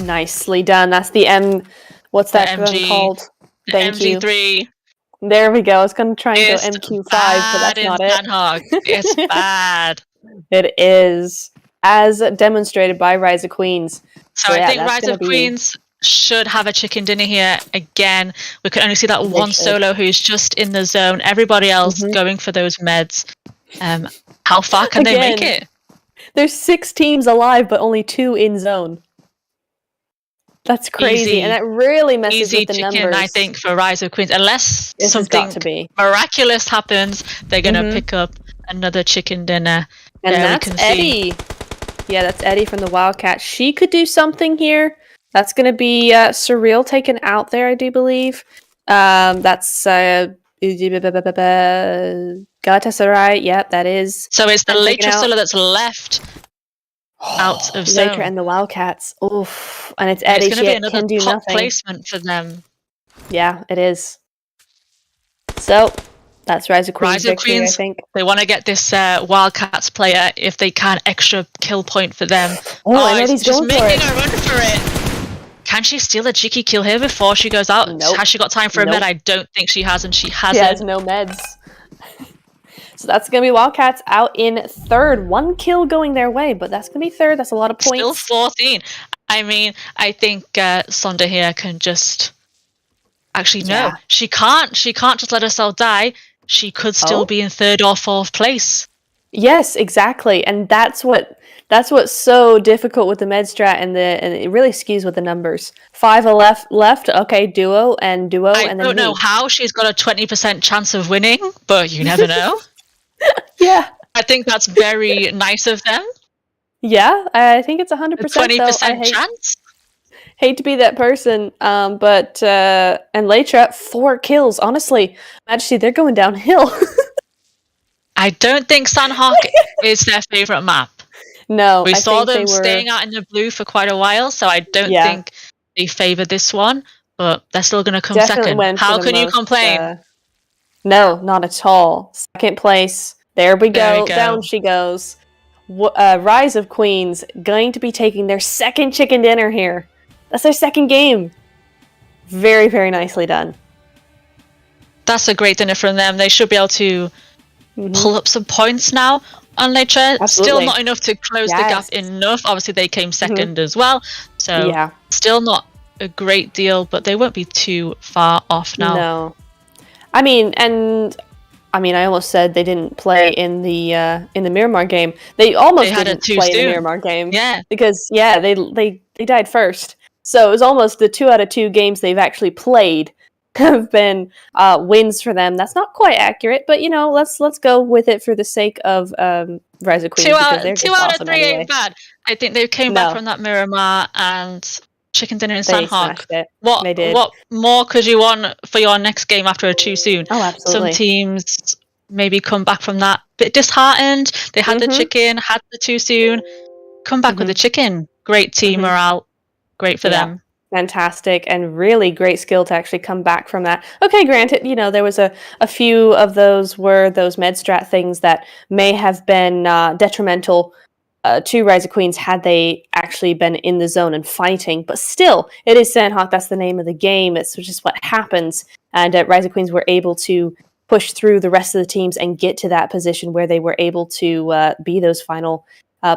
Nicely done. That's the what's that gun called? Thank MG3. There we go. I was going to try and go MQ5, but that's not it. It's bad. It is, as demonstrated by Rise of Queens. So I think Rise of Queens should have a chicken dinner here again. We can only see that one solo who's just in the zone. Everybody else going for those meds. How far can they make it? There's 6 teams alive, but only 2 in zone. That's crazy, and that really messes with the chicken, numbers. I think, for Rise of Queens. Unless something miraculous happens, they're going to pick up another chicken dinner. And that's Eddie. Yeah, that's Eddie from the Wildcat. She could do something here. That's going to be Surreal taken out there, I do believe. That's Galatasaray. Yep, that is. So it's the Latra solo that's left out of zone. Latra and the Wildcats. Oof. And it's Eddie. It's going to be another top placement for them. Yeah, it is. So, That's Rise of Queens Rise of victory, Queens, I think. they want to get this Wildcats player, if they can, extra kill point for them. Oh, I know he's just going for making it. a run for it. Can she steal a cheeky kill here before she goes out? Nope. Has she got time for a med? I don't think she has, and she hasn't. She has no meds. So that's going to be Wildcats out in third. 1 kill going their way, but that's going to be third. That's a lot of points. Still 14. I mean, I think Sonda here can just... Actually, no. She can't. She can't just let herself die. She could still be in 3rd or 4th place. Yes, exactly. And that's what's so difficult with the med strat, and it really skews with the numbers. 5 left. Okay, duo, and then I don't know how she's got a 20% chance of winning, but you never know. Yeah. I think that's very nice of them. Yeah, I think it's 100%. 20% chance. Hate to be that person, but and Leitra 4 kills. Honestly, Majesty, they're going downhill. I don't think Sandhawk is their favorite map. No, we saw them staying out in the blue for quite a while, so I don't think they favor this one. But they're still going to come second. How can you complain? No, not at all. 2nd place. There we go. Down she goes. Rise of Queens going to be taking their 2nd chicken dinner here. That's their 2nd game. Very, very nicely done. That's a great dinner from them. They should be able to pull up some points now on Leitra. Still not enough to close the gap enough. Obviously, they came 2nd as well. So still not a great deal, but they won't be too far off now. No. I mean, I almost said they didn't play in the Miramar game. They almost didn't play in the Miramar game. Yeah. Because, they died first. So it was almost the 2 out of 2 games they've actually played have been wins for them. That's not quite accurate, but let's go with it for the sake of Rise of Queens. 2 out of 3 ain't bad. I think they came back from that Miramar and chicken dinner in Sandhawk. What more could you want for your next game after a too soon? Oh, absolutely. Some teams maybe come back from that bit disheartened. They had the chicken, had the too soon. Come back with the chicken. Great team morale. Great for them. Fantastic, and really great skill to actually come back from that. Okay, granted, there was a few of those were those med strat things that may have been detrimental to Rise of Queens had they actually been in the zone and fighting, but still, it is Sandhawk. That's the name of the game. It's just what happens, and Rise of Queens were able to push through the rest of the teams and get to that position where they were able to be those final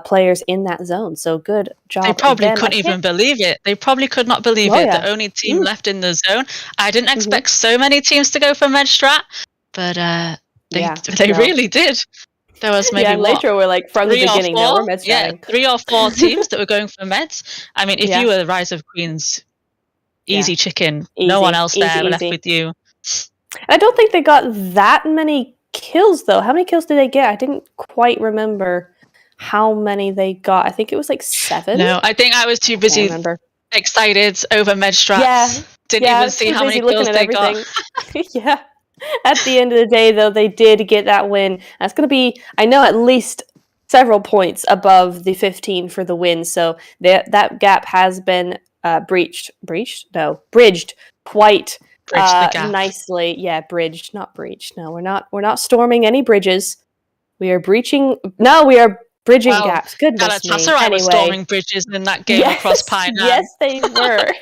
players in that zone. So good job. They probably couldn't even believe it. They probably could not believe it. The only team left in the zone. I didn't expect so many teams to go for med strat, but they really did. There was maybe later we're like from the beginning. No, we're med stratting. 3 or 4 teams that were going for meds. I mean, if you were the Rise of Queens, easy chicken. Easy, no one else there left with you. I don't think they got that many kills though. How many kills did they get? I didn't quite remember how many they got. I think it was like 7. No, I think I was too busy excited over med strats. Didn't even see how many kills they got. Yeah. At the end of the day, though, they did get that win. That's going to be, I know, at least several points above the 15 for the win. So that gap has been bridged quite nicely. Yeah, bridged, not breached. No, we're not storming any bridges. We are breaching. No, we are bridging gaps. Goodness me. Galatasaray was storming bridges in that game across Pine. Yes, they were.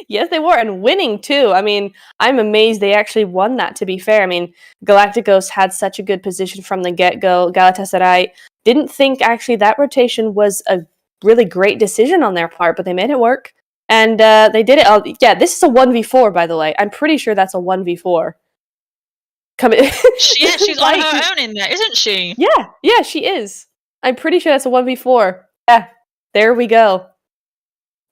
Yes, they were, and winning too. I mean, I'm amazed they actually won that, to be fair. I mean, Galacticos had such a good position from the get-go. Galatasaray didn't think actually that rotation was a really great decision on their part, but they made it work. And they did it. This is a 1v4, by the way. I'm pretty sure that's a 1v4. She's on her own in there, isn't she? Yeah, she is. I'm pretty sure that's a 1v4. Yeah, there we go.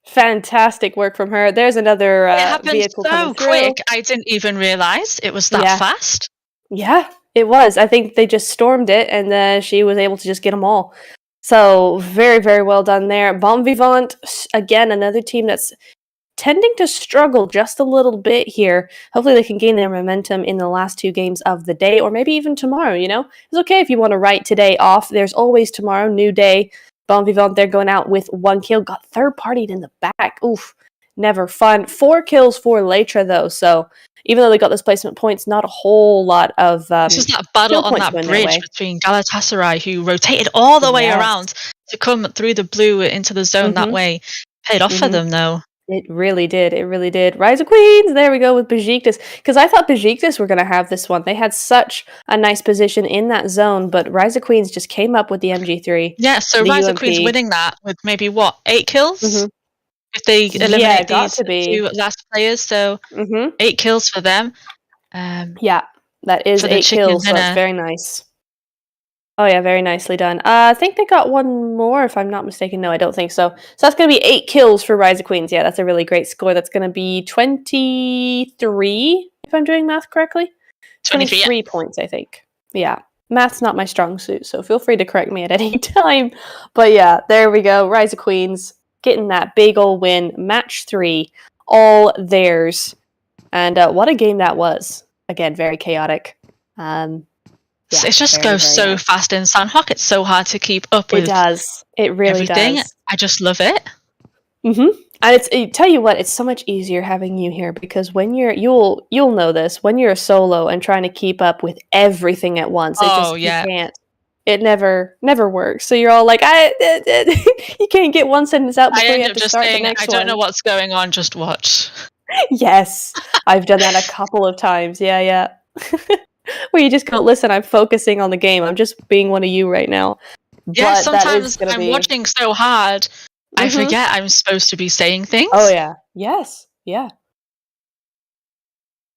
Fantastic work from her. There's another vehicle coming through. Quick. I didn't even realize it was that fast. Yeah, it was. I think they just stormed it, and she was able to just get them all. So very, very well done there. Bon Vivant, again, another team that's tending to struggle just a little bit here. Hopefully they can gain their momentum in the last 2 games of the day, or maybe even tomorrow, It's okay if you want to write today off. There's always tomorrow, new day. Bon Vivant, they're going out with 1 kill. Got third-partied in the back. Oof, never fun. 4 kills for Leitra, though. So, even though they got those placement points, not a whole lot of This is that battle on that bridge between Galatasaray, who rotated all the way around to come through the blue into the zone that way. Paid off for them, though. It really did. It really did. Rise of Queens! There we go with Besiktas. Because I thought Besiktas were going to have this one. They had such a nice position in that zone, but Rise of Queens just came up with the MG3. Yeah, so Rise of Queens winning that with maybe, 8 kills? If they eliminate these 2 last players, so 8 kills for them. Yeah, that is 8 kills, so it's very nice. Oh yeah, very nicely done. I think they got one more, if I'm not mistaken. No, I don't think so. So that's going to be 8 kills for Rise of Queens. Yeah, that's a really great score. That's going to be 23, if I'm doing math correctly. 23 points, I think. Yeah, math's not my strong suit, so feel free to correct me at any time. But yeah, there we go. Rise of Queens getting that big ol' win. Match 3, all theirs. And what a game that was. Again, very chaotic. Yeah, it just goes so nice. Fast in Sandhawk. It's so hard to keep up with. It does. It really everything. Does. I just love it. And tell you what, it's so much easier having you here because when you'll know this when you're a solo and trying to keep up with everything at once. You can't. It never works. So you're all like, you can't get one sentence out before you have to start the next one. I don't know what's going on. Just watch. Yes, I've done that a couple of times. Yeah. Where you just go, listen, I'm focusing on the game. I'm just being one of you right now. Yeah, but sometimes I'm watching so hard, I forget I'm supposed to be saying things. Oh, yeah. Yes. Yeah.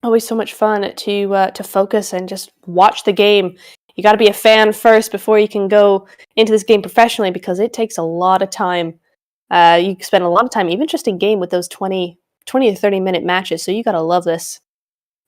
Always so much fun to focus and just watch the game. You got to be a fan first before you can go into this game professionally because it takes a lot of time. You spend a lot of time, even just in game with those 20 to 30 minute matches. So you got to love this.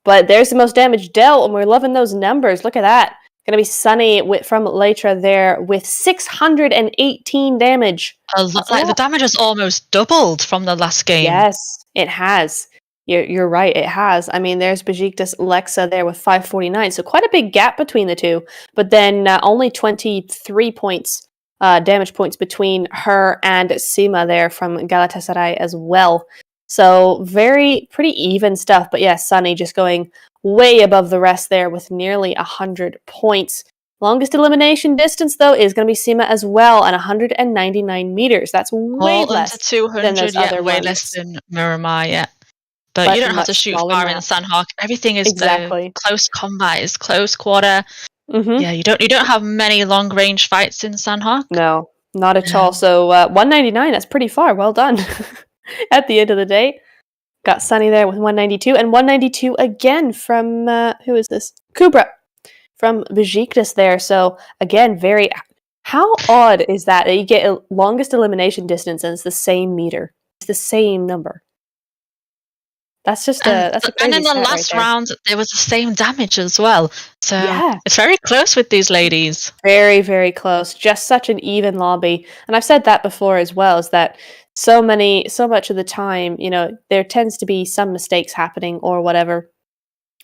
But there's the most damage dealt, and we're loving those numbers. Look at that. Going to be Sunny from Leitra there with 618 damage. The damage has almost doubled from the last game. Yes, it has. You're right, it has. I mean, there's Besiktas Lexa there with 549, so quite a big gap between the two. But then only 23 points, damage points between her and Sima there from Galatasaray as well. So pretty even stuff. But yeah, Sunny just going way above the rest there with nearly 100 points. Longest elimination distance, though, is going to be Sima as well at 199 meters. That's way less 200, than those other way ones. less than Miramar, yeah. But you don't have to shoot far in Sandhawk. Everything is close combat, is close quarter. Yeah, you don't have many long range fights in Sandhawk. No, not at all. So 199, that's pretty far. Well done. At the end of the day, got Sunny there with 192 and 192 again from who is this? Kubra from Besiktas there. So again, how odd is that you get a longest elimination distance and it's the same meter, it's the same number. That's just that's a crazy and in the last round, there was the same damage as well. So it's very close with these ladies. Very, very close. Just such an even lobby. And I've said that before as well, is that so much of the time, there tends to be some mistakes happening or whatever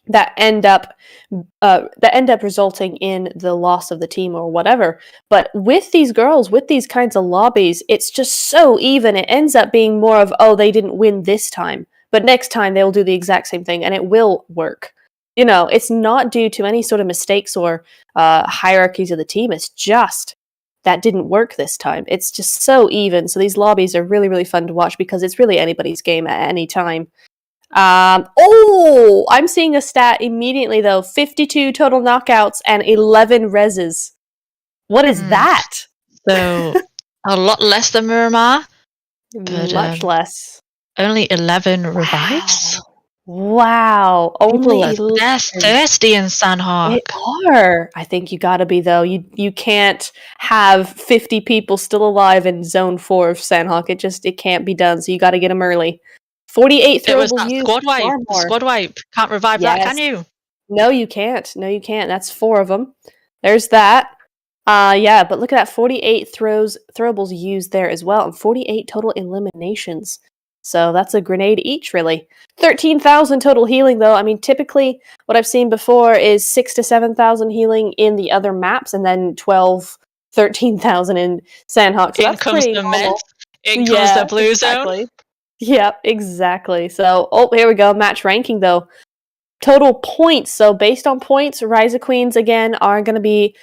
that end up resulting in the loss of the team or whatever. But with these girls, with these kinds of lobbies, it's just so even. It ends up being more of, they didn't win this time, but next time they'll do the exact same thing and it will work. It's not due to any sort of mistakes or hierarchies of the team. It's just that didn't work this time. It's just so even. So these lobbies are really, really fun to watch because it's really anybody's game at any time. I'm seeing a stat immediately though. 52 total knockouts and 11 reses. What is that? So a lot less than Miramar. But, much less. Only 11 revives. Wow. Only 11. They're thirsty in Sandhawk. They are. I think you gotta be though. You can't have 50 people still alive in Zone 4 of Sandhawk. It can't be done. So you gotta get them early. 48 throwables used. Squad wipe. Can't revive that, can you? No, you can't. That's 4 of them. There's that. But look at that. 48 throwables used there as well, and 48 total eliminations. So that's a grenade each, really. 13,000 total healing, though. I mean, typically, what I've seen before is 6,000 to 7,000 healing in the other maps, and then 13,000 in Sandhawk. So that's pretty normal. In comes the blue zone. Yep, exactly. So, here we go. Match ranking, though. total points. So based on points, Ryza Queens again are going to be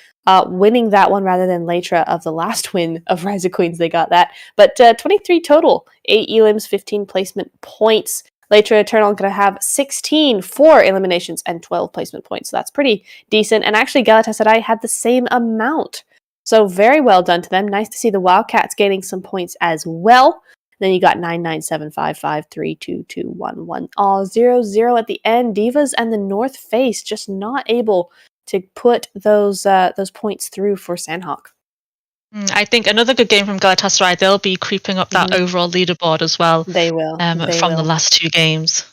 winning that one rather than Latra of the last win of Ryza Queens. They got that. But 23 total, 8 elims, 15 placement points. Latra Eternal going to have 16 for eliminations and 12 placement points. So that's pretty decent. And actually, Galatasaray had the same amount. So very well done to them. Nice to see the Wildcats gaining some points as well. Then you got 9, 9, 7, 5, 5, 3, 2, 2, 1, 1, all 0, 0 at the end. Divas and the North Face just not able to put those points through for Sandhawk. I think another good game from Galatasaray. They'll be creeping up that overall leaderboard as well. They will. The last 2 games.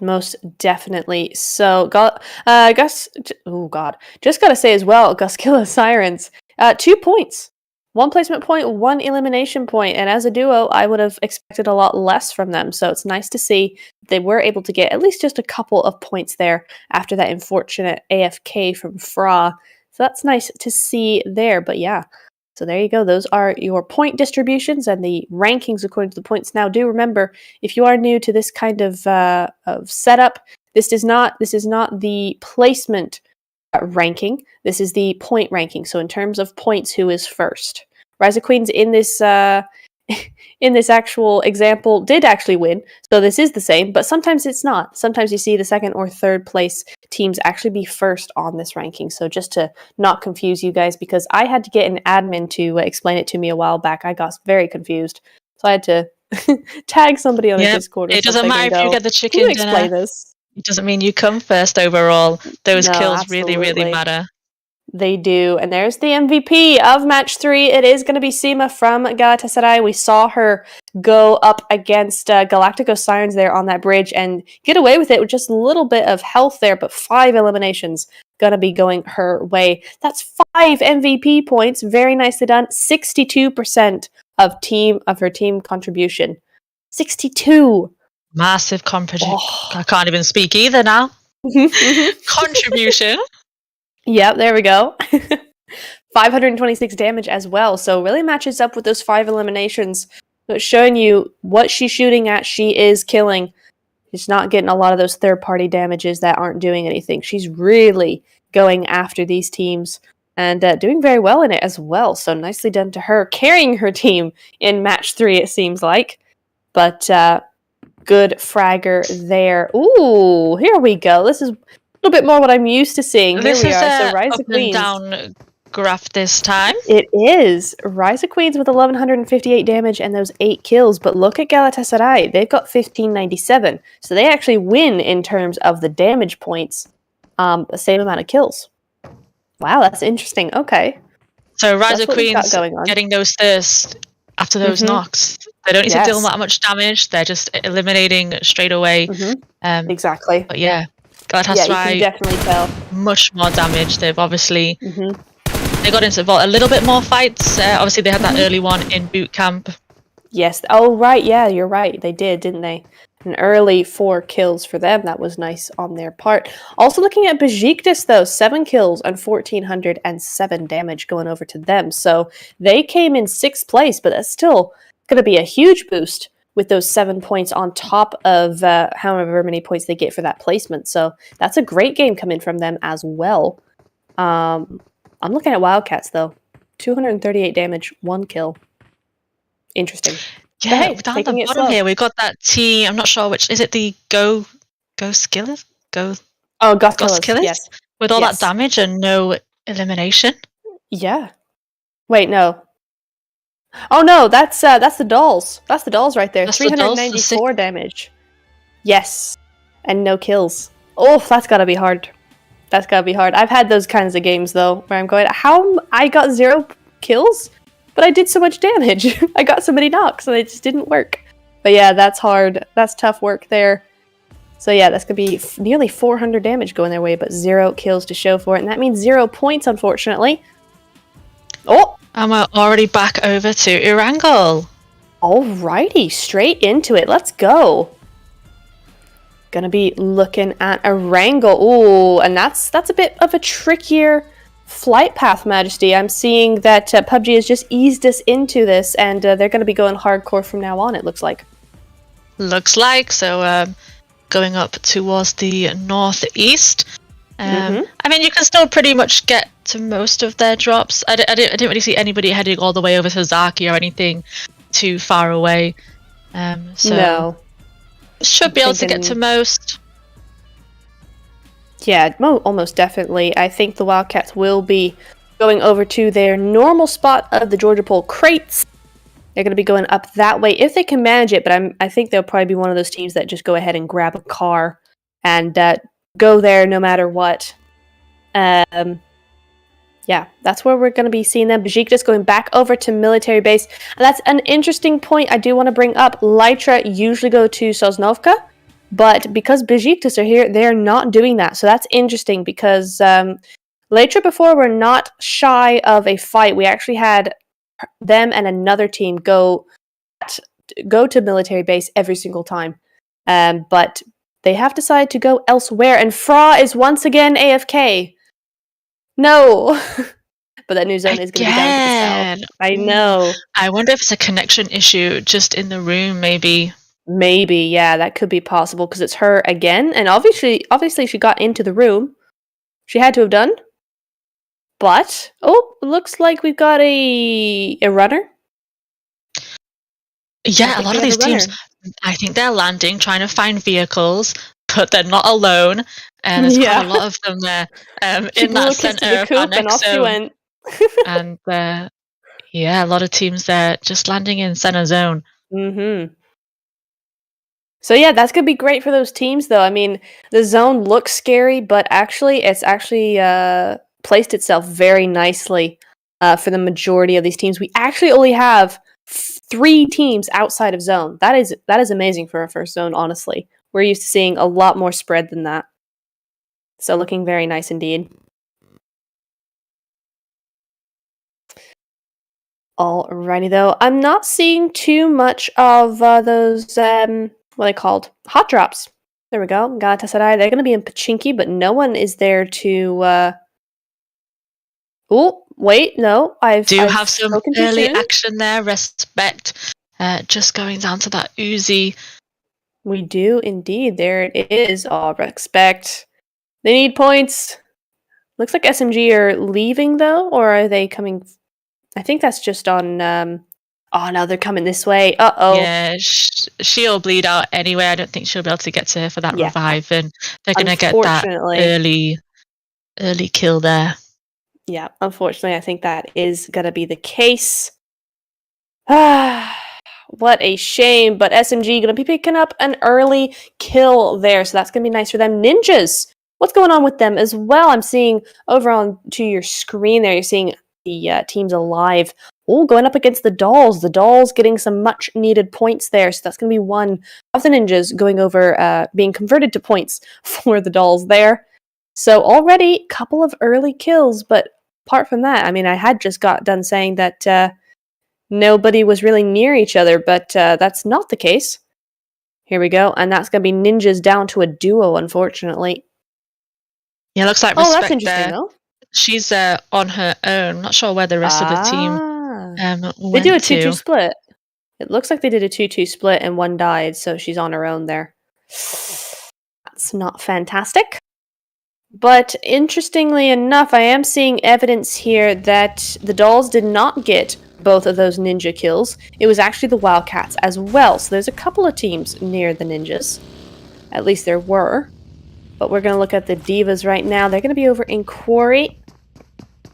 Most definitely. So, Gus. Oh God, just gotta say as well, Guskilla Sirens. 2 points. 1 placement point, 1 elimination point, and as a duo, I would have expected a lot less from them. So it's nice to see they were able to get at least just a couple of points there after that unfortunate AFK from Fra. So that's nice to see there. But yeah, so there you go. Those are your point distributions and the rankings according to the points. Now, do remember, if you are new to this kind of setup, this is not the placement ranking. This is the point ranking. So in terms of points, who is first? Ryza Queens in this in this actual example did actually win. So this is the same, but sometimes it's not. Sometimes you see the 2nd or 3rd place teams actually be first on this ranking. So just to not confuse you guys, because I had to get an admin to explain it to me a while back. I got very confused. So I had to tag somebody on the Discord or it doesn't matter if you get the chicken dinner. Explain this. It doesn't mean you come first overall. Those kills absolutely. really matter. They do. And there's the MVP of match 3. It is going to be Sima from Galatasaray. We saw her go up against Galactico Sirens there on that bridge and get away with it with just a little bit of health there, but 5 eliminations going to be going her way. That's 5 MVP points. Very nicely done. 62% of her team contribution. 62. Massive contribution. Oh. I can't even speak either now. Contribution. Yep, there we go. 526 damage as well. So really matches up with those 5 eliminations. So it's showing you what she's shooting at, she is killing. She's not getting a lot of those third-party damages that aren't doing anything. She's really going after these teams and doing very well in it as well. So nicely done to her, carrying her team in match 3, it seems like. But good fragger there. Ooh, here we go. This is a little bit more what I'm used to seeing. This Here we are. So Ryza Queens. Down graph this time. It is. Ryza Queens with 1158 damage and those 8 kills. But look at Galatasaray. They've got 1597. So they actually win in terms of the damage points. The same amount of kills. Wow, that's interesting. Okay. So Ryza Queens getting those first after those knocks. They don't need to deal that much damage. They're just eliminating straight away. Exactly. But yeah, Galatasaray, you can definitely tell. Much more damage. They've obviously they got into a little bit more fights. Obviously, they had that early one in boot camp. Yes. Oh, right. Yeah, you're right. They did, didn't they? An early 4 kills for them. That was nice on their part. Also looking at Besiktas, though, 7 kills and 1,407 damage going over to them. So they came in 6th place, but that's still going to be a huge boost with those 7 points on top of however many points they get for that placement. So that's a great game coming from them as well. I'm looking at Wildcats, though. 238 damage, 1 kill. Interesting. Yeah, hey, down the bottom here, we've got that team. I'm not sure which. Is it the Go Skillers? Goskillers, yes. With all that damage and no elimination? Yeah. Wait, no. Oh, no, that's the dolls. That's the dolls right there. That's 394 damage. Yes. And no kills. Oh, that's got to be hard. That's got to be hard. I've had those kinds of games, though, where I'm going, how I got 0 kills? But I did so much damage. I got so many knocks, and it just didn't work. But yeah, that's hard. That's tough work there. So yeah, that's going to be nearly 400 damage going their way, but 0 kills to show for it. And that means 0 points, unfortunately. Oh! I'm already back over to Erangel. Alrighty, straight into it. Let's go. Gonna be looking at Erangel. Ooh, and that's a bit of a trickier flight path, Majesty. I'm seeing that PUBG has just eased us into this, and they're going to be going hardcore from now on, it looks like. Looks like. So, going up towards the northeast. I mean, you can still pretty much get to most of their drops. I didn't really see anybody heading all the way over to Zaki or anything too far away. So no. Should be able to get to most. Yeah, almost definitely. I think the Wildcats will be going over to their normal spot of the Georgia Pole crates. They're going to be going up that way if they can manage it, but I think they'll probably be one of those teams that just go ahead and grab a car and go there no matter what. Yeah, that's where we're going to be seeing them. Besiktas going back over to military base. And that's an interesting point I do want to bring up. Lytra usually go to Sosnovka, but because Besiktas are here, they're not doing that. So that's interesting because Lytra before were not shy of a fight. We actually had them and another team go to military base every single time. But they have decided to go elsewhere, and Fra is once again AFK. No! But that new zone is going to be down to the south. I know. I wonder if it's a connection issue just in the room, maybe. Maybe, yeah, that could be possible, because it's her again, and obviously she got into the room. She had to have done. But, looks like we've got a runner. Yeah, a lot of these teams, I think they're landing, trying to find vehicles, but they're not alone. And there's quite a lot of them there in that center of our next zone. And a lot of teams there just landing in center zone. So yeah, that's going to be great for those teams, though. I mean, the zone looks scary, but it's actually placed itself very nicely for the majority of these teams. We actually only have 3 teams outside of zone. That is amazing for our first zone, honestly. We're used to seeing a lot more spread than that. So looking very nice indeed. Alrighty though, I'm not seeing too much of those, what are they called? Hot drops. There we go. Galatasaray, they're going to be in Pachinki, but no one is there to... Oh, wait, no. I've have some early action there. Respect. Just going down to that Uzi. We do indeed. There it is. All respect. They need points. Looks like SMG are leaving, though, or are they coming... I think that's just on... Oh, no, they're coming this way. Uh-oh. Yeah, she'll bleed out anyway. I don't think she'll be able to get to her for that revive, and they're going to get that early kill there. Yeah, unfortunately, I think that is going to be the case. What a shame, but SMG going to be picking up an early kill there, so that's going to be nice for them. Ninjas, what's going on with them as well? I'm seeing over on to your screen there, you're seeing the teams alive. Going up against the Dolls. The Dolls getting some much-needed points there, so that's going to be one of the Ninjas going over, being converted to points for the Dolls there. So already, a couple of early kills, but apart from that, I mean, I had just got done saying that nobody was really near each other, but that's not the case. Here we go, and that's going to be Ninjas down to a duo, unfortunately. Yeah, looks like Respect that's interesting, there. though. She's on her own. Not sure where the rest of the team went. They do a 2-2 split. It looks like they did a 2-2 split and one died, so she's on her own there. That's not fantastic. But interestingly enough, I am seeing evidence here that the Dolls did not get both of those ninja kills. It was actually the Wildcats as well. So there's a couple of teams near the Ninjas. At least there were. But we're going to look at the Divas right now. They're going to be over in Quarry.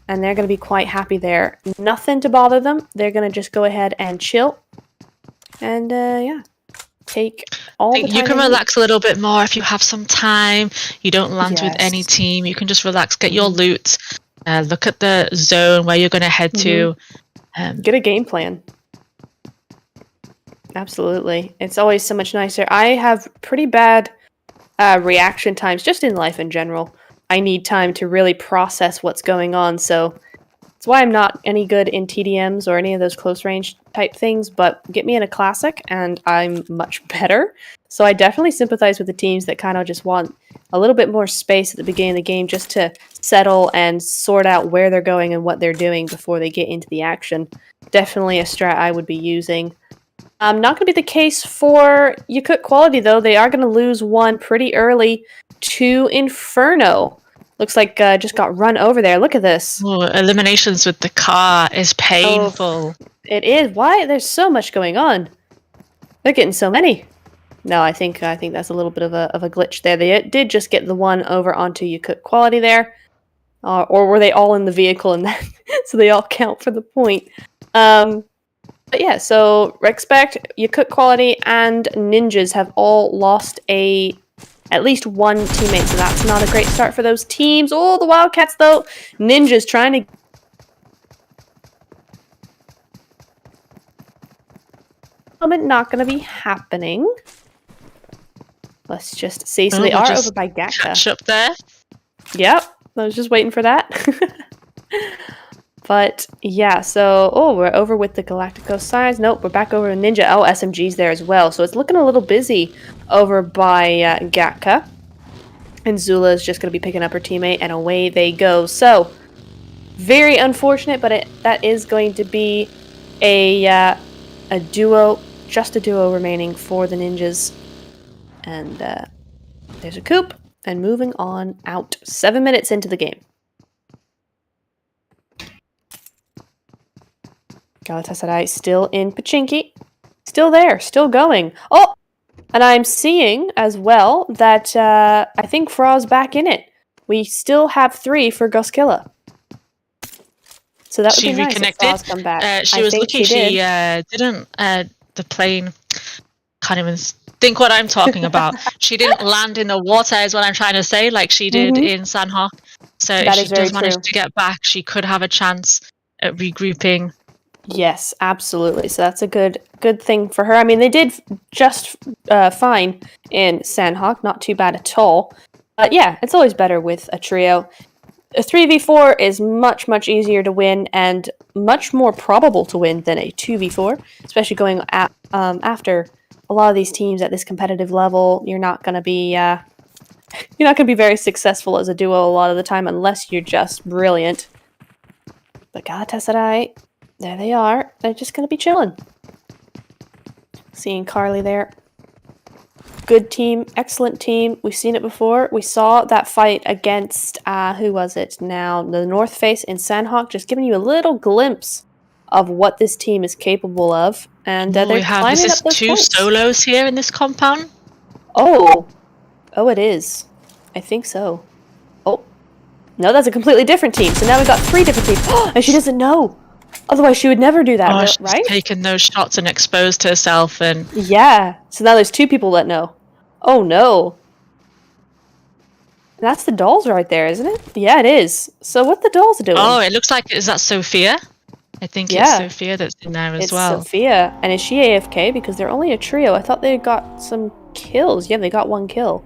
And they're going to be quite happy there. Nothing to bother them. They're going to just go ahead and chill. And, take all the time. You can relax a little bit more if you have some time. You don't land with any team. You can just relax, get your loot, look at the zone where you're going to head to. Get a game plan. Absolutely. It's always so much nicer. I have pretty bad reaction times, just in life in general. I need time to really process what's going on, so that's why I'm not any good in TDMs or any of those close range type things, but get me in a classic and I'm much better. So I definitely sympathize with the teams that kind of just want a little bit more space at the beginning of the game just to settle and sort out where they're going and what they're doing before they get into the action. Definitely a strat I would be using. Not going to be the case for Yakut Quality, though. They are going to lose one pretty early to Inferno. Looks like just got run over there. Look at this. Oh, eliminations with the car is painful. Oh, it is. Why? There's so much going on. They're getting so many. No, I think that's a little bit of a glitch there. They did just get the one over onto Yakut Quality there. Or were they all in the vehicle and that so they all count for the point? But yeah, so Respect, Yakut Quality, and Ninjas have all lost at least one teammate, so that's not a great start for those teams. Oh, the Wildcats, though. Ninjas trying to... Not going to be happening. Let's just see. So they are over by Gatka. Catch up there. Yep, I was just waiting for that. But yeah, so we're over with the Galacticos sides. Nope, we're back over to Ninja. Oh, SMG's there as well. So it's looking a little busy over by Gatka. And Zula is just going to be picking up her teammate, and away they go. So very unfortunate, but that is going to be a duo, just a duo remaining for the Ninjas. And there's a coup, and moving on out. 7 minutes into the game. Galatasaray still in Pachinki. Still there, still going. Oh! And I'm seeing as well that I think Fraw's back in it. We still have 3 for Goskilla. So that would be nice if Fraw's come back. She was lucky she didn't, the plane, can't even think what I'm talking about. She didn't land in the water is what I'm trying to say, like she did in Sanhok. So if she does manage to get back, she could have a chance at regrouping. Yes, absolutely. So that's a good thing for her. I mean, they did just fine in Sanhok, not too bad at all. But yeah, it's always better with a trio. A 3v4 is much, much easier to win and much more probable to win than a 2v4, especially going after a lot of these teams at this competitive level. You're not going to be very successful as a duo a lot of the time unless you're just brilliant. But Galatasaray, there they are. They're just going to be chilling. Seeing Carly there. Good team. Excellent team. We've seen it before. We saw that fight against, who was it now? The North Face in Sanhok. Just giving you a little glimpse of what this team is capable of. And they're climbing up those points. 2 solos here in this compound? Oh, it is. I think so. Oh. No, that's a completely different team. So now we've got 3 different teams. And she doesn't know. Otherwise, she would never do that, she's right? Taken those shots and exposed herself, and yeah. So now there's 2 people that know. Oh no! That's the dolls right there, isn't it? Yeah, it is. So what the dolls doing? Oh, it looks like is that Sophia? I think it's Sophia that's in there as well. It's Sophia, and is she AFK? Because they're only a trio. I thought they got some kills. Yeah, they got 1 kill.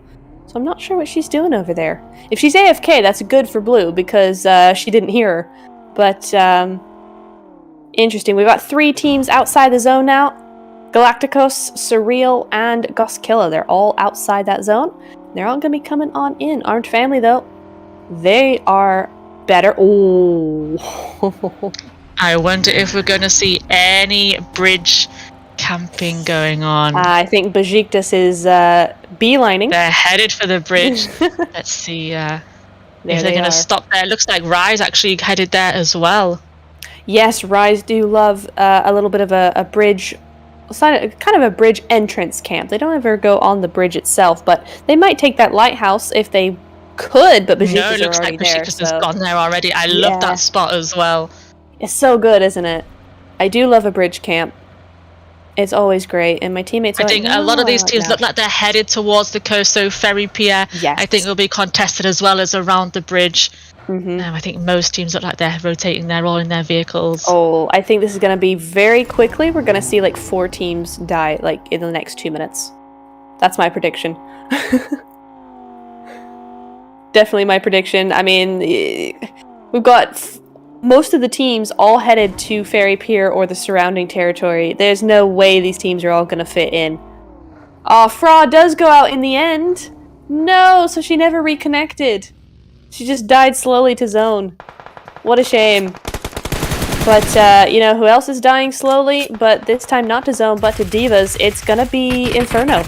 So I'm not sure what she's doing over there. If she's AFK, that's good for Blue because she didn't hear her. But interesting. We've got 3 teams outside the zone now. Galacticos, Surreal, and Goskilla. They're all outside that zone. They're all going to be coming on in. Armed Family, though, they are better. Oh. I wonder if we're going to see any bridge camping going on. I think Besiktas is beelining. They're headed for the bridge. Let's see if they're going to stop there. It looks like Rise actually headed there as well. Yes, Rise do love a little bit of a bridge, kind of a bridge entrance camp. They don't ever go on the bridge itself, but they might take that lighthouse if they could, but Besiktas No, it looks like Besiktas has gone there already. I love that spot as well. It's so good, isn't it? I do love a bridge camp. It's always great, and my teammates are I think a lot of these teams look like they're headed towards the coast, so Ferry Pier, I think will be contested as well as around the bridge. I think most teams look like they're rotating there, all in their vehicles. Oh, I think this is going to be very quickly. We're going to see like 4 teams die like in the next 2 minutes. That's my prediction. Definitely my prediction. I mean, we've got most of the teams all headed to Ferry Pier or the surrounding territory. There's no way these teams are all going to fit in. Oh, Fra does go out in the end. No, so she never reconnected. She just died slowly to zone. What a shame. But, you know, who else is dying slowly? But this time not to Zone, but to Divas. It's gonna be Inferno.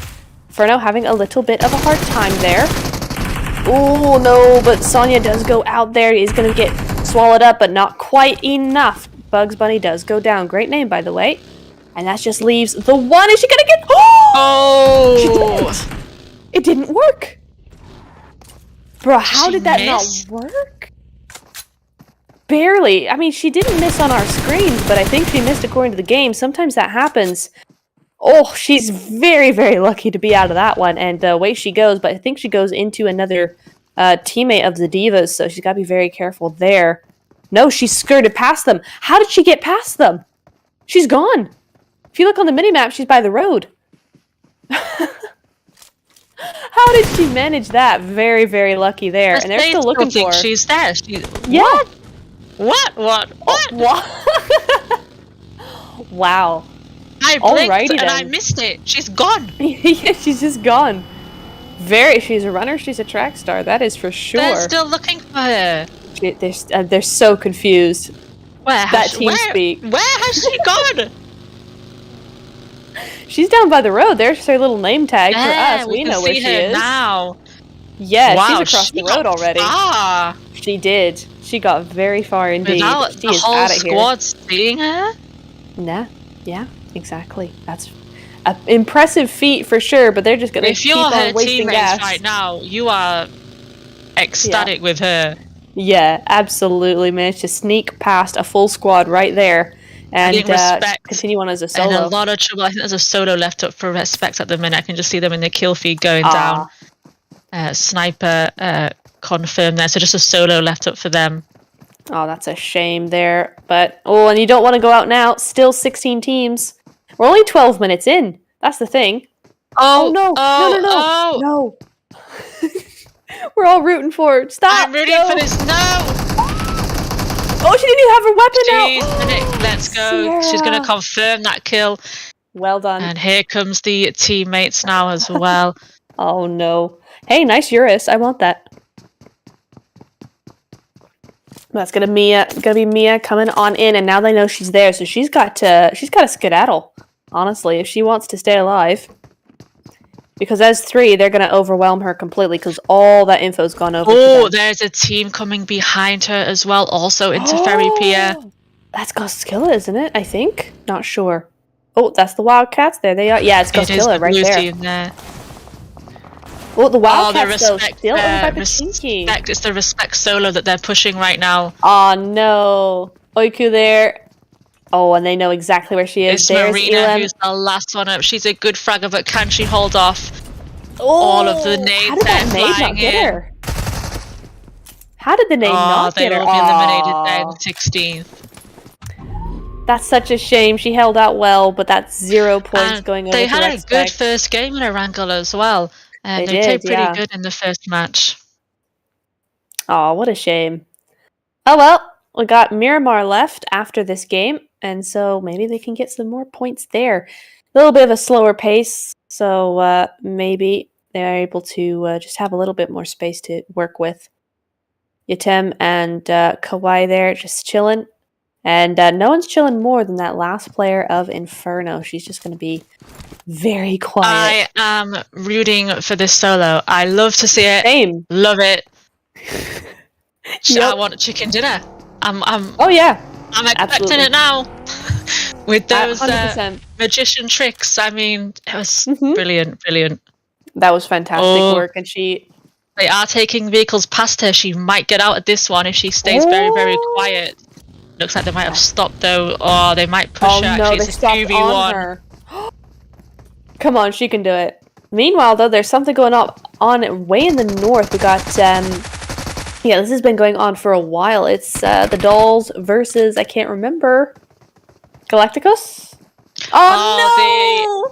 Inferno having a little bit of a hard time there. Oh, no, but Sonya does go out there. He's gonna get swallowed up, but not quite enough. Bugs Bunny does go down. Great name, by the way. And that just leaves the one. Is she gonna get... Oh! She didn't. It didn't work. Bro, how did that not work? Barely. I mean, she didn't miss on our screens, but I think she missed according to the game. Sometimes that happens. Oh, she's very, very lucky to be out of that one. And away she goes, but I think she goes into another teammate of the Divas, so she's got to be very careful there. No, she skirted past them. How did she get past them? She's gone. If you look on the minimap, she's by the road. How did she manage that? Very, very lucky there. And they're still looking for her. She's there. Yeah. What? Wow. I blinked and I missed it. She's gone. Yeah, she's just gone. She's a runner. She's a track star. That is for sure. They're still looking for her. They're so confused. Where has she gone? She's down by the road. There's her little name tag for us. We know where she is now. Yeah, she's across the road already. Far. She did. She got very far indeed. Without she the is whole out of here. squad seeing her? Nah. Yeah, exactly. That's an impressive feat for sure, but they're just going to keep on wasting gas. If you're her teammates right now, you are ecstatic with her. Yeah, absolutely. Managed to sneak past a full squad right there and continue on as a solo. And a lot of trouble. I think there's a solo left up for Respect at the minute. I can just see them in the kill feed going down. Sniper confirmed there, so just a solo left up for them. Oh, that's a shame there. But, and you don't want to go out now. Still 16 teams. We're only 12 minutes in. That's the thing. No. No. We're all rooting for her. Stop. I'm rooting for this. No. Oh, she didn't even have her weapon out. Let's go. Sierra. She's going to confirm that kill. Well done. And here comes the teammates now as well. Oh, no. Hey, nice Eurus. I want that. That's gonna be Mia coming on in, and now they know she's there, so she's got to skedaddle. Honestly, if she wants to stay alive, because as 3, they're gonna overwhelm her completely because all that info's gone over. Oh, there's a team coming behind her as well, also into Ferry Pier. That's Goskilla, isn't it? I think. Not sure. Oh, that's the Wildcats. There they are. Yeah, it's Goskilla right there. Team there. Oh, the Wildcats still owned by Pachinki. It's the Respect solo that they're pushing right now. Oh no. Oiku there. Oh, and they know exactly where she is. It's There's Marina Elam. who's the last one up. She's a good fragger, but can she hold off all of the nades flying in? How did the nade not get her? They will be eliminated there in the 16th. That's such a shame. She held out well, but that's 0 points going over to Respect. They had a good first game in Erangel as well. They played pretty good in the first match. Oh, what a shame. Oh well, we got Miramar left after this game, and so maybe they can get some more points there. A little bit of a slower pace, so maybe they're able to just have a little bit more space to work with. Yatem and Kawhi there just chilling. And no one's chilling more than that last player of Inferno. She's just going to be very quiet. I am rooting for this solo. I love to see it. Same. Love it. Yep. I want a chicken dinner. Oh yeah. I'm expecting it now. With those 100%. Magician tricks. I mean, it was brilliant. That was fantastic work, and they are taking vehicles past her. She might get out of this one if she stays very, very quiet. Looks like they might have stopped though, or they might push her. No, actually, they stopped on her. Come on, she can do it. Meanwhile, though, there's something going on way in the north. We got, this has been going on for a while. It's the Dolls versus, I can't remember, Galacticos? Oh, no!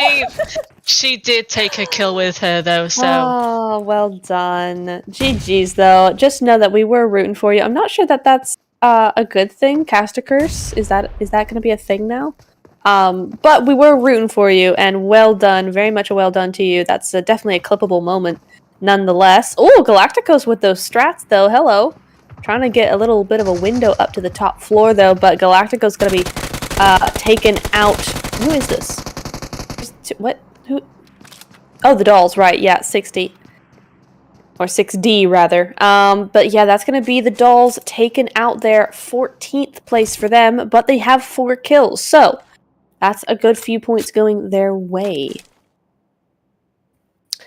15th! She did take a kill with her, though, so... Oh, well done. GG's, though. Just know that we were rooting for you. I'm not sure that that's a good thing. Cast a curse? Is that going to be a thing now? But we were rooting for you, and well done. Very much a well done to you. That's definitely a clippable moment, nonetheless. Oh, Galacticos with those strats, though. Hello. Trying to get a little bit of a window up to the top floor, though, but Galactico's going to be taken out. Who is this? What? Who? Oh, the dolls, right. Yeah, 60. Or 6D, rather. But yeah, that's going to be the dolls taken out there. 14th place for them, but they have 4 kills. So, that's a good few points going their way.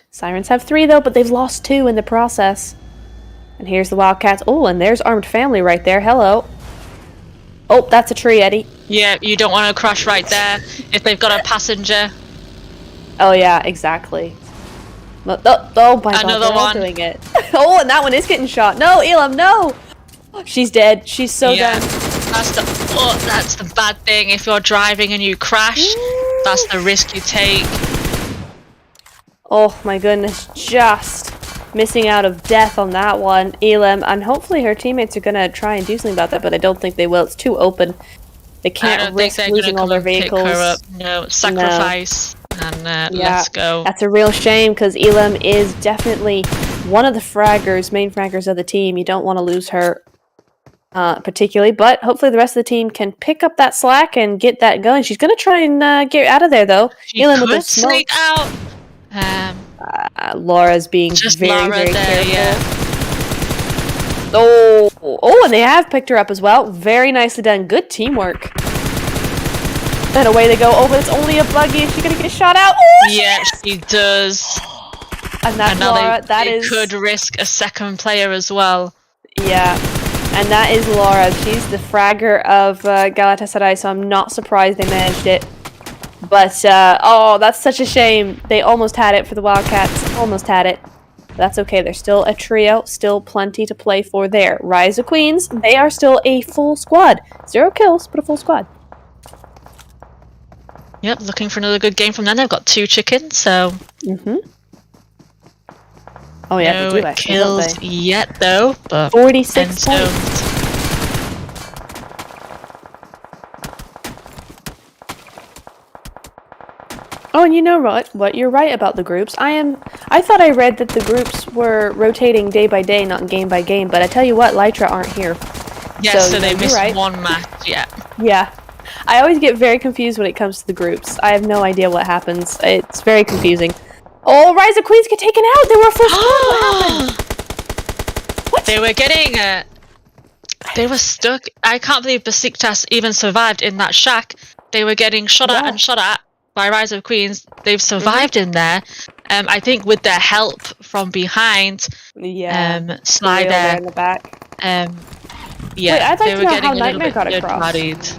Sirens have 3, though, but they've lost 2 in the process. And here's the Wildcats. Oh, and there's Armed Family right there. Hello. Oh, that's a tree, Eddie. Yeah, you don't want to crash right there if they've got a passenger. Oh, yeah, exactly. Oh my god, they're all doing it. Oh, and that one is getting shot. No, Elam, no! She's dead. She's so done. That's the bad thing. If you're driving and you crash, that's the risk you take. Oh my goodness, just missing out of death on that one. Elam, and hopefully her teammates are going to try and do something about that, but I don't think they will. It's too open. They can't risk losing all their vehicles. Pick her up. No, sacrifice. No. And let's go. That's a real shame because Elam is definitely one of the fraggers, main fraggers of the team. You don't want to lose her particularly, but hopefully the rest of the team can pick up that slack and get that going. She's going to try and get out of there, though. Elam with the smoke out. Laura's being just very, Laura very there, careful. Yeah. Oh, and they have picked her up as well. Very nicely done. Good teamwork. And away they go. Oh, but it's only a buggy. Is she gonna get shot out? Oh, yeah, she does. And that's Laura. They could risk a second player as well. Yeah. And that is Laura. She's the fragger of Galatasaray, so I'm not surprised they managed it. But, oh, that's such a shame. They almost had it for the Wildcats. Almost had it. But that's okay. They're still a trio. Still plenty to play for there. Rise of Queens, they are still a full squad. 0 kills, but a full squad. Yep, looking for another good game from them. They've got 2 chickens, so... Oh, yeah, no they do actually, kills don't they? yet, though. But 46 points. Oh, and you know what? You're right about the groups. I thought I read that the groups were rotating day by day, not game by game. But I tell you what, Lytra aren't here. Yes, so they missed one match. Yeah. Yeah. I always get very confused when it comes to the groups. I have no idea what happens. It's very confusing. Oh, Rise of Queens get taken out! They were first blood! What happened? What? They were getting they were stuck. I can't believe Besiktas even survived in that shack. They were getting shot at and shot at by Rise of Queens. They've survived in there. I think with their help from behind. Yeah. Slider there in the back. Yeah. Wait, I'd like to know how Nightmare got across.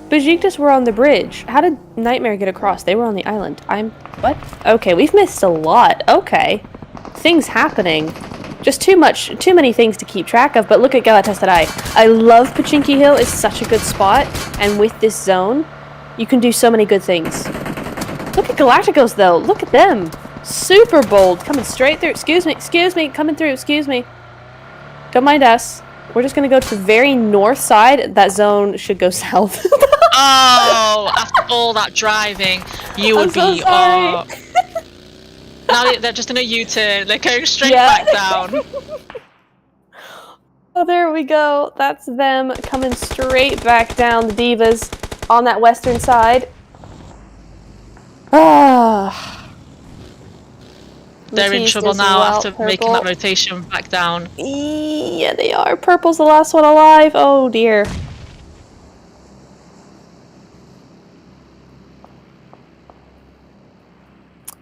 Besiktas were on the bridge. How did Nightmare get across? They were on the island. What? Okay, we've missed a lot. Okay. Things happening. Just too many things to keep track of, but look at Galatasaray. I love Pachinki Hill. It's such a good spot, and with this zone, you can do so many good things. Look at Galacticos, though. Look at them. Super bold. Coming straight through. Excuse me. Coming through. Excuse me. Don't mind us. We're just going to go to the very north side. That zone should go south. Oh, after all that driving, you would be... sorry. Now they're just in a U-turn. They're going straight back down. Oh, there we go. That's them coming straight back down. The Divas on that western side. They're in trouble now after making that rotation back down. Yeah, they are. Purple's the last one alive. Oh, dear.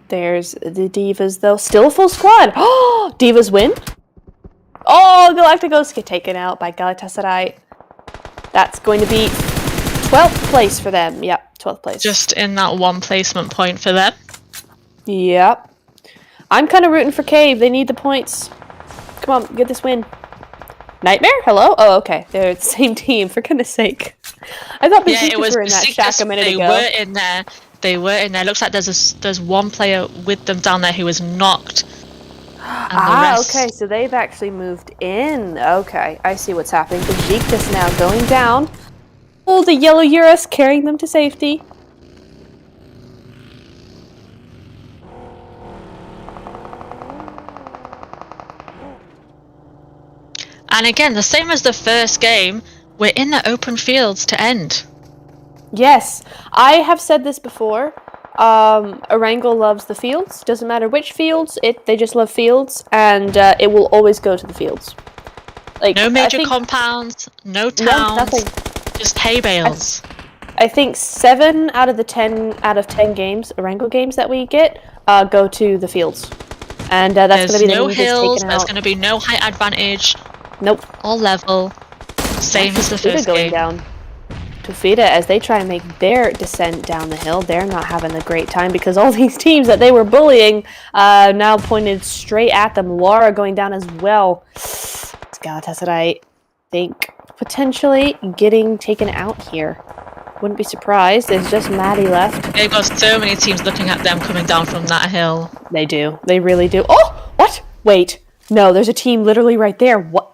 There's the Divas, though. Still a full squad. Oh, Divas win. Oh, Galacticos get taken out by Galatasaray. That's going to be 12th place for them. Yep, 12th place. Just in that one placement point for them. Yep. I'm kind of rooting for Cave. They need the points. Come on, get this win. Nightmare? Hello? Oh, okay. They're the same team, for goodness sake. I thought Besiktas were in that shack a minute ago. They were in there. They were in there. Looks like there's one player with them down there who was knocked. Okay, so they've actually moved in. Okay, I see what's happening. Besiktas now going down. Oh, the yellow Urus carrying them to safety. And again, the same as the first game, we're in the open fields to end. Yes, I have said this before. Erangel loves the fields. Doesn't matter which fields. They just love fields, and it will always go to the fields. Like no major compounds, no towns, nothing. Just hay bales. I think 7 out of 10 games, Erangel games that we get, go to the fields, and that's going to be no hills. There's going to be no height advantage. Nope. All level. Same as the first going game. Down. Tufida, as they try and make their descent down the hill, they're not having a great time because all these teams that they were bullying now pointed straight at them. Laura going down as well. Galatasaray, I think, potentially getting taken out here. Wouldn't be surprised. There's just Maddie left. They've got so many teams looking at them coming down from that hill. They do. They really do. Oh! What? Wait. No, there's a team literally right there. What?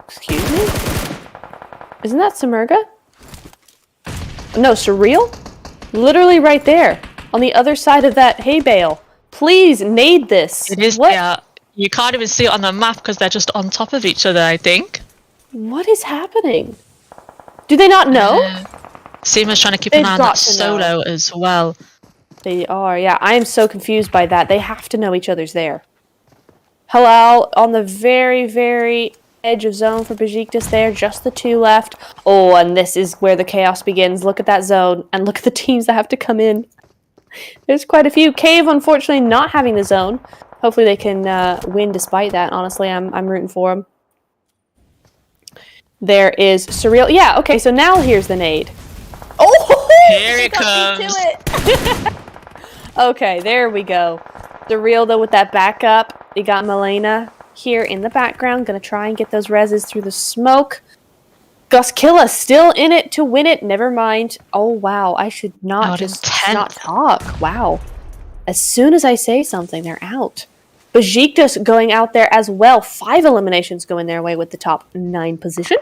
Excuse me? Isn't that Samerga? No, Surreal? Literally right there. On the other side of that hay bale. Please, nade this. It is, what? Yeah. You can't even see it on the map because they're just on top of each other, I think. What is happening? Do they not know? Seema's trying to keep an eye on that solo as well. They are, yeah. I am so confused by that. They have to know each other's there. Halal on the very, very edge of zone for Besiktas there. Just the 2 left. Oh, and this is where the chaos begins. Look at that zone, and look at the teams that have to come in. There's quite a few. Cave, unfortunately, not having the zone. Hopefully they can win despite that. Honestly, I'm rooting for them. There is Surreal. Yeah, okay, so now here's the nade. Oh! Here it comes. Okay, there we go. Surreal, though, with that backup. We got Milena here in the background. Gonna try and get those reses through the smoke. Gus Killa still in it to win it. Never mind. Oh, wow. I should not not talk. Wow. As soon as I say something, they're out. Besiktas going out there as well. 5 eliminations going their way with the top 9 position.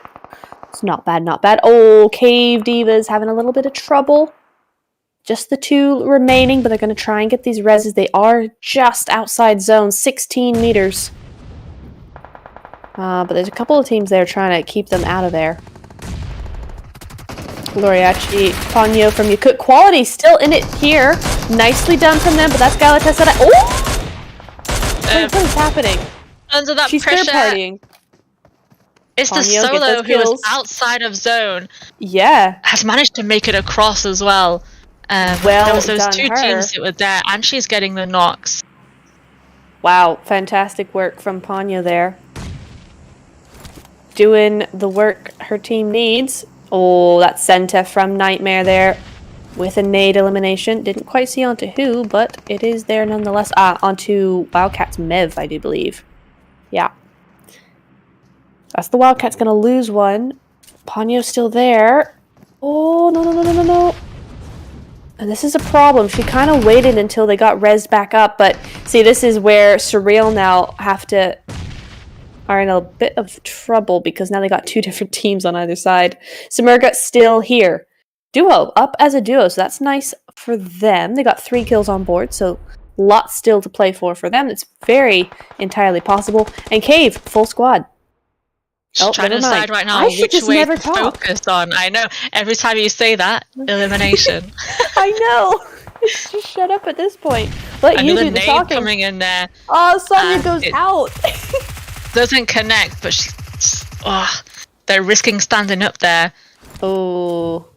It's not bad, not bad. Oh, Cave Divas having a little bit of trouble. Just the 2 remaining, but they're going to try and get these reses. They are just outside zone, 16 meters. But there's a couple of teams there trying to keep them out of there. Loriachi, Ponyo from Yakut. Quality still in it here. Nicely done from them, but that's Galatasaray. Oh! Wait, what is happening? Under that She's pressure. Partying. It's the solo who is outside of zone. Yeah. Has managed to make it across as well. There was those 2 teams that were there, and she's getting the knocks. Wow, fantastic work from Ponyo there. Doing the work her team needs. Oh, that's Senta from Nightmare there with a nade elimination. Didn't quite see onto who, but it is there nonetheless. Onto Wildcats Mev, I do believe. Yeah. That's the Wildcats going to lose one. Ponyo's still there. Oh, no. And this is a problem. She kind of waited until they got rezzed back up, but see, this is where Surreal now are in a bit of trouble because now they got 2 different teams on either side. Samerga still here. Duo, up as a duo, so that's nice for them. They got 3 kills on board, so lots still to play for them. It's very entirely possible. And Cave, full squad. She's trying to decide right now which way to focus on. I know. Every time you say that, elimination. I know. Just shut up at this point. Let you do the talking. Coming in there. Oh, Sonya goes out. Doesn't connect, but they're risking standing up there. Oh,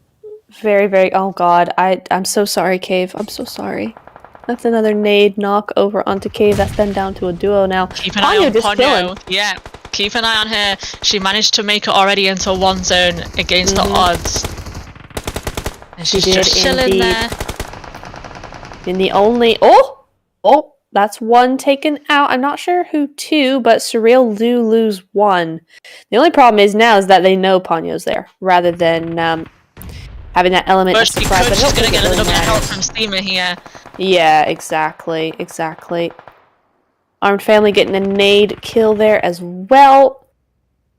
very, very. Oh God, I'm so sorry, Cave. I'm so sorry. That's another nade knock over onto Cave. That's then down to a duo now. Keep an eye on Ponyo. Yeah, keep an eye on her. She managed to make it already into 1 zone against the odds. And she's just chilling there. In the only that's 1 taken out. I'm not sure who 2, but Surreal do lose 1. The only problem is that they know Ponyo's there, rather than having that element of surprise. She's going to get a little bit of help from Steamer here. Yeah, exactly. Armed Family getting a nade kill there as well.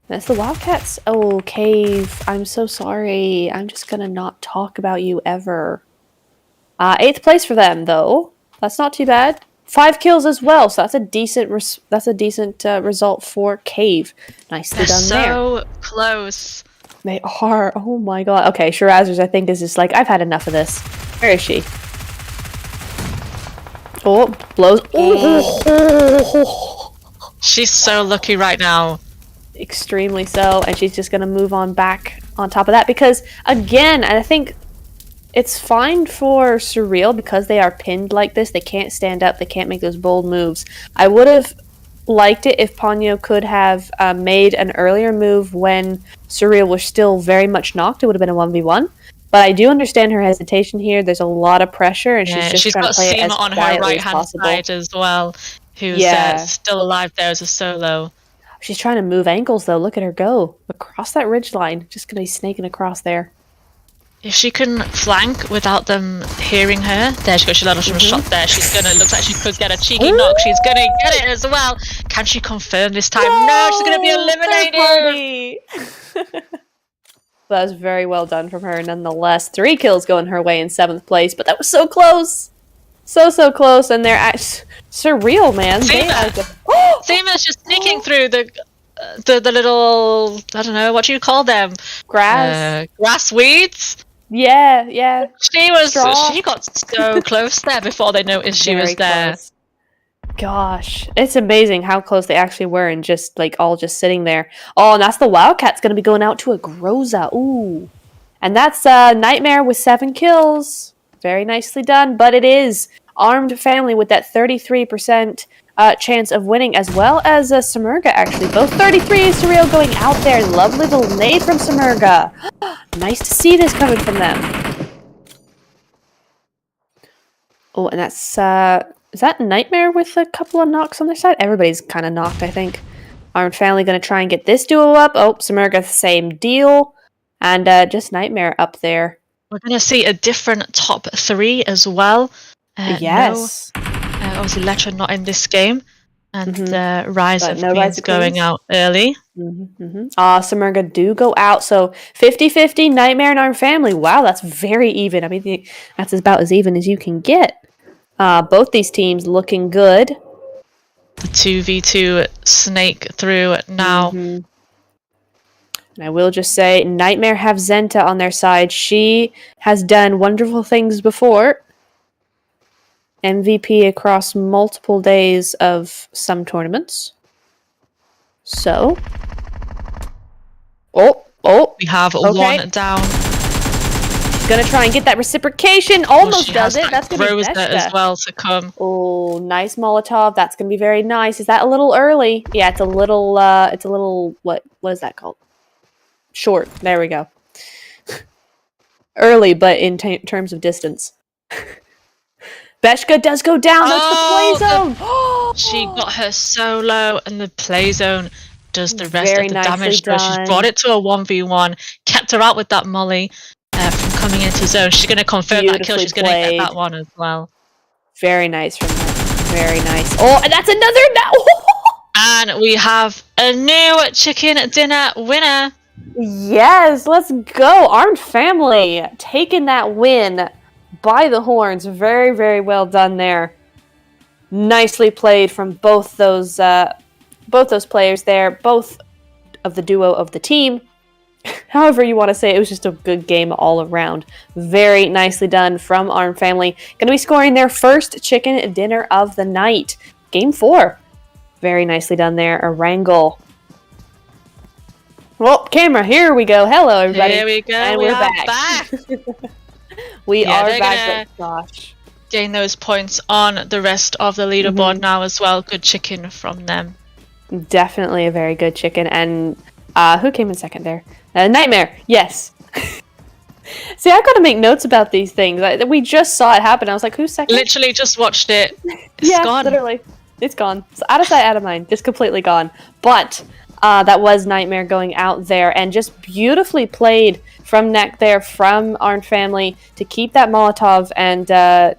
That's the Wildcats. Oh, Cave, I'm so sorry. I'm just going to not talk about you ever. 8th place for them, though. That's not too bad. 5 kills as well. So that's a decent result for Cave. Nicely done there. So close. They are. Oh my god. Okay, Shirazers, I think, is just like, I've had enough of this. Where is she? Oh, blows. Oh. She's so lucky right now. Extremely so. And she's just going to move on back on top of that. Because, again, I think it's fine for Surreal because they are pinned like this. They can't stand up. They can't make those bold moves. I would have liked it if Ponyo could have made an earlier move when Surreal was still very much knocked. It would have been a 1v1. But I do understand her hesitation here. There's a lot of pressure, and she's trying to play it as on her right-hand side as well, who's still alive there as a solo. She's trying to move ankles, though. Look at her go. Across that ridgeline. Just going to be snaking across there. If she can flank without them hearing her, there she goes. She let off from a shot there. She's gonna. Looks like she could get a cheeky knock. She's gonna get it as well. Can she confirm this time? No, she's gonna be eliminated. That was very well done from her. Nonetheless, 3 kills going her way in 7th place, but that was so close, so close. And they're Surreal, man. Seema's just sneaking through the little, I don't know, what do you call them? Grass weeds. Yeah. She got so close there before they noticed she was there. Close. Gosh, it's amazing how close they actually were, and just like all just sitting there. Oh, and that's the Wildcat's going to be going out to a Groza. Ooh, and that's Nightmare with 7 kills. Very nicely done. But it is Armed Family with that 33% chance of winning, as well as Samurga, actually. Both 33 Surreal going out there. Lovely little nade from Samurga. Nice to see this coming from them. Oh, and that's, is that Nightmare with a couple of knocks on their side? Everybody's kind of knocked, I think. Armed Family going to try and get this duo up. Oh, Samurga, same deal. And just Nightmare up there. We're going to see a different top 3 as well. Yes. Obviously, Letra not in this game. And Rise of Queens going out early. Samurga do go out. So 50-50, Nightmare and Armed Family. Wow, that's very even. I mean, that's about as even as you can get. Both these teams looking good. The 2v2 snake through now. And I will just say, Nightmare have Zenta on their side. She has done wonderful things before. MVP across multiple days of some tournaments. So. Oh. We have one down. Gonna try and get that reciprocation. Almost does it. That's gonna be Beshta as well to come. Oh, nice Molotov. That's gonna be very nice. Is that a little early? Yeah, it's a little. What is that called? Short. There we go. Early, but in terms of distance. Beshka does go down. That's the play zone. She got her solo, and the play zone does the rest of the damage. So she's brought it to a 1v1, kept her out with that molly. From coming into zone. She's going to confirm that kill. She's going to get that one as well. Very nice from her. Very nice. Oh, and that's another now. And we have a new chicken dinner winner. Yes, let's go. Armed Family taking that win by the horns. Very, very well done there. Nicely played from both those players there. Both of the duo of the team. However you want to say it, was just a good game all around. Very nicely done from Armed Family. Going to be scoring their first chicken dinner of the night. Game 4. Very nicely done there. A wrangle. Well, camera, here we go. Hello, everybody. Here we go. And we're back. We are back. But gosh. Gain those points on the rest of the leaderboard now as well. Good chicken from them. Definitely a very good chicken. And who came in second there? Nightmare, yes. See, I've got to make notes about these things. We just saw it happen. I was like, who's second? Literally just watched it. It's gone. Literally. It's gone. It's out of sight, out of mind. Just completely gone. But that was Nightmare going out there, and just beautifully played from neck there from Armed Family to keep that Molotov, and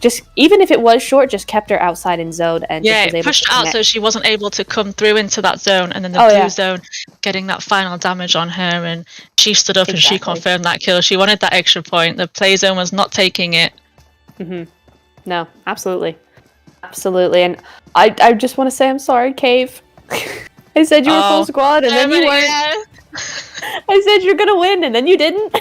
just, even if it was short, just kept her outside in zone. And yeah, just was able pushed to out so she wasn't able to come through into that zone, and then the blue zone getting that final damage on her, and she stood up and she confirmed that kill. She wanted that extra point. The play zone was not taking it. No, absolutely. Absolutely, and I just want to say I'm sorry, Cave. I said you were full squad, and then you weren't. Yeah. I said you're gonna win, and then you didn't.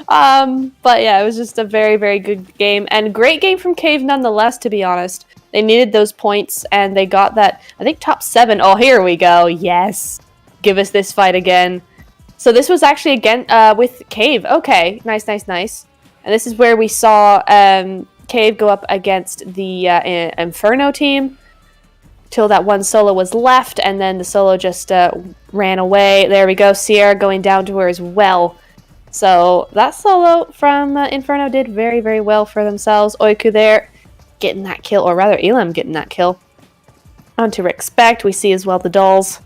But yeah, it was just a very, very good game, and great game from Cave nonetheless, to be honest. They needed those points, and they got that, I think, top 7. Oh, here we go. Yes. Give us this fight again. So this was actually, again, with Cave. Okay. Nice, nice, nice. And this is where we saw Cave go up against the Inferno team till that one solo was left, and then the solo just ran away. There we go. Sierra going down to her as well. So that solo from Inferno did very, very well for themselves. Oiku there getting that kill, or rather Elam getting that kill. On to Respect. We see as well the dolls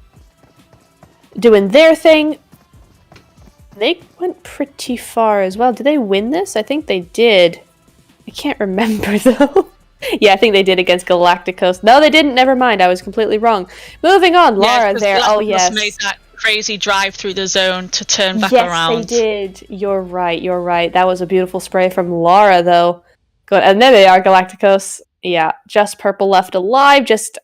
doing their thing. They went pretty far as well. Did they win this? I think they did. I can't remember though. Yeah, I think they did against Galacticos. No, they didn't. Never mind. I was completely wrong. Moving on. Lara there. Oh, yes. Made that crazy drive through the zone to turn back around. Yes, they did. You're right. You're right. That was a beautiful spray from Lara, though. Good. And there they are, Galacticos. Yeah, just purple left alive. Just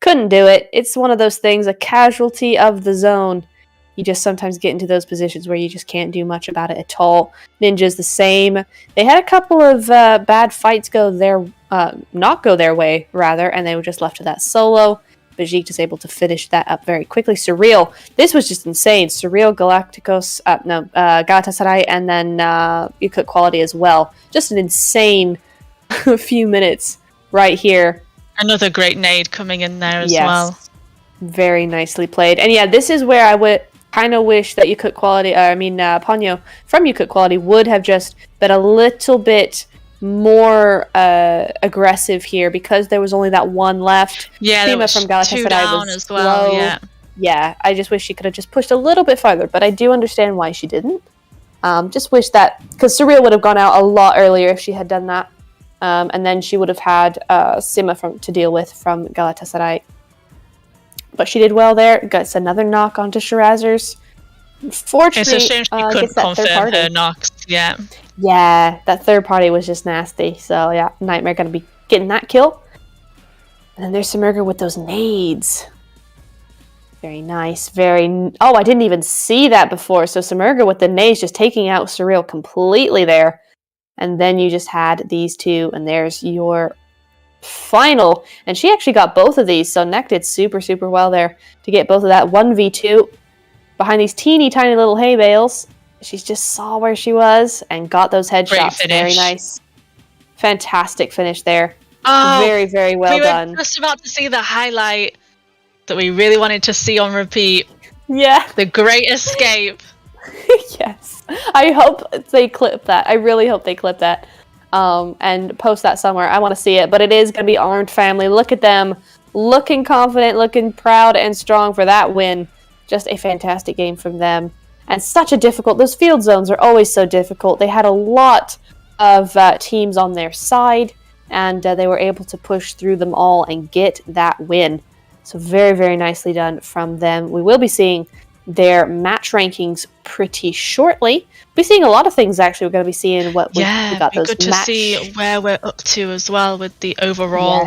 couldn't do it. It's one of those things, a casualty of the zone. You just sometimes get into those positions where you just can't do much about it at all. Ninja's the same. They had a couple of bad fights not go their way, rather, and they were just left to that solo. Bajik is able to finish that up very quickly. Surreal. This was just insane. Surreal, Galacticos, Galatasaray, and then Yakut Quality as well. Just an insane few minutes right here. Another great nade coming in there as well. Very nicely played. And yeah, this is where I would kind of wish that Yakut Quality, Ponyo from Yakut Quality would have just been a little bit more aggressive here, because there was only that one left. Yeah, there was from two down as well. Slow. Yeah, I just wish she could have just pushed a little bit farther, but I do understand why she didn't. Just wish that, because Surreal would have gone out a lot earlier if she had done that, and then she would have had Sima to deal with from Galatasaray. But she did well there. Gets another knock onto Shirazers. Fortunately, it's a shame she couldn't confirm her knocks. Yeah. Yeah, that third party was just nasty. So yeah, Nightmare gonna be getting that kill. And then there's Samurga with those nades. Very nice. Oh, I didn't even see that before. So Samurga with the nades just taking out Surreal completely there. And then you just had these two, and there's your final. And she actually got both of these, so Neck did super, super well there to get both of that. 1v2 behind these teeny tiny little hay bales. She just saw where she was and got those headshots. Very nice. Fantastic finish there. Oh, very, very well done. We were just about to see the highlight that we really wanted to see on repeat. Yeah. The Great Escape. Yes. I hope they clip that. I really hope they clip that and post that somewhere. I want to see it. But it is going to be Armed Family. Look at them. Looking confident, looking proud and strong for that win. Just a fantastic game from them. And such a difficult... Those field zones are always so difficult. They had a lot of teams on their side, and they were able to push through them all and get that win. So very, very nicely done from them. We will be seeing their match rankings pretty shortly. We'll be seeing a lot of things, actually. We're going to be seeing what we got those good to see where we're up to as well with the overall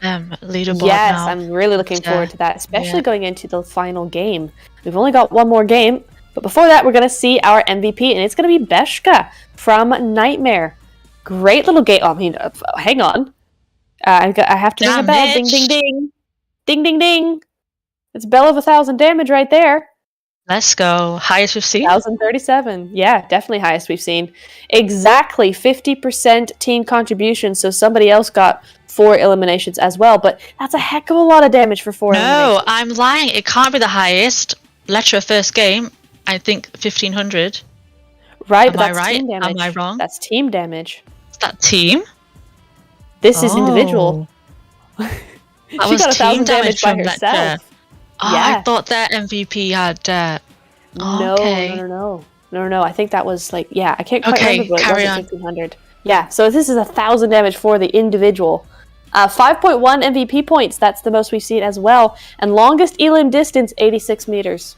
leaderboard now. I'm really looking forward to that, especially going into the final game. We've only got one more game. But before that, we're going to see our MVP, and it's going to be Beshka from Nightmare. Great little game. Oh, I mean, hang on. I have to ring a bell. Ding, ding, ding. Ding, ding, ding. It's Bell of 1,000 damage right there. Let's go. Highest we've seen? 1,037. Yeah, definitely highest we've seen. Exactly 50% team contribution, so somebody else got 4 eliminations as well. But that's a heck of a lot of damage for 4 eliminations. No, I'm lying. It can't be the highest. Letra first game. I think 1,500. Right, but that's team damage. Am I wrong? That's team damage. Is that team? This is individual. She got 1,000 damage by herself. Oh, yeah. I thought that MVP had... No. I think that was like... Yeah, I can't quite remember, but it wasn't 1,500. Yeah, so this is 1,000 damage for the individual. 5.1 MVP points. That's the most we've seen as well. And longest elim distance, 86 meters.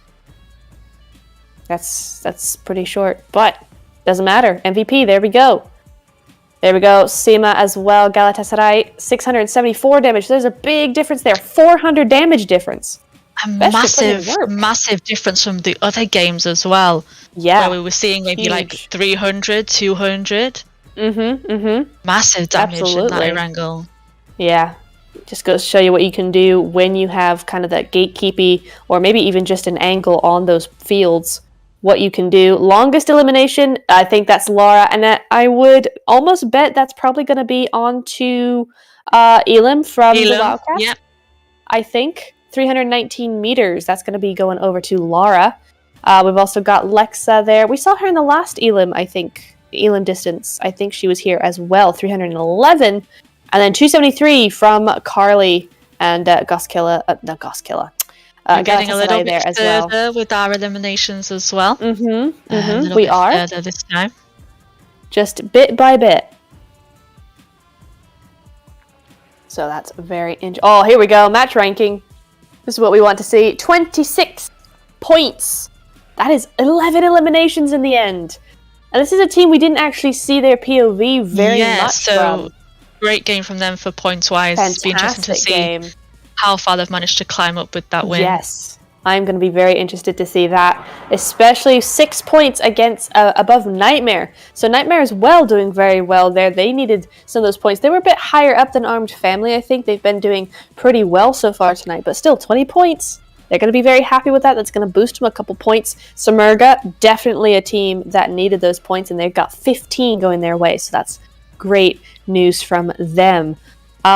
That's pretty short, but doesn't matter. MVP, there we go. There we go. Sima as well. Galatasaray, 674 damage. There's a big difference there. 400 damage difference. A massive difference from the other games as well. Yeah. Where we were seeing maybe like 300, 200. Massive damage in that Erangel. Yeah. Just goes to show you what you can do when you have kind of that gatekeepy, or maybe even just an angle on those fields. What you can do. Longest elimination, I think that's Lara, and I would almost bet that's probably going to be on to Elim from the Wildcats. Yep. I think 319 meters. That's going to be going over to Lara. We've also got Lexa there. We saw her in the last Elim, I think. Elim distance. I think she was here as well. 311. And then 273 from Carly and Goskilla. Not Goskilla. Getting a little bit further well. With our eliminations as well. We are. Further this time. Just bit by bit. So that's very interesting. Oh, here we go. Match ranking. This is what we want to see. 26 points. That is 11 eliminations in the end. And this is a team we didn't actually see their POV very much from. Great game from them for points-wise. It'll be interesting to see how far they've managed to climb up with that win. Yes, I'm going to be very interested to see that, especially 6 points against above Nightmare. So Nightmare as well doing very well there. They needed some of those points. They were a bit higher up than Armed Family, I think. They've been doing pretty well so far tonight, but still 20 points. They're going to be very happy with that. That's going to boost them a couple points. Samurga, definitely a team that needed those points, and they've got 15 going their way, so that's great news from them.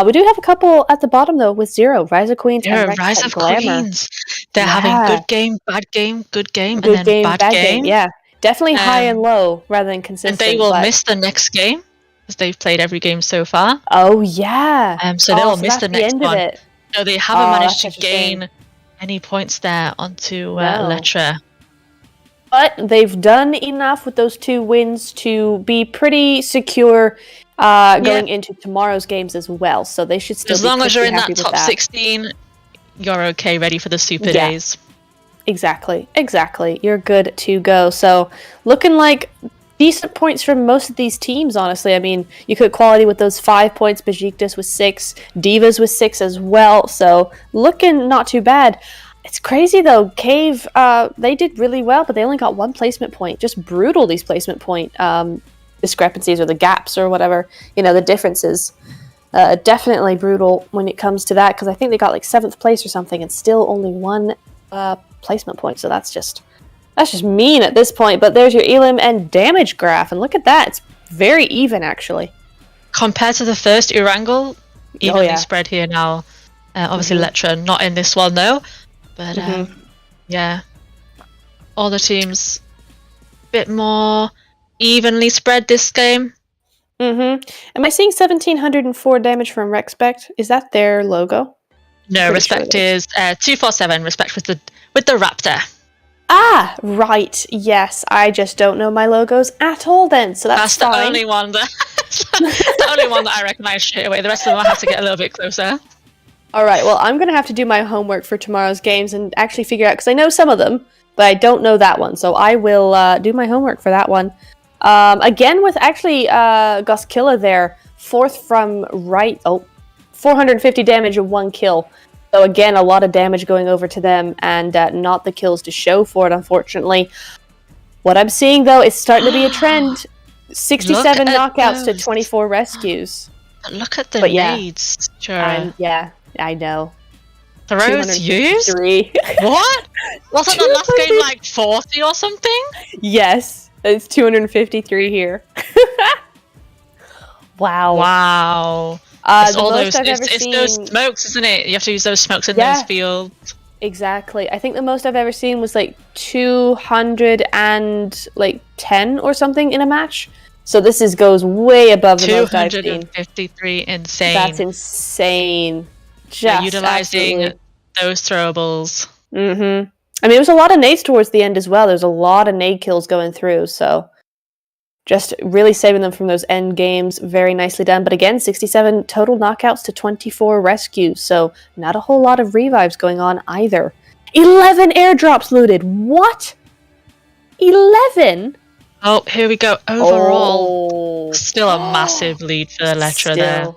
We do have a couple at the bottom, though, with 0. Rise of Queens and Rise of Glamour. Queens. They're having good game, bad game, good game, good and then bad game. Yeah, definitely high and low rather than consistent. And they will miss the next game, because they've played every game so far. Oh, yeah. So they'll miss the next one. No, they haven't managed to gain any points there onto Letra. But they've done enough with those 2 wins to be pretty secure going into tomorrow's games as well. So they should still as long as you're in that top 16, you're okay, ready for the Super Days. Exactly. You're good to go. So looking like decent points from most of these teams, honestly. I mean, you could quality with those 5 points, Besiktas with 6, Divas with 6 as well. So looking not too bad. It's crazy though. Cave, they did really well, but they only got 1 placement point. Just brutal, these placement point discrepancies or the gaps or whatever. You know, the differences. Definitely brutal when it comes to that, because I think they got like 7th place or something and still only 1 placement point. So that's just mean at this point. But there's your Elim and damage graph, and look at that. It's very even, actually. Compared to the first Erangel, evenly spread here now. Obviously, Letra not in this one, though. But, all the teams a bit more evenly spread this game. Am I seeing 1,704 damage from Respect? Is that their logo? No, Respect is 247. Respect with the Raptor. Ah, right. Yes, I just don't know my logos at all. Then, so that's fine. The only one that the only one that I recognise straight away. The rest of them I have to get a little bit closer. All right. Well, I'm gonna have to do my homework for tomorrow's games and actually figure out, because I know some of them, but I don't know that one. So I will do my homework for that one. Again, with actually Goskilla there, 4th from right. 450 damage and 1 kill. So again, a lot of damage going over to them, and not the kills to show for it, unfortunately. What I'm seeing, though, is starting to be a trend. 67 knockouts to 24 rescues. Look at the nades, Jura. I know. Throws used? What? Wasn't the last game like 40 or something? Yes, it's 253 here. Wow. It's all those smokes, isn't it? You have to use those smokes in those fields. Exactly. I think the most I've ever seen was like 210 or something in a match. So this goes way above the most I've seen. 253, insane. That's insane. Just utilizing those throwables. I mean, there was a lot of nades towards the end as well. There's a lot of nade kills going through, so just really saving them from those end games. Very nicely done. But again, 67 total knockouts to 24 rescues, so not a whole lot of revives going on either. 11 airdrops looted. What? 11? Oh, here we go. Overall, still a massive lead for Letra there.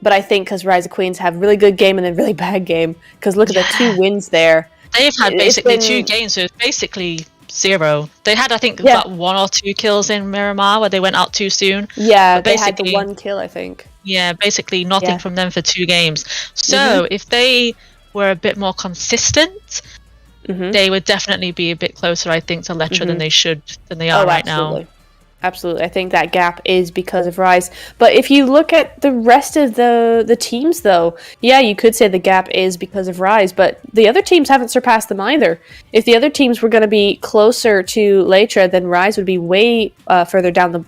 But I think because Rise of Queens have really good game and then really bad game. Because look at the 2 wins there. They've had basically 2 games, so it's basically 0. They had, I think, about 1 or 2 kills in Miramar where they went out too soon. Yeah, they had the 1 kill, I think. Yeah, basically nothing from them for 2 games. So if they were a bit more consistent, they would definitely be a bit closer, I think, to Letra than they are right now. Absolutely. I think that gap is because of Rise. But if you look at the rest of the teams, though, yeah, you could say the gap is because of Rise, but the other teams haven't surpassed them either. If the other teams were going to be closer to Letra, then Rise would be way further down the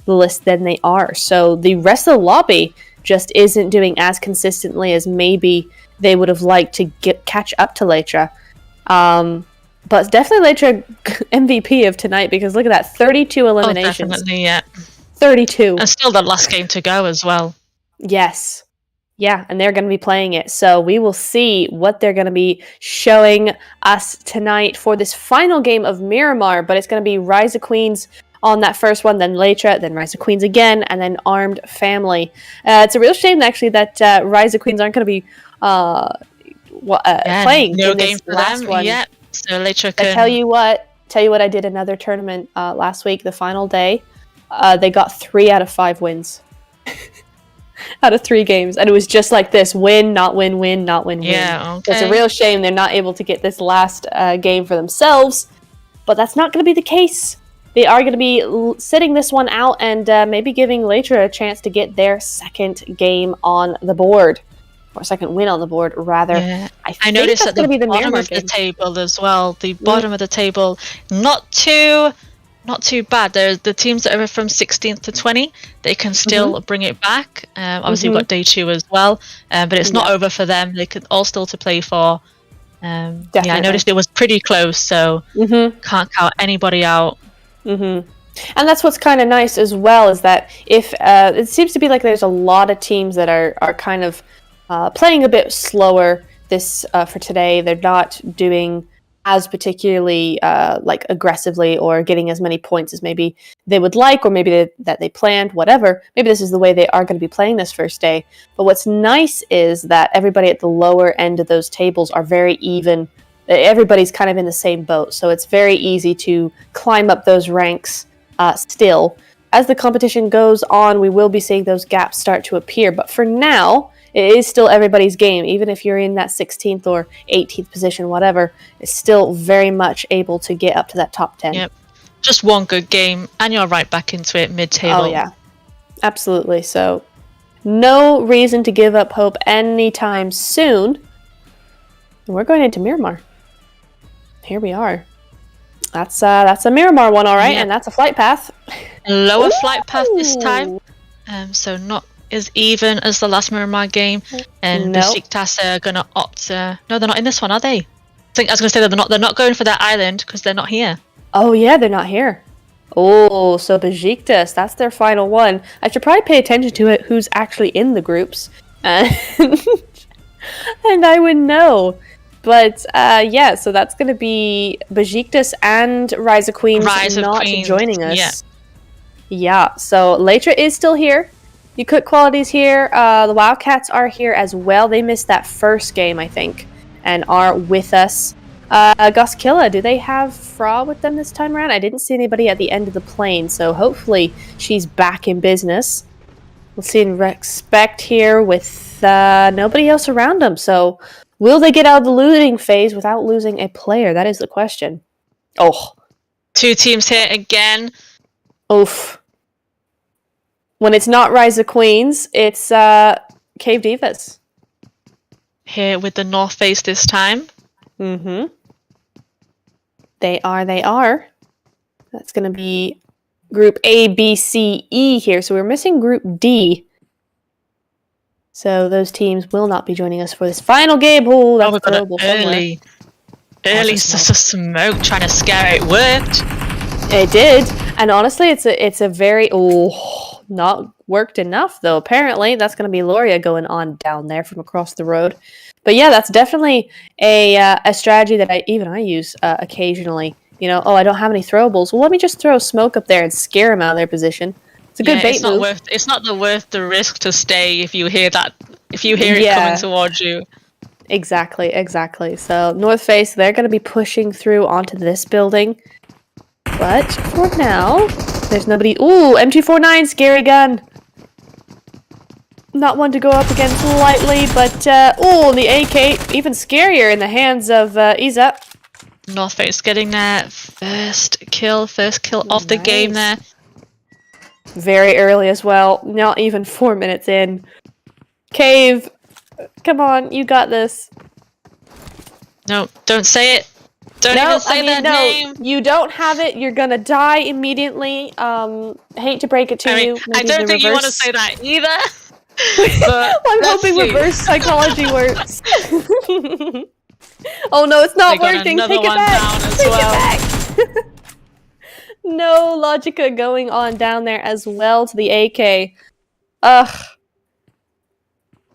list than they are. So the rest of the lobby just isn't doing as consistently as maybe they would have liked to catch up to Letra. But definitely Letra MVP of tonight, because look at that, 32 eliminations. Oh, definitely, yeah. 32. And still the last game to go as well. Yes. Yeah, and they're going to be playing it. So we will see what they're going to be showing us tonight for this final game of Miramar. But it's going to be Rise of Queens on that first one, then Letra, then Rise of Queens again, and then Armed Family. It's a real shame, actually, that Rise of Queens aren't going to be playing no in game this for last them. one. Yeah, so Letra can... I tell you what, I did another tournament last week, the final day. They got 3 out of 5 wins. Out of 3 games, and it was just like this: win, not win, win, not win, win. Yeah, okay. It's a real shame they're not able to get this last game for themselves, but that's not going to be the case. They are going to be sitting this one out and maybe giving Letra a chance to get their second game on the board, or second win on the board, rather. Yeah. I noticed at the bottom of the table as well. The bottom of the table, not too bad. The teams that are from 16th to 20, they can still bring it back. Obviously, we've got day 2 as well, but it's not over for them. They can all still to play for. Yeah, I noticed it was pretty close, so can't count anybody out. And that's what's kind of nice as well, is that if it seems to be like there's a lot of teams that are kind of playing a bit slower this for today. They're not doing as particularly like aggressively or getting as many points as maybe they would like, or maybe that they planned, whatever. Maybe this is the way they are going to be playing this first day. But what's nice is that everybody at the lower end of those tables are very even. Everybody's kind of in the same boat, so it's very easy to climb up those ranks still. As the competition goes on, we will be seeing those gaps start to appear, but for now, it is still everybody's game. Even if you're in that 16th or 18th position, whatever, it's still very much able to get up to that top 10. Yep. Just one good game, and you're right back into it mid-table. Oh, yeah. Absolutely. So, no reason to give up hope anytime soon. And we're going into Miramar. Here we are. That's a Miramar one, all right, and that's a flight path. Lower flight path this time, so not as even as the last Miramar game. And Besiktas are going to opt. No, they're not in this one, are they? I think I was going to say that they're not going for that island because they're not here. Oh yeah, they're not here. Oh, so Besiktas, that's their final one. I should probably pay attention to it. Who's actually in the groups, and I would know. But yeah, so that's going to be Besiktas and Rise of Queens joining us. Yeah, so Letra is still here. The Cook Quality's here. The Wildcats are here as well. They missed that first game, I think, and are with us. Goskilla, do they have Fra with them this time around? I didn't see anybody at the end of the plane, so hopefully she's back in business. We'll see and expect here with nobody else around them, so... Will they get out of the looting phase without losing a player? That is the question. Oh. 2 teams here again. Oof. When it's not Rise of Queens, it's Cave Divas. Here with the North face this time. Mm-hmm. They are. That's going to be Group A, B, C, E here. So we're missing Group D. So those teams will not be joining us for this final game. Oh, that's terrible. Early smoke trying to scare it worked. It did, and honestly, it's a very not worked enough though. Apparently, that's going to be Loria going on down there from across the road. But yeah, that's definitely a strategy that I use occasionally you know, oh, I don't have any throwables. Well, let me just throw smoke up there and scare them out of their position. It's a good bait move. It's not worth the risk to stay if you hear it coming towards you. Exactly. So North Face, they're going to be pushing through onto this building. But for now, there's nobody. Ooh, M249, scary gun. Not one to go up against lightly, but ooh, the AK, even scarier in the hands of Isa. North Face getting that first kill of the game there. Very early as well, not even 4 minutes in. Cave, come on, you got this. No, don't say it. Don't even say that name. You don't have it. You're gonna die immediately. Hate to break it to you. I don't think you want to say that either. I'm hoping reverse psychology works. Oh no, it's not working. Take it back. Take it back. No Logica going on down there as well to the AK. Ugh.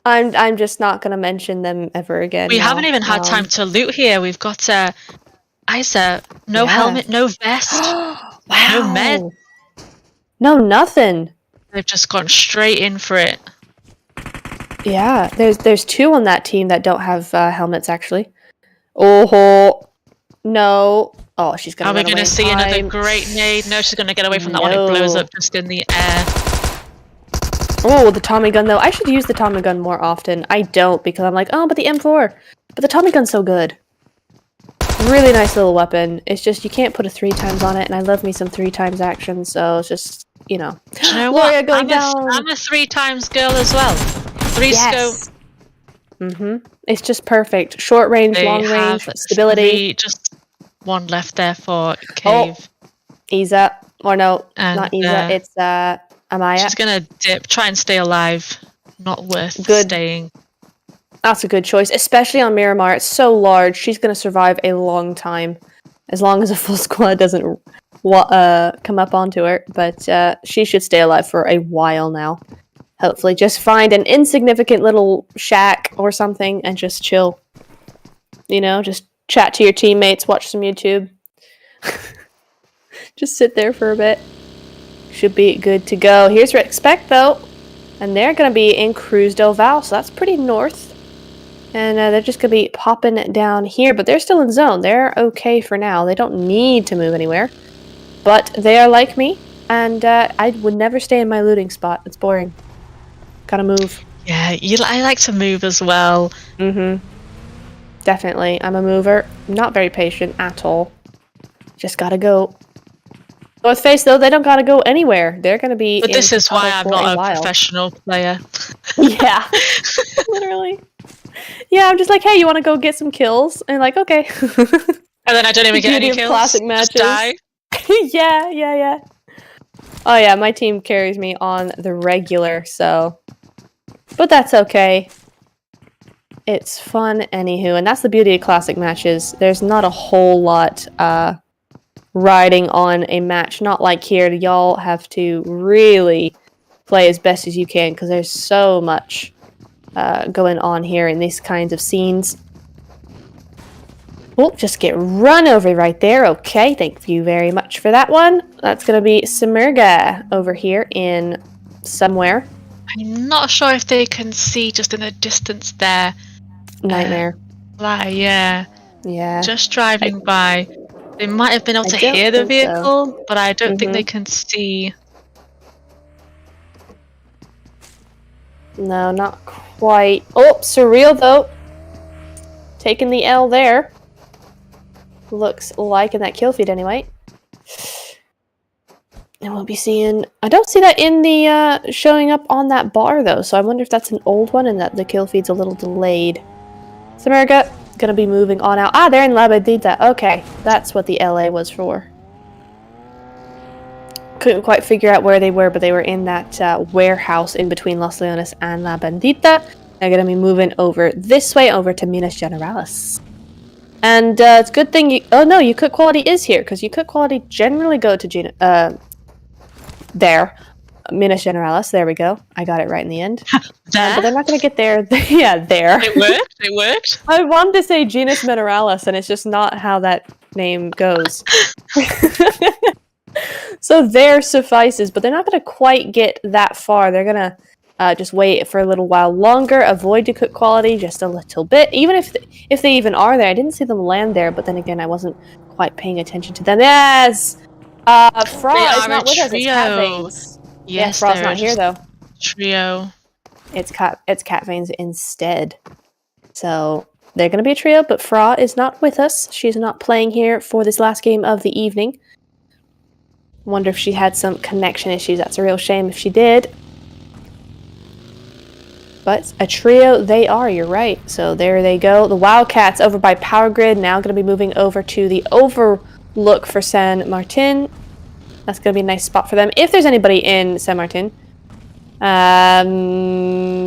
I'm just not gonna mention them ever again. We haven't even had time to loot here. We've got Isa, no helmet, no vest, no med. No, nothing. They've just gone straight in for it. Yeah, there's two on that team that don't have helmets actually. Oh no! Oh, she's gonna. Are we gonna see another great nade? No, she's gonna get away from that one. It blows up just in the air. Oh, the Tommy gun though. I should use the Tommy gun more often. I don't because I'm like, oh, but the M4. But the Tommy gun's so good. Really nice little weapon. It's just you can't put a 3 times on it, and I love me some 3 times action. So it's just Do you know what? I'm a 3 times girl as well. 3 scope. It's just perfect. Short range, long range, stability. Just one left there for Cave. Oh, Isa. Or no, not Isa. It's Amaya. She's gonna dip. Try and stay alive. Not worth staying. That's a good choice, especially on Miramar. It's so large. She's gonna survive a long time, as long as a full squad doesn't come up onto her. But she should stay alive for a while now. Hopefully, just find an insignificant little shack or something and just chill. You know, just chat to your teammates, watch some YouTube. Just sit there for a bit. Should be good to go. Here's Respect, though. And they're going to be in Cruz del Val, so that's pretty north. And they're just going to be popping down here, but they're still in zone. They're okay for now. They don't need to move anywhere. But they are like me, and I would never stay in my looting spot. It's boring. Gotta move. Yeah, I like to move as well. Definitely. I'm a mover. Not very patient at all. Just gotta go. North Face, though, they don't gotta go anywhere. They're gonna be. But this is why I'm not a professional player. Yeah. Literally. Yeah, I'm just like, hey, you want to go get some kills? And like, okay. And then I don't even get any kills. Classic matches. Just die. Yeah. Oh yeah, my team carries me on the regular, so. But that's okay. It's fun, anywho, and that's the beauty of classic matches. There's not a whole lot riding on a match. Not like here, y'all have to really play as best as you can because there's so much going on here in these kinds of scenes. We'll just get run over right there. Okay, thank you very much for that one. That's going to be Simerga over here in somewhere. I'm not sure if they can see just in the distance there. Nightmare. Yeah. Just driving by. They might have been able to hear the vehicle, but I don't think they can see. No, not quite. Oh, Surreal though. Taking the L there. Looks like in that kill feed anyway. And we'll be seeing... I don't see that in the showing up on that bar though, so I wonder if that's an old one and that the kill feed's a little delayed. Samarga, gonna be moving on out. Ah, they're in Labadita. Okay, that's what the LA was for. Couldn't quite figure out where they were, but they were in that warehouse in between Los Leones and La Bandita. They're gonna be moving over this way, over to Minas Generalis. And it's a good thing you... Oh no, you cook quality is here, because you cook quality generally go to there. Minas Generalis, there we go. I got it right in the end. But they're not gonna get there. Yeah, there. It worked. I wanted to say Genus Mineralis, and it's just not how that name goes. So there suffices, but they're not going to quite get that far. They're going to just wait for a little while longer, avoid to cook quality just a little bit, even if they even are there. I didn't see them land there, but then again, I wasn't quite paying attention to them. Yes! Fra is not with us, it's Cat Veins. Yes, Fra's not here, though. Trio. It's Cat Veins instead. So they're going to be a trio, but Fra is not with us. She's not playing here for this last game of the evening. Wonder if she had some connection issues. That's a real shame if she did. But a trio they are, you're right. So there they go. The Wildcats over by Power Grid, now going to be moving over to the overlook for San Martin. That's going to be a nice spot for them. If there's anybody in San Martin.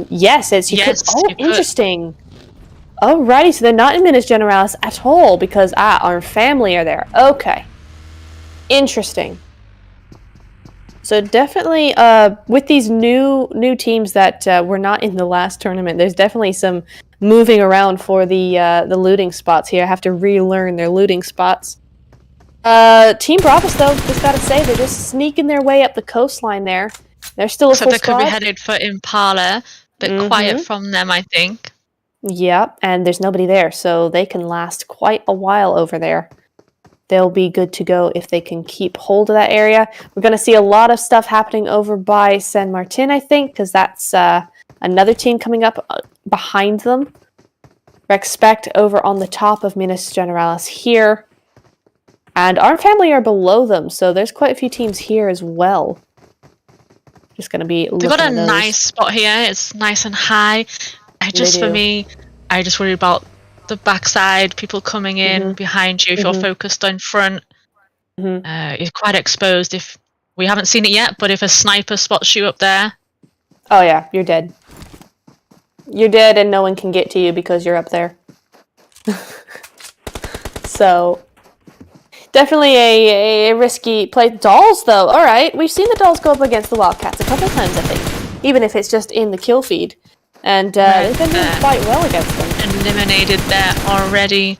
Yes, it's... Interesting. Alrighty, so they're not in Minas Generalis at all because, our family are there. Okay. Interesting. So definitely, with these new teams that were not in the last tournament, there's definitely some moving around for the looting spots here. I have to relearn their looting spots. Team Bravos, though, just gotta say, they're just sneaking their way up the coastline there. They're still a full squad. So they could be headed for Impala, but quiet from them, I think. Yep, and there's nobody there, so they can last quite a while over there. They'll be good to go if they can keep hold of that area. We're going to see a lot of stuff happening over by San Martin, I think, because that's another team coming up behind them. Respect over on the top of Minas Generalis here. And our family are below them, so there's quite a few teams here as well. Just going to be looking They've got at a those. nice spot here. It's nice and high. I just worry about the backside, people coming in behind you if you're focused in front. You're quite exposed. If we haven't seen it yet, but if a sniper spots you up there, oh yeah, you're dead. You're dead, and no one can get to you because you're up there. So definitely a risky play. Dolls, though, all right. We've seen the Dolls go up against the Wildcats a couple of times, I think, even if it's just in the kill feed. And they've been doing quite well against them. Eliminated there already.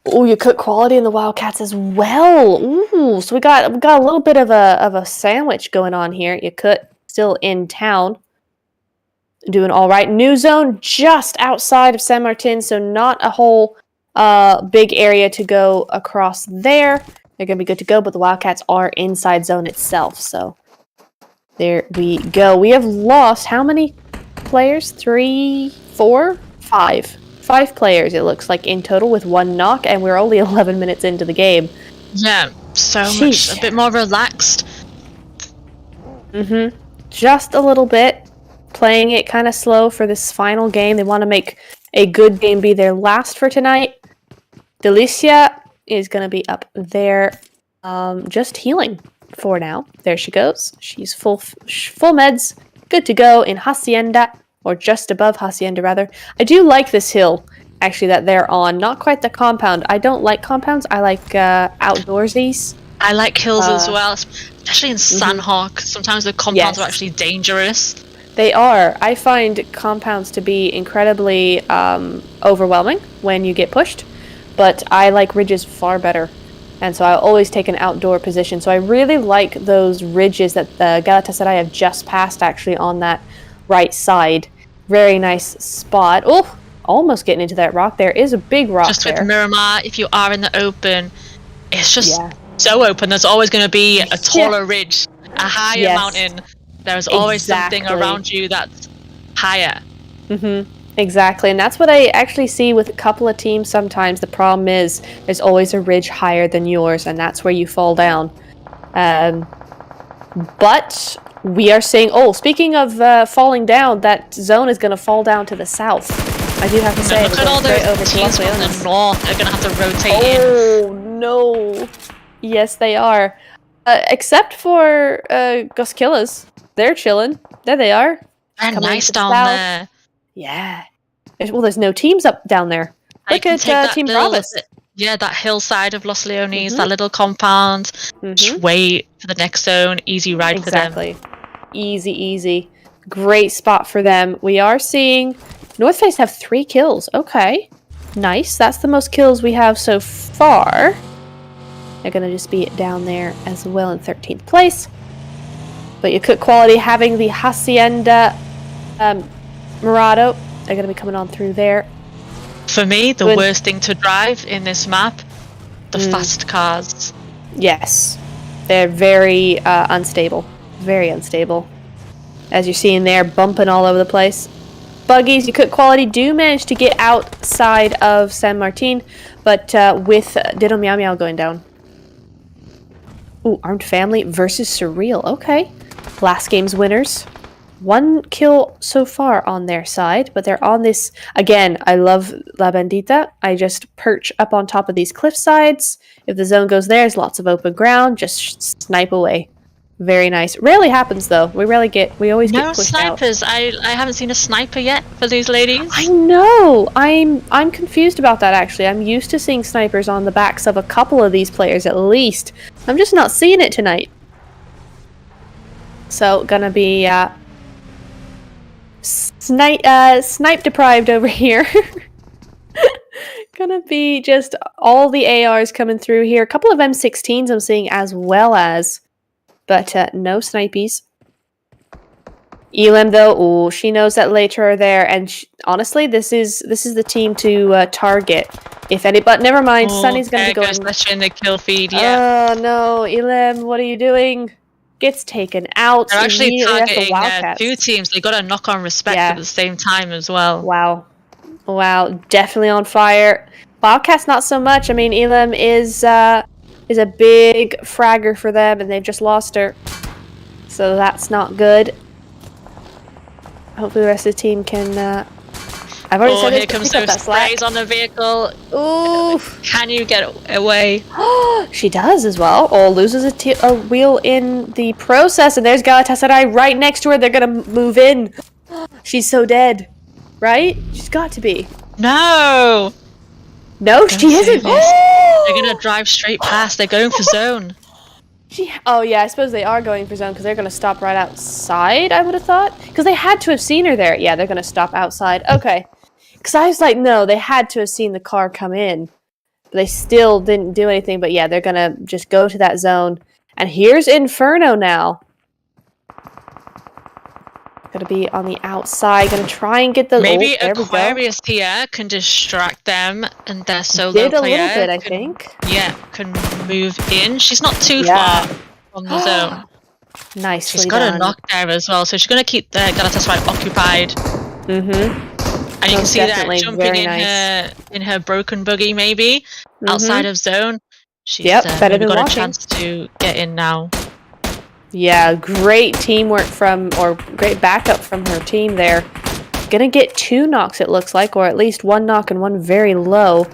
Oh, you cook quality in the Wildcats as well. Ooh, so we got a little bit of a sandwich going on here. You could still in town, doing all right. New zone just outside of San Martin, so not a whole big area to go across there. They're gonna be good to go, but the Wildcats are inside zone itself. So there we go. We have lost how many players? 3, 4, 5. 5 players, it looks like, in total, with 1 knock, and we're only 11 minutes into the game. Yeah, so much, a bit more relaxed. Just a little bit. Playing it kind of slow for this final game. They want to make a good game be their last for tonight. Delicia is going to be up there, just healing for now. There she goes. She's full meds. Good to go in Hacienda, or just above Hacienda, rather. I do like this hill, actually, that they're on. Not quite the compound. I don't like compounds. I like outdoorsies. I like hills as well, especially in Sandhawk. Sometimes the compounds are actually dangerous. They are. I find compounds to be incredibly overwhelming when you get pushed, but I like ridges far better. And so I always take an outdoor position. So I really like those ridges that the Galatasaray have just passed, actually, on that right side. Very nice spot. Oh, almost getting into that rock. There is a big rock just there. With Miramar, if you are in the open, it's just so open. There's always going to be a taller ridge, a higher mountain. There's always something around you that's higher. Exactly, and that's what I actually see with a couple of teams sometimes. The problem is there's always a ridge higher than yours, and that's where you fall down. But we are seeing... Oh, speaking of falling down, that zone is going to fall down to the south. I do have to say... Look at all those teams from the north. They're going to have to rotate in. Oh, no. Yes, they are. Except for Goskillas. They're chilling. There they are. They're nice down there. Yeah. Well, there's no teams up down there. Look at Team Bravos. Yeah, that hillside of Los Leones, that little compound. Just wait for the next zone. Easy ride for them. Exactly. Easy. Great spot for them. We are seeing North Face have 3 kills. Okay. Nice. That's the most kills we have so far. They're going to just be down there as well in 13th place. But your cook quality having the Hacienda Murado. They're going to be coming on through there. For me, the worst thing to drive in this map, the fast cars. Yes. They're very unstable. Very unstable. As you're seeing there, bumping all over the place. Buggies, your cook quality do manage to get outside of San Martin, but with Ditto Meow Meow going down. Ooh, Armed Family versus Surreal. Okay. Last game's winners. 1 kill so far on their side, but they're on this... Again, I love La Bandita. I just perch up on top of these cliff sides. If the zone goes there, there's lots of open ground. Just snipe away. Very nice. Rarely happens though. We always get pushed out. No snipers. I haven't seen a sniper yet for these ladies. I know. I'm confused about that actually. I'm used to seeing snipers on the backs of a couple of these players at least. I'm just not seeing it tonight. So gonna be snipe deprived over here. Gonna be just all the ARs coming through here. A couple of M16s I'm seeing as well as. But no snipies. Elam though, ooh, she knows that later are there, and honestly, this is the team to target. If any, but never mind. Sunny's gonna be going. Especially in the kill feed. Yeah. Oh no, Elam, what are you doing? Gets taken out. They're actually targeting 2 teams. They got a knock on respect at the same time as well. Wow, wow, definitely on fire. Wildcats not so much. I mean, Elam is a big fragger for them, and they've just lost her. So that's not good. Hopefully the rest of the team can... I've already said here comes those sprays on the vehicle. Ooh. Can you get away? She does as well. Or loses a wheel in the process, and there's Galatasaray right next to her. They're going to move in. She's so dead. Right? She's got to be. No! No, she isn't. They're gonna drive straight past. They're going for zone. Oh yeah, I suppose they are going for zone because they're gonna stop right outside. I would have thought because they had to have seen her there. Yeah, they're gonna stop outside. Okay, because I was like, no, they had to have seen the car come in, but they still didn't do anything. But yeah, they're gonna just go to that zone. And here's Inferno now. Gonna be on the outside, gonna try and get the... Maybe Aquarius here can distract them, and their solo player... Did a little bit, I think. Yeah, can move in. She's not too far from the zone. Nicely She's got a knock there as well, so she's gonna keep the Galatasaray occupied. Mm-hmm. And you can see that jumping in her broken buggy, maybe, outside of zone. She's better than got walking. A chance to get in now. Yeah, great teamwork or great backup from her team there. Gonna get 2 knocks, it looks like, or at least 1 knock and 1 very low,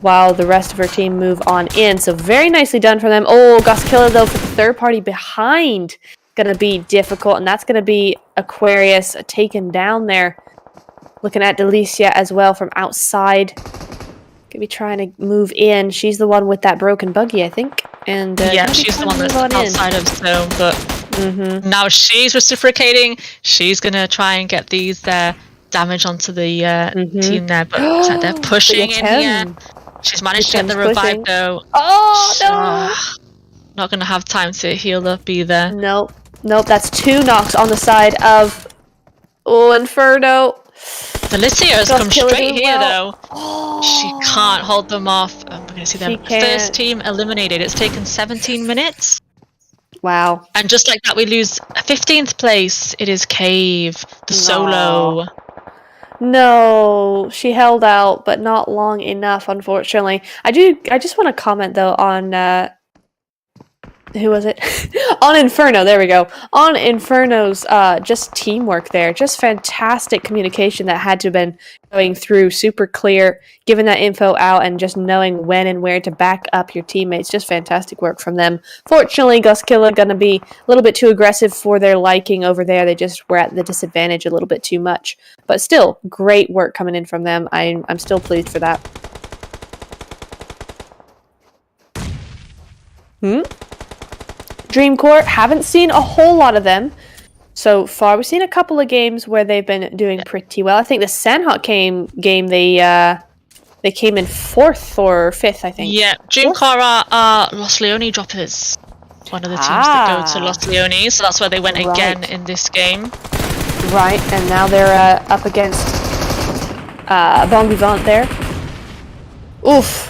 while the rest of her team move on in. So very nicely done for them. Oh, Goskilla, though, for the third party behind. Gonna be difficult, and that's gonna be Aquarius taken down there. Looking at Delicia as well from outside. Gonna be trying to move in. She's the one with that broken buggy, I think. And yeah, she's the one that's outside of zone, but now she's reciprocating. She's gonna try and get these damage onto the team there, but they're pushing in here. She's managed to get the revive though. Oh no! Not gonna have time to heal up either. Nope, that's 2 knocks on the side of Inferno. Delicia has come straight here though. She can't hold them off. We're going to see them. First team eliminated. It's taken 17 minutes. Wow. And just like that, we lose 15th place. It is Cave, the solo. No, she held out, but not long enough, unfortunately. I just want to comment though on who was it? On Inferno, there we go. On Inferno's just teamwork there. Just fantastic communication that had to have been going through, super clear, giving that info out and just knowing when and where to back up your teammates. Just fantastic work from them. Fortunately, Goskilla gonna be a little bit too aggressive for their liking over there. They just were at the disadvantage a little bit too much. But still, great work coming in from them. I'm still pleased for that. Dream Court, haven't seen a whole lot of them so far. We've seen a couple of games where they've been doing pretty well. I think the Sanhok game they They came in 4th or 5th, I think. Yeah, Dreamcore are Los Leone droppers. One of the teams that go to Los Leone, so that's where they went again in this game. Right, and now they're up against Bon Vivant there. Oof.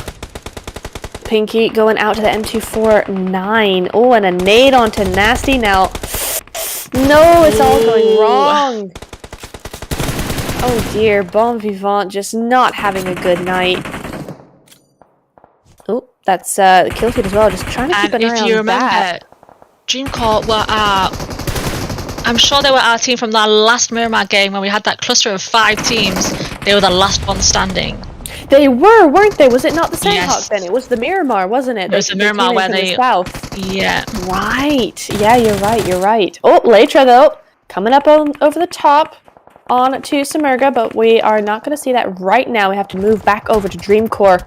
Pinky going out to the M249. Oh, and a nade onto Nasty now. No, it's all going wrong. Oh dear, Bon Vivant just not having a good night. Oh, that's the kill feed as well, just trying to keep an eye on that. And if you remember, Dreamcore were I'm sure they were our team from that last Miramar game when we had that cluster of 5 teams. They were the last one standing. They were, weren't they? Was it not the Sandhawk then? It was the Miramar, wasn't it? It was the Miramar where they... south. Yeah. Right. Yeah, you're right. Oh, Latra, though, coming up over the top on to Samerga, but we are not going to see that right now. We have to move back over to Dreamcore.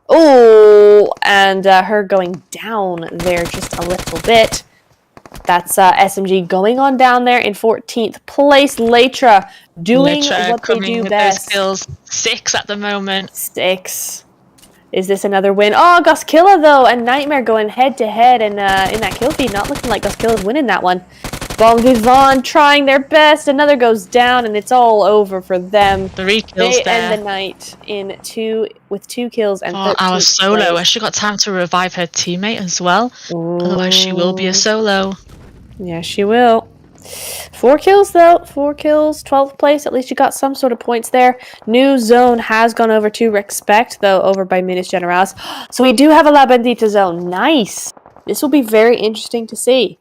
Oh, and her going down there just a little bit. That's SMG going on down there in 14th place. Latra doing what they do best. Kills 6 at the moment. 6. Is this another win? Oh, Goskilla though, and Nightmare going head to head, and in that kill feed, not looking like Goskilla's winning that one. Bon Vivant trying their best. Another goes down, and it's all over for them. 3 kills they end the night with 2 kills and 13 our solo. Has she got time to revive her teammate as well? Ooh. Otherwise, she will be a solo. Yeah, she will. 4 kills though. 4 kills, 12th place. At least you got some sort of points there. New zone has gone over to Respect though, over by Minas Generalis. So we do have a La Bendita zone. Nice. This will be very interesting to see.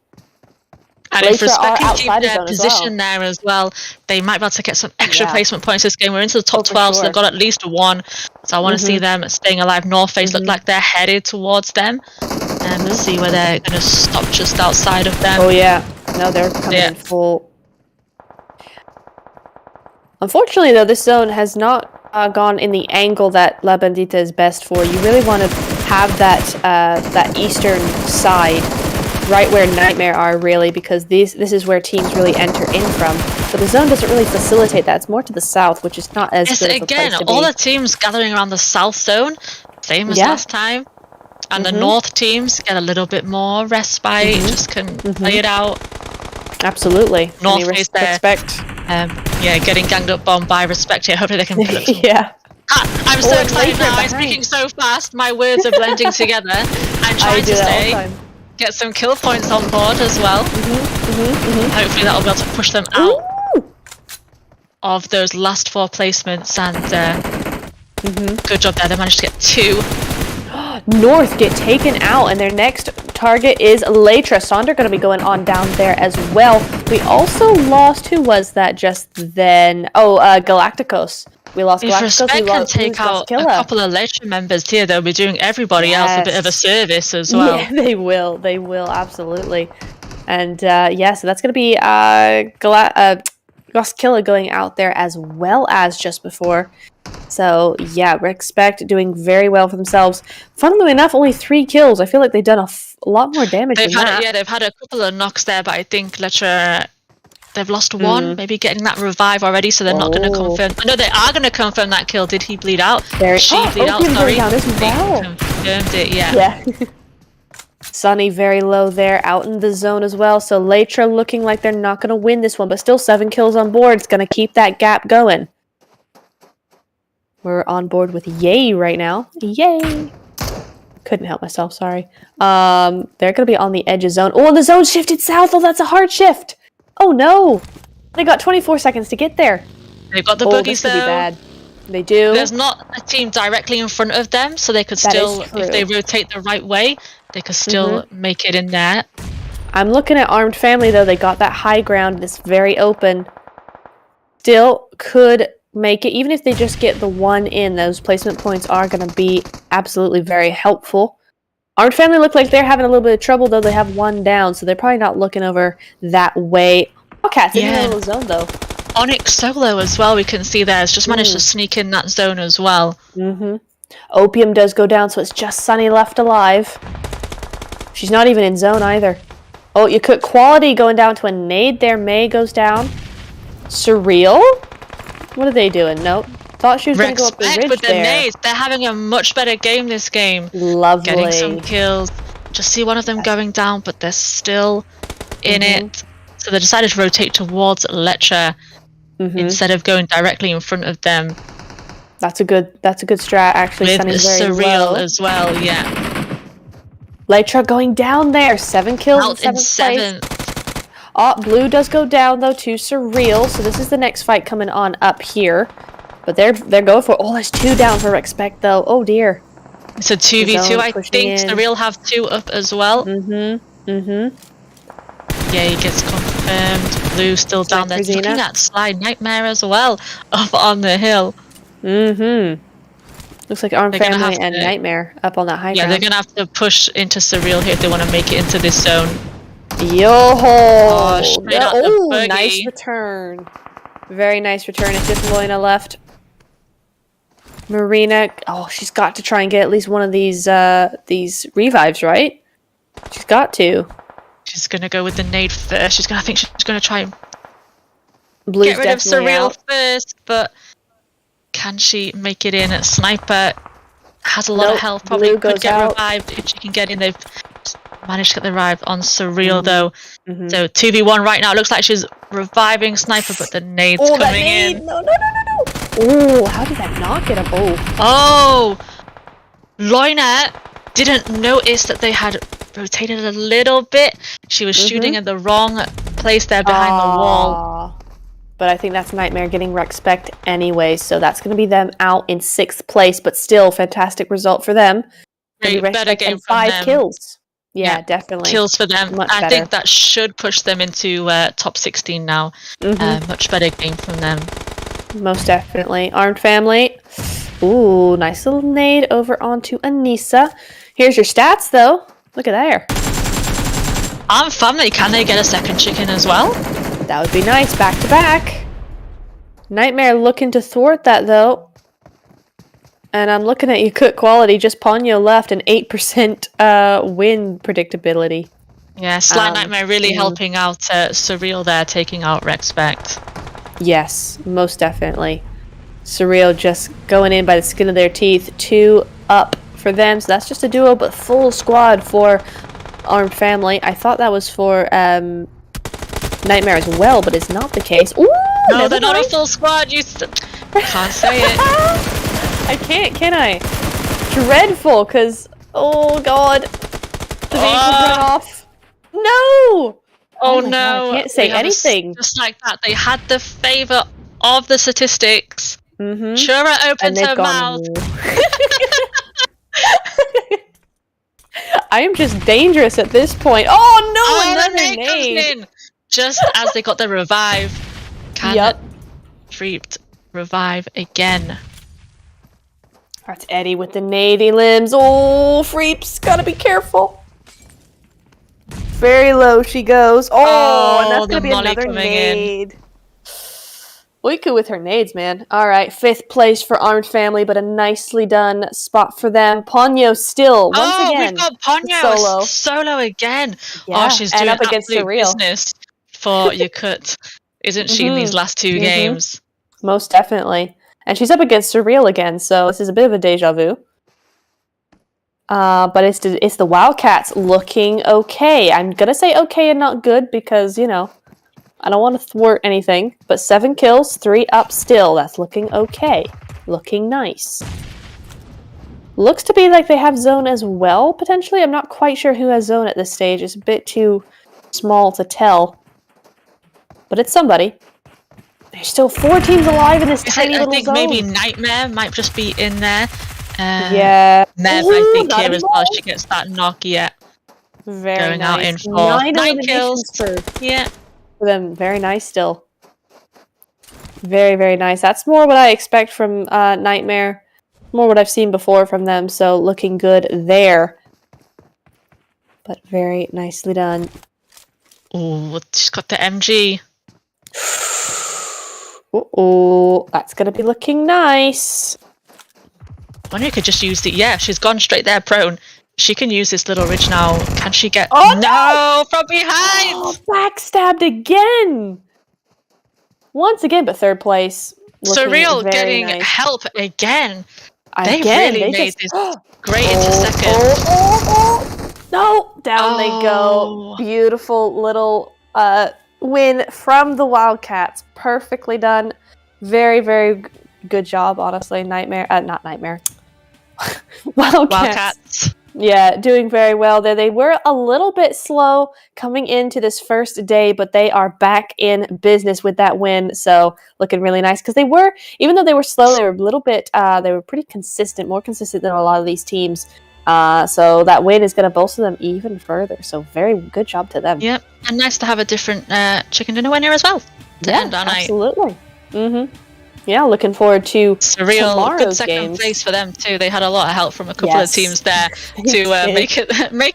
And if Respect can keep their position there as well, they might be able to get some extra placement points this game. We're into the top 12, so they've got at least 1. So I want to see them staying alive. North Face look like they're headed towards them. And we'll see where they're going to stop just outside of them. Oh, yeah. No, they're coming in full. Unfortunately, though, this zone has not gone in the angle that La Bandita is best for. You really want to have that eastern side right where Nightmare are, really, because this is where teams really enter in from. But the zone doesn't really facilitate that. It's more to the south, which is not as good of a place to be. All the teams gathering around the south zone, same as last time. And the north teams get a little bit more respite, just can play it out. Absolutely. North Face Respect. Getting ganged up on by Respect here. Hopefully they can put up some... I'm so excited now. I'm speaking so fast. My words are blending together. I'm trying to say... Get some kill points on board as well. Hopefully that'll be able to push them out of those last 4 placements. And good job there. They managed to get 2. North get taken out, and their next target is Latra. Sonder going to be going on down there as well. We also lost. Who was that just then? Oh, Galacticos. We lost Galacticos. Respect can take out a couple of Latra members here, they'll be doing everybody else a bit of a service as well. Yeah, they will. They will, absolutely. And so that's going to be Goskilla going out there as well as just before. So, yeah, Respect doing very well for themselves. Funnily enough, only 3 kills. I feel like they've done a lot more damage than that. Yeah, they've had a couple of knocks there, but I think Latra... They've lost 1, maybe getting that revive already, so they're not going to confirm. No, they are going to confirm that kill. Did he bleed out? She bleed out, sorry. Down as well. They confirmed it, yeah. Sunny very low there, out in the zone as well. So Latra looking like they're not going to win this one, but still 7 kills on board. It's going to keep that gap going. We're on board with Yay right now. Yay! Couldn't help myself, sorry. They're going to be on the edge of zone. Oh, the zone shifted south. Oh, that's a hard shift. Oh no! They got 24 seconds to get there. They've got the boogies though. Be bad. They do. There's not a team directly in front of them, so they could still, if they rotate the right way, they could still make it in there. I'm looking at Armed Family though. They got that high ground. It's very open. Still could make it, even if they just get the 1 in. Those placement points are going to be absolutely very helpful. Armed Family look like they're having a little bit of trouble, though. They have 1 down, so they're probably not looking over that way. Cat's in the middle of the zone, though. Onyx solo as well, we can see there. Has just managed to sneak in that zone as well. Opium does go down, so it's just Sunny left alive. She's not even in zone either. Oh, you could Quality going down to a nade there. May goes down. Surreal? What are they doing? Nope. thought she was going to go up the ridge with the there. nades. They're having a much better game this game. Lovely. Getting some kills. Just see one of them going down, but they're still in it. So they decided to rotate towards Lecher instead of going directly in front of them. That's a good strat, actually. With Sunny's very Surreal low. as well, yeah. Lecher going down there. 7 kills Out in 7th place. Oh, blue does go down, though, to Surreal. So this is the next fight coming on up here. But they're going for... Oh, there's 2 down for Respect, though. Oh, dear. It's a 2v2, I think. Surreal have 2 up as well. Yeah, he gets confirmed. Blue still down there. Looking at Slide Nightmare as well. Up on the hill. Looks like Arm Family and Nightmare up on that high ground. Yeah, they're going to have to push into Surreal here if they want to make it into this zone. Yo-ho! Oh, nice return. Very nice return. It's just Loina left. Marina, oh, she's got to try and get at least one of these revives, right? She's got to. She's going to go with the nade first. I think she's going to try and Blue's get rid of Surreal out. first, but can she make it in? Sniper has a lot of health, probably could get revived if she can get in. They've managed to get the revive on Surreal though. So 2v1 right now. It looks like she's reviving Sniper, but the nade's coming in. No. Oh, how did that not get him? Oh, Loina didn't notice that they had rotated a little bit. She was shooting in the wrong place there behind the wall. But I think that's Nightmare getting Respect anyway, so that's going to be them out in 6th place, but still fantastic result for them. Better game from 5 kills. Yeah, definitely. Kills for them. I think that should push them into top 16 now. Much better game from them. Most definitely. Armed Family. Ooh, nice little nade over onto Anissa. Here's your stats, though. Look at there. Armed Family, can they get a second chicken as well? That would be nice. Back to back. Nightmare looking to thwart that, though. And I'm looking at your cook quality. Just Ponyo left and 8% win predictability. Yeah, Sly Nightmare really helping out Surreal there, taking out Respect. Yes, most definitely. Surreal just going in by the skin of their teeth. 2 up for them. So that's just a duo, but full squad for Armed Family. I thought that was for Nightmare as well, but it's not the case. Ooh, no, they're not a full squad. You can't say it. I can't, can I? Dreadful, because, oh god, the vehicle's run off. No! Oh no! God, I can't say anything. Just like that, they had the favor of the statistics. Shura opened her mouth. I am just dangerous at this point. Oh no! Another nade. Just as they got the revive. Can Freeped revive again. That's Eddie with the nady limbs. Oh, Freep's gotta be careful. Very low she goes. Oh, and that's gonna be another nade. Oiku with her nades, man. All right, 5th place for Armed Family, but a nicely done spot for them. Ponyo still, once again. We've got Ponyo solo again. Yeah, she's and doing up against Surreal business for Yakut, isn't she, in these last 2 games? Most definitely. And she's up against Surreal again, so this is a bit of a deja vu. But it's the Wildcats looking okay. I'm going to say okay and not good because, you know, I don't want to thwart anything. But 7 kills, 3 up still. That's looking okay. Looking nice. Looks to be like they have zone as well, potentially. I'm not quite sure who has zone at this stage. It's a bit too small to tell. But it's somebody. There's still 4 teams alive in this tiny little zone. I think maybe Nightmare might just be in there. Yeah. Mev, I think here as well. She gets that knock. Yeah. Very going nice. out in 4. 9 kills. For them. Very nice still. Very, very nice. That's more what I expect from Nightmare. More what I've seen before from them. So looking good there. But very nicely done. Oh, she's got the MG. Oh, that's going to be looking nice. I wonder if you could just use the... Yeah, she's gone straight there prone. She can use this little ridge now. Can she get... Oh, no! From behind! Oh, backstabbed again! Once again, but 3rd place. Surreal getting help again. They really made this great into second. No, down they go. Beautiful little win from the Wildcats. Perfectly done. Very, very good job, honestly. Not Nightmare. Wildcats. Yeah, doing very well there. They were a little bit slow coming into this first day, but they are back in business with that win. So looking really nice because they were, even though they were slow, they were a little bit, they were pretty consistent, more consistent than a lot of these teams. So that win is going to bolster them even further. So very good job to them. Yep, and nice to have a different chicken dinner winner as well to end our night. Absolutely. Yeah, looking forward to Surreal. Good second place for them too. They had a lot of help from a couple of teams there to make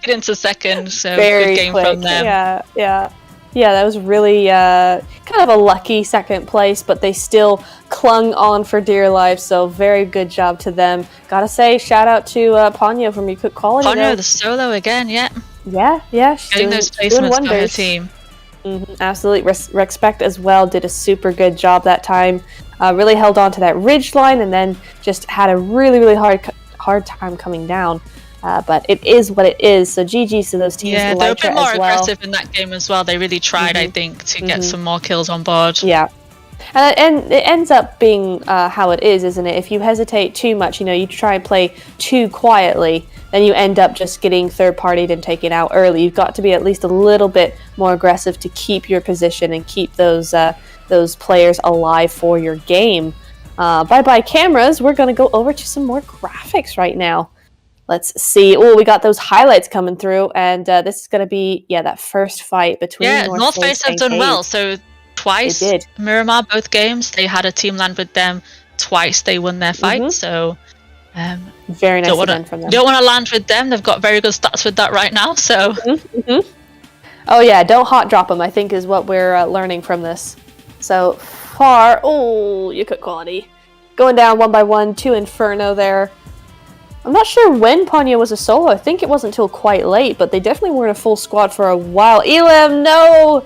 it into second. So very good game quick. from them. Yeah. That was really kind of a lucky second place, but they still clung on for dear life. So very good job to them. Gotta say, shout out to Ponyo from Cook Quality. Ponyo, the solo again. Yeah. She's getting those placements for her team. Absolutely. Respect as well did a super good job that time. Really held on to that ridge line and then just had a really, really hard time coming down. But it is what it is. So GG's to those teams. Yeah, they were a bit more aggressive in that game as well. They really tried, I think, to get some more kills on board. Yeah. And it ends up being how it is, isn't it? If you hesitate too much, you try and play too quietly, then you end up just getting third-partied and taken out early. You've got to be at least a little bit more aggressive to keep your position and keep those players alive for your game. Bye-bye cameras. We're going to go over to some more graphics right now. Let's see. Oh, we got those highlights coming through, and this is going to be, that first fight between North Face have done well. So twice, Miramar, both games, they had a team land with them. Twice they won their fight, so... very nice again from them. Don't want to land with them. They've got very good stats with that right now, so... Oh yeah, don't hot drop them, I think is what we're learning from this. So far... Oh, Cook Quality. Going down 1 by 1 to Inferno there. I'm not sure when Ponyo was a solo. I think it wasn't until quite late, but they definitely weren't a full squad for a while. Elam, no!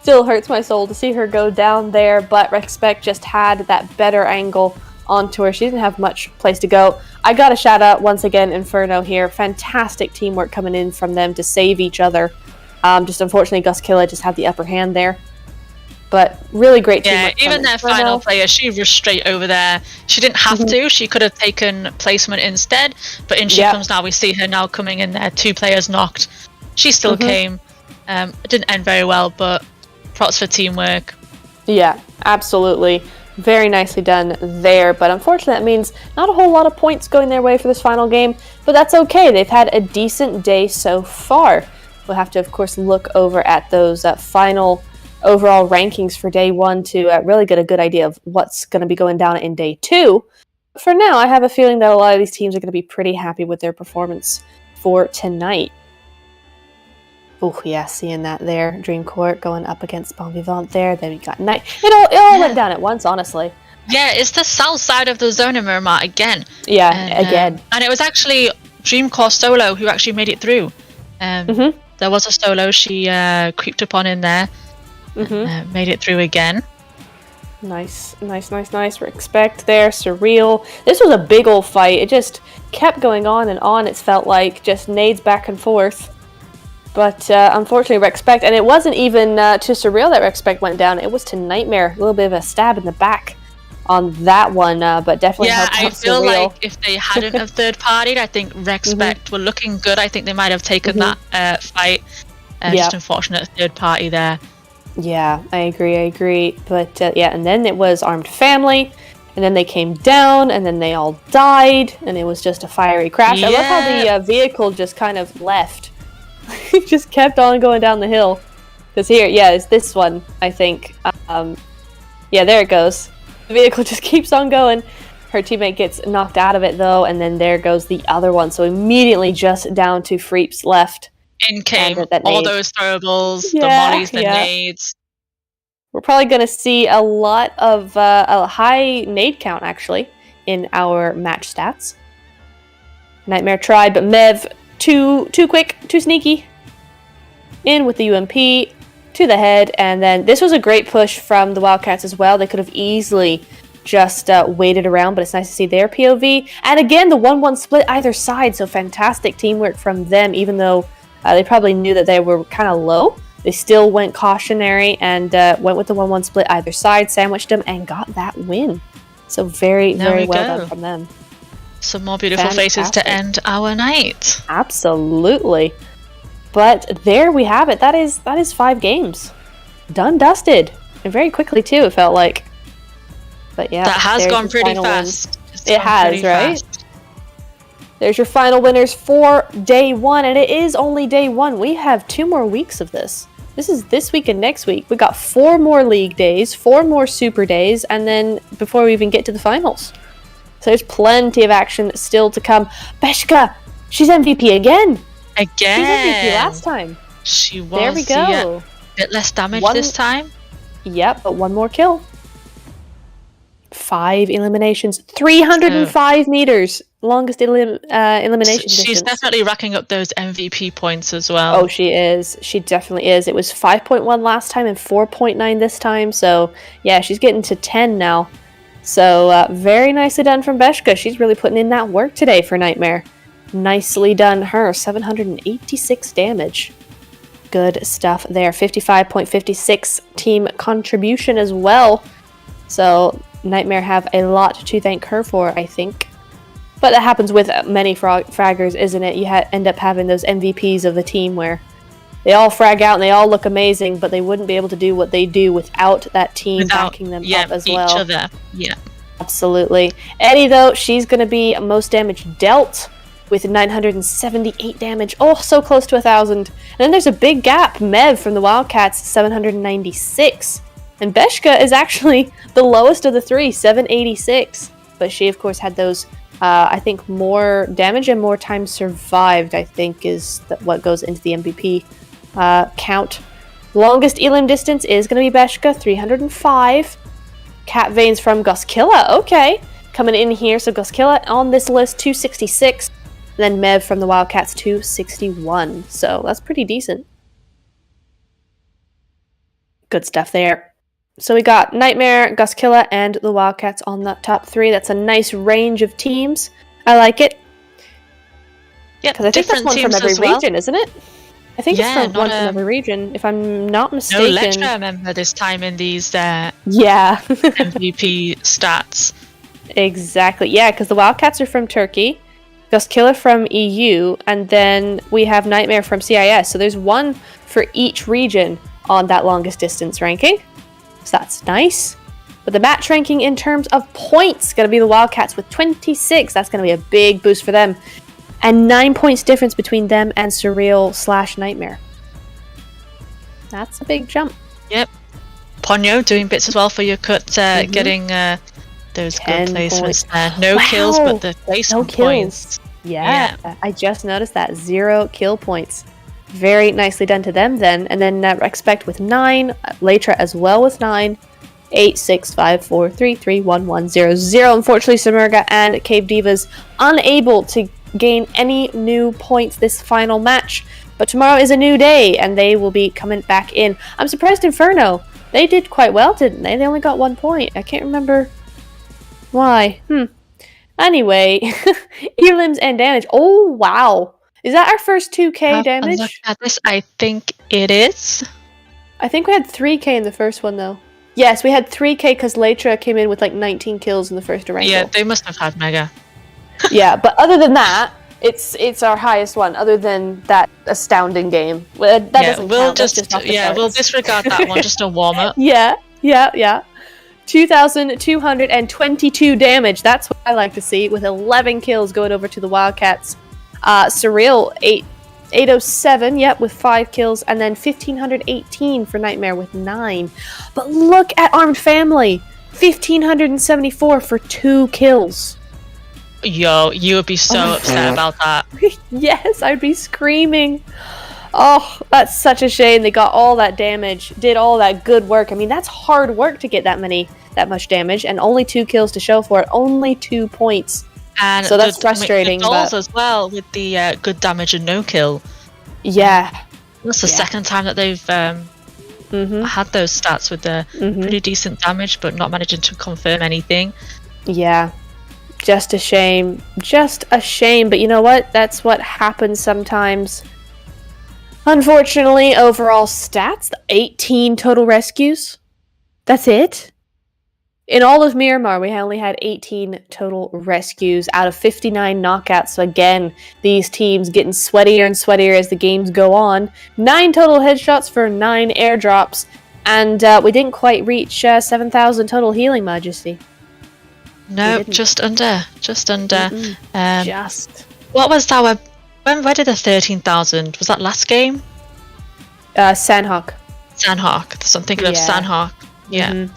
Still hurts my soul to see her go down there, but Respect just had that better angle onto her. She didn't have much place to go. I got a shout out once again, Inferno here. Fantastic teamwork coming in from them to save each other. Just unfortunately, Gus Killa just had the upper hand there. But really great teamwork. Yeah, even their final player, she was straight over there. She didn't have to. She could have taken placement instead. But in she comes now. We see her now coming in there. 2 players knocked. She still came. It didn't end very well, but props for teamwork. Yeah, absolutely. Very nicely done there. But unfortunately, that means not a whole lot of points going their way for this final game. But that's okay. They've had a decent day so far. We'll have to, of course, look over at those final overall rankings for day 1 to really get a good idea of what's going to be going down in day 2. For now, I have a feeling that a lot of these teams are going to be pretty happy with their performance for tonight. Oh yeah, seeing that there. Dream Court going up against Bon Vivant there. Then we got Night. It all went down at once, honestly. Yeah, it's the south side of the zone in Miramar again. Yeah, again. And it was actually Dream Core Solo who actually made it through. There was a solo she creeped up on in there. Made it through again. Nice. Respect there. Surreal. This was a big old fight. It just kept going on and on. It felt like just nades back and forth. But unfortunately, Respect, and it wasn't even to Surreal that Respect went down. It was to Nightmare. A little bit of a stab in the back on that one, but definitely helped out Surreal. Yeah, I feel like if they hadn't have third-partied, I think Respect were looking good. I think they might have taken that fight. Just unfortunate third party there. Yeah, I agree. But and then it was Armed Family, and then they came down, and then they all died, and it was just a fiery crash. I love how the vehicle just kind of left. It just kept on going down the hill. Because here, it's this one, I think. There it goes. The vehicle just keeps on going. Her teammate gets knocked out of it, though, and then there goes the other one. So immediately just down to Freeps left. In came all those throwables, the mollies, the nades. We're probably going to see a lot of a high nade count, actually, in our match stats. Nightmare tried, but Mev, too quick, too sneaky. In with the UMP, to the head, and then this was a great push from the Wildcats as well. They could have easily just waited around, but it's nice to see their POV. And again, the 1-1 split either side, so fantastic teamwork from them, even though they probably knew that they were kind of low. They still went cautionary and went with the 1-1 split either side, sandwiched them, and got that win. So very well done from them. Some more beautiful faces to end our night. Absolutely. But there we have it. That is 5 games. Done, dusted. And very quickly, too, it felt like. But yeah. That has gone pretty fast. It has, right? There's your final winners for day 1. And it is only day 1. We have 2 more weeks of this. This is this week and next week. We got 4 more league days, 4 more super days, and then before we even get to the finals. So there's plenty of action still to come. Beshka, she's MVP again. She was MVP last time. She was. There we go. Yeah. Bit less damage this time. Yep, but 1 more kill. 5 eliminations. 305 meters. Longest elimination distance. She's definitely racking up those MVP points as well. Oh, she is. She definitely is. It was 5.1 last time and 4.9 this time. So, yeah, she's getting to 10 now. So, very nicely done from Beshka. She's really putting in that work today for Nightmare. Nicely done her. 786 damage. Good stuff there. 55.56 team contribution as well. So, Nightmare have a lot to thank her for, I think. But that happens with many fraggers, isn't it? You end up having those MVPs of the team where they all frag out and they all look amazing, but they wouldn't be able to do what they do without that team backing them up as well. Each other. Yeah. Absolutely. Eddie, though, she's going to be most damage dealt with 978 damage. Oh, so close to 1,000. And then there's a big gap. Mev from the Wildcats, 796. And Beshka is actually the lowest of the 3, 786. But she, of course, had those, I think, more damage and more time survived, I think, is what goes into the MVP count. Longest elim distance is going to be Beshka, 305. Cat Veins from Guskilla, okay. Coming in here, so Guskilla on this list, 266. Then Mev from the Wildcats, 261. So that's pretty decent. Good stuff there. So we got Nightmare, Guskilla, and the Wildcats on the top 3. That's a nice range of teams. I like it. Yeah, because I think that's one from every region, isn't it? I think it's from one from every region, if I'm not mistaken. No Letra member this time in these MVP stats. Exactly. Yeah, because the Wildcats are from Turkey, Guskilla from EU, and then we have Nightmare from CIS. So there's one for each region on that longest distance ranking. So that's nice. But the match ranking in terms of points going to be the Wildcats with 26. That's going to be a big boost for them. And 9 points difference between them and Surreal/Nightmare. That's a big jump. Yep. Ponyo doing bits as well for your cut, getting those good placements there. No kills, but the placement points. Yeah, I just noticed that. 0 kill points. Very nicely done to them then. And then Expect with 9. Latra as well with 9. 8, 6, 5, 4, 3, 3, 1, 1, 0, 0. Unfortunately, Samirga and Cave Divas unable to gain any new points this final match. But tomorrow is a new day, and they will be coming back in. I'm surprised Inferno. They did quite well, didn't they? They only got 1 point. I can't remember why. Anyway, elims and damage. Oh, wow. Is that our first 2k damage? Look at this. I think it is. I think we had 3k in the first one, though. Yes, we had 3k because Latra came in with like 19 kills in the first Durango. Yeah, they must have had mega. Yeah, but other than that, it's our highest one. Other than that astounding game, that doesn't count. We'll disregard that one. Just a warm up. Yeah. 2,222 damage. That's what I like to see. With 11 kills going over to the Wildcats. Surreal 807. Yep, with 5 kills, and then 1,518 for Nightmare with 9. But look at Armed Family, 1,574 for 2 kills. Yo, you would be so upset about that. Yes, I'd be screaming. Oh, that's such a shame. They got all that damage, did all that good work. I mean, that's hard work to get that much damage, and only 2 kills to show for it. Only 2 points. And so that's frustrating. The dolls as well with the good damage and no kill. Yeah. That's the second time that they've I had those stats with the pretty decent damage, but not managing to confirm anything. Yeah. Just a shame. Just a shame. But you know what? That's what happens sometimes. Unfortunately, overall stats, 18 total rescues. That's it. In all of Myanmar, we only had 18 total rescues out of 59 knockouts. So again, these teams getting sweatier and sweatier as the games go on. 9 total headshots for 9 airdrops. And we didn't quite reach 7,000 total healing, Majesty. No, just under. Just. What was our... Where did the 13,000? Was that last game? Sandhawk. Sandhawk. So I'm thinking of Sandhawk. Yeah. And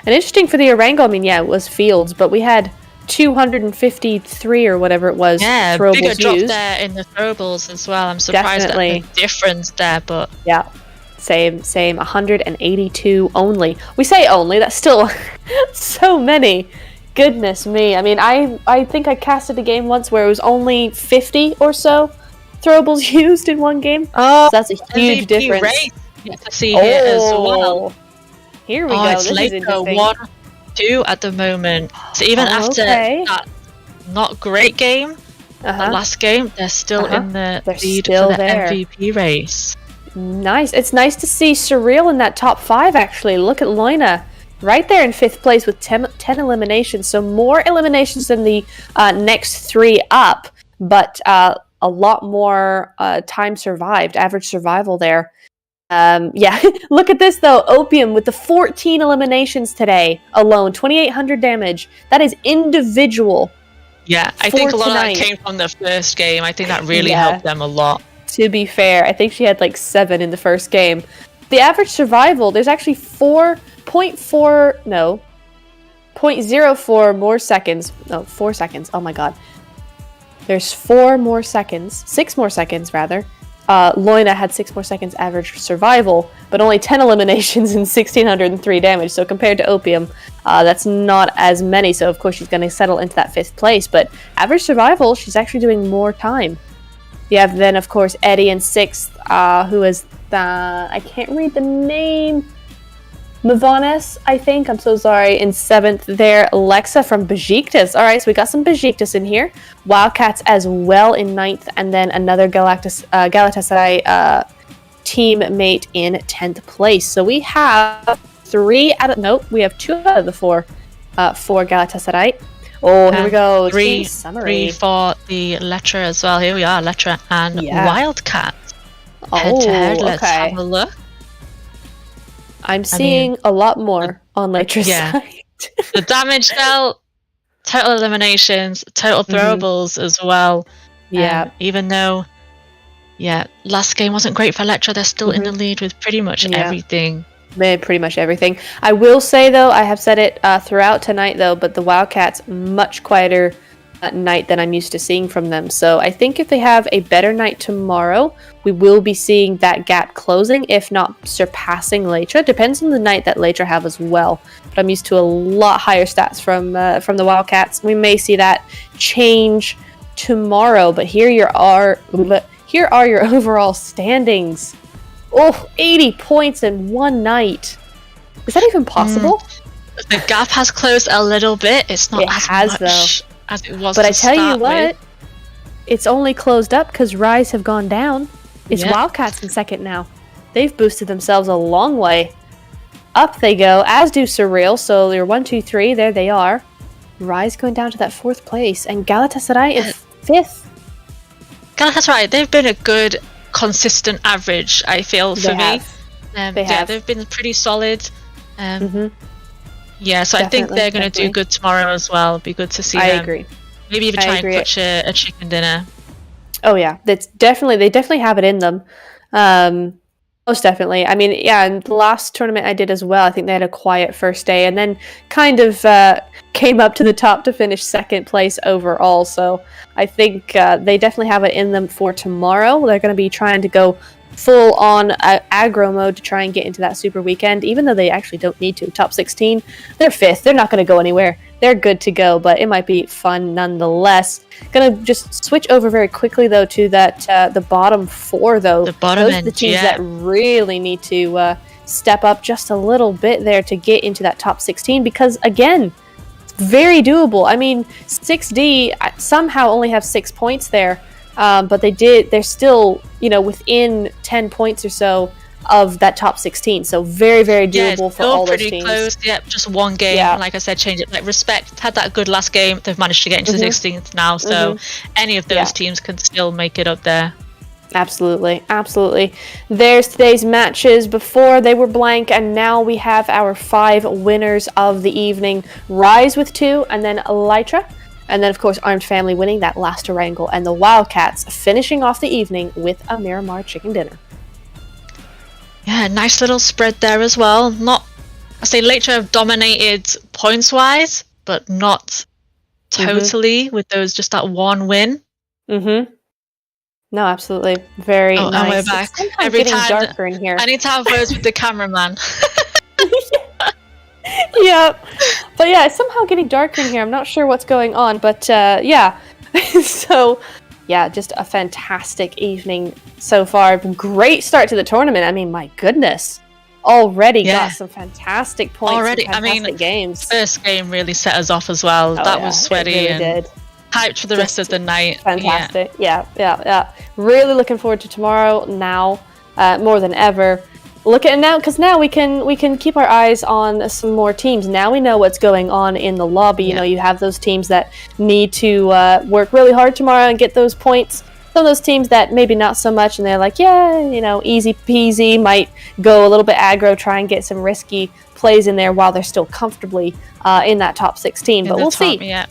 interesting for the Orango, I mean, it was Fields, but we had 253 or whatever it was. Yeah, throwables bigger drop used. there in the throwables as well. I'm surprised at the difference there, but... Yeah, same. 182 only. We say only, that's still so many. Goodness me. I mean, I think I casted a game once where it was only 50 or so throwables used in one game. So that's a huge difference. Race. You get to see here as well. Here we go. It's Laker 1-2 at the moment. So even after that not great game, that last game, they're still in the lead for the MVP race. Nice. It's nice to see Surreal in that top 5, actually. Look at Loina. Right there in 5th place with 10 eliminations. So more eliminations than the next 3 up, but a lot more time survived, average survival there. Look at this though. Opium with the 14 eliminations today alone, 2,800 damage. That is individual. Yeah, I think a lot of that came from the first game. I think that really helped them a lot. To be fair, I think she had like 7 in the first game. The average survival, there's actually 0.04 more seconds. No, 4 seconds. Oh my god. There's 4 more seconds. 6 more seconds, rather. Loina had 6 more seconds average survival, but only 10 eliminations and 1,603 damage. So compared to Opium, that's not as many. So of course she's going to settle into that 5th place. But average survival, she's actually doing more time. You have then, of course, Eddie in 6th, who is I can't read the name. Mavanes, I think. I'm so sorry. In 7th there, Alexa from Besiktas. All right, so we got some Besiktas in here. Wildcats as well in 9th, and then another Galatasaray teammate in 10th place. So we have 2 out of the 4 for Galatasaray. Oh, here we go. 3 for the Letra as well. Here we are, Letra and Wildcat. Head to head. Let's have a look. I'm seeing a lot more on Letra's side. The damage dealt, total eliminations, total throwables as well. Yeah. Even though, last game wasn't great for Letra, they're still in the lead with pretty much everything. Pretty much everything. I will say, though, I have said it throughout tonight, though, but the Wildcats, much quieter night than I'm used to seeing from them. So I think if they have a better night tomorrow, we will be seeing that gap closing, if not surpassing Letra. Depends on the night that Letra have as well. But I'm used to a lot higher stats from the Wildcats. We may see that change tomorrow. But here are your overall standings. Oh, 80 points in one night. Is that even possible? The gap has closed a little bit. It's not as much as it was. But I tell you what, it's only closed up because Rise have gone down. It's Wildcats in 2nd now. They've boosted themselves a long way. Up they go, as do Surreal. So they're 1, 2, 3. There they are. Rise going down to that 4th place, and Galatasaray is 5th. Galatasaray, they've been a good, consistent average, I feel, for me. They've been pretty solid. So I think they're going to do good tomorrow as well. It'll be good to see them. I agree. Maybe even try and clutch a chicken dinner. Oh yeah, they definitely have it in them. Most definitely. I mean, in the last tournament I did as well, I think they had a quiet first day and then kind of came up to the top to finish 2nd place overall. So I think they definitely have it in them for tomorrow. They're going to be trying to go full on aggro mode to try and get into that super weekend, even though they actually don't need to. Top 16, they're 5th. They're not going to go anywhere. They're good to go, but it might be fun nonetheless. Gonna just switch over very quickly though to that the bottom 4 though. The bottom Those are the teams that really need to step up just a little bit there to get into that top 16, because again, very doable. I mean, 6D somehow only have 6 points there, but they're still, within 10 points or so of that top 16. So very, very doable for all those teams. Pretty close. Yep, just one game. Yeah. Like I said, change it. Like Respect had that good last game. They've managed to get into the 16th now. So any of those teams can still make it up there. Absolutely, absolutely. There's today's matches. Before they were blank, and now we have our 5 winners of the evening. Rise with 2, and then Elytra. And then, of course, Armed Family winning that last wrangle, and the Wildcats finishing off the evening with a Miramar chicken dinner. Yeah, nice little spread there as well. I say Elytra have dominated points-wise, but not totally with those, just that one win. No, absolutely. Very nice. And we're back. Every time darker in here. I need to have words with the cameraman. Yep. But yeah, it's somehow getting darker in here. I'm not sure what's going on, but yeah. So, yeah, just a fantastic evening so far. Great start to the tournament. I mean, my goodness. Already got some fantastic points. Fantastic games. First game really set us off as well. That was sweaty. It really did. Hyped for the rest of the night. Fantastic. Yeah. Really looking forward to tomorrow now, more than ever. Look at it now, because now we can keep our eyes on some more teams. Now we know what's going on in the lobby. You know, you have those teams that need to work really hard tomorrow and get those points. Some of those teams that maybe not so much, and they're like, easy peasy, might go a little bit aggro, try and get some risky plays in there while they're still comfortably in that top 16. But we'll see. Yeah.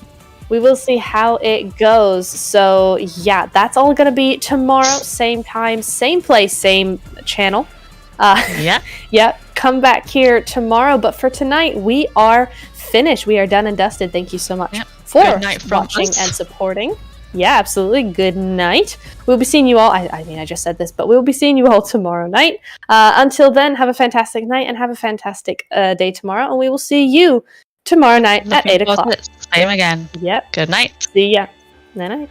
We will see how it goes. So, yeah, that's all going to be tomorrow. Same time, same place, same channel. Come back here tomorrow. But for tonight, we are finished. We are done and dusted. Thank you so much for watching and supporting. Yeah, absolutely. Good night. We'll be seeing you all. I just said this, but we'll be seeing you all tomorrow night. Until then, have a fantastic night and have a fantastic day tomorrow. And we will see you tomorrow night at 8 o'clock. Same again. Yep. Good night. See ya. Night night.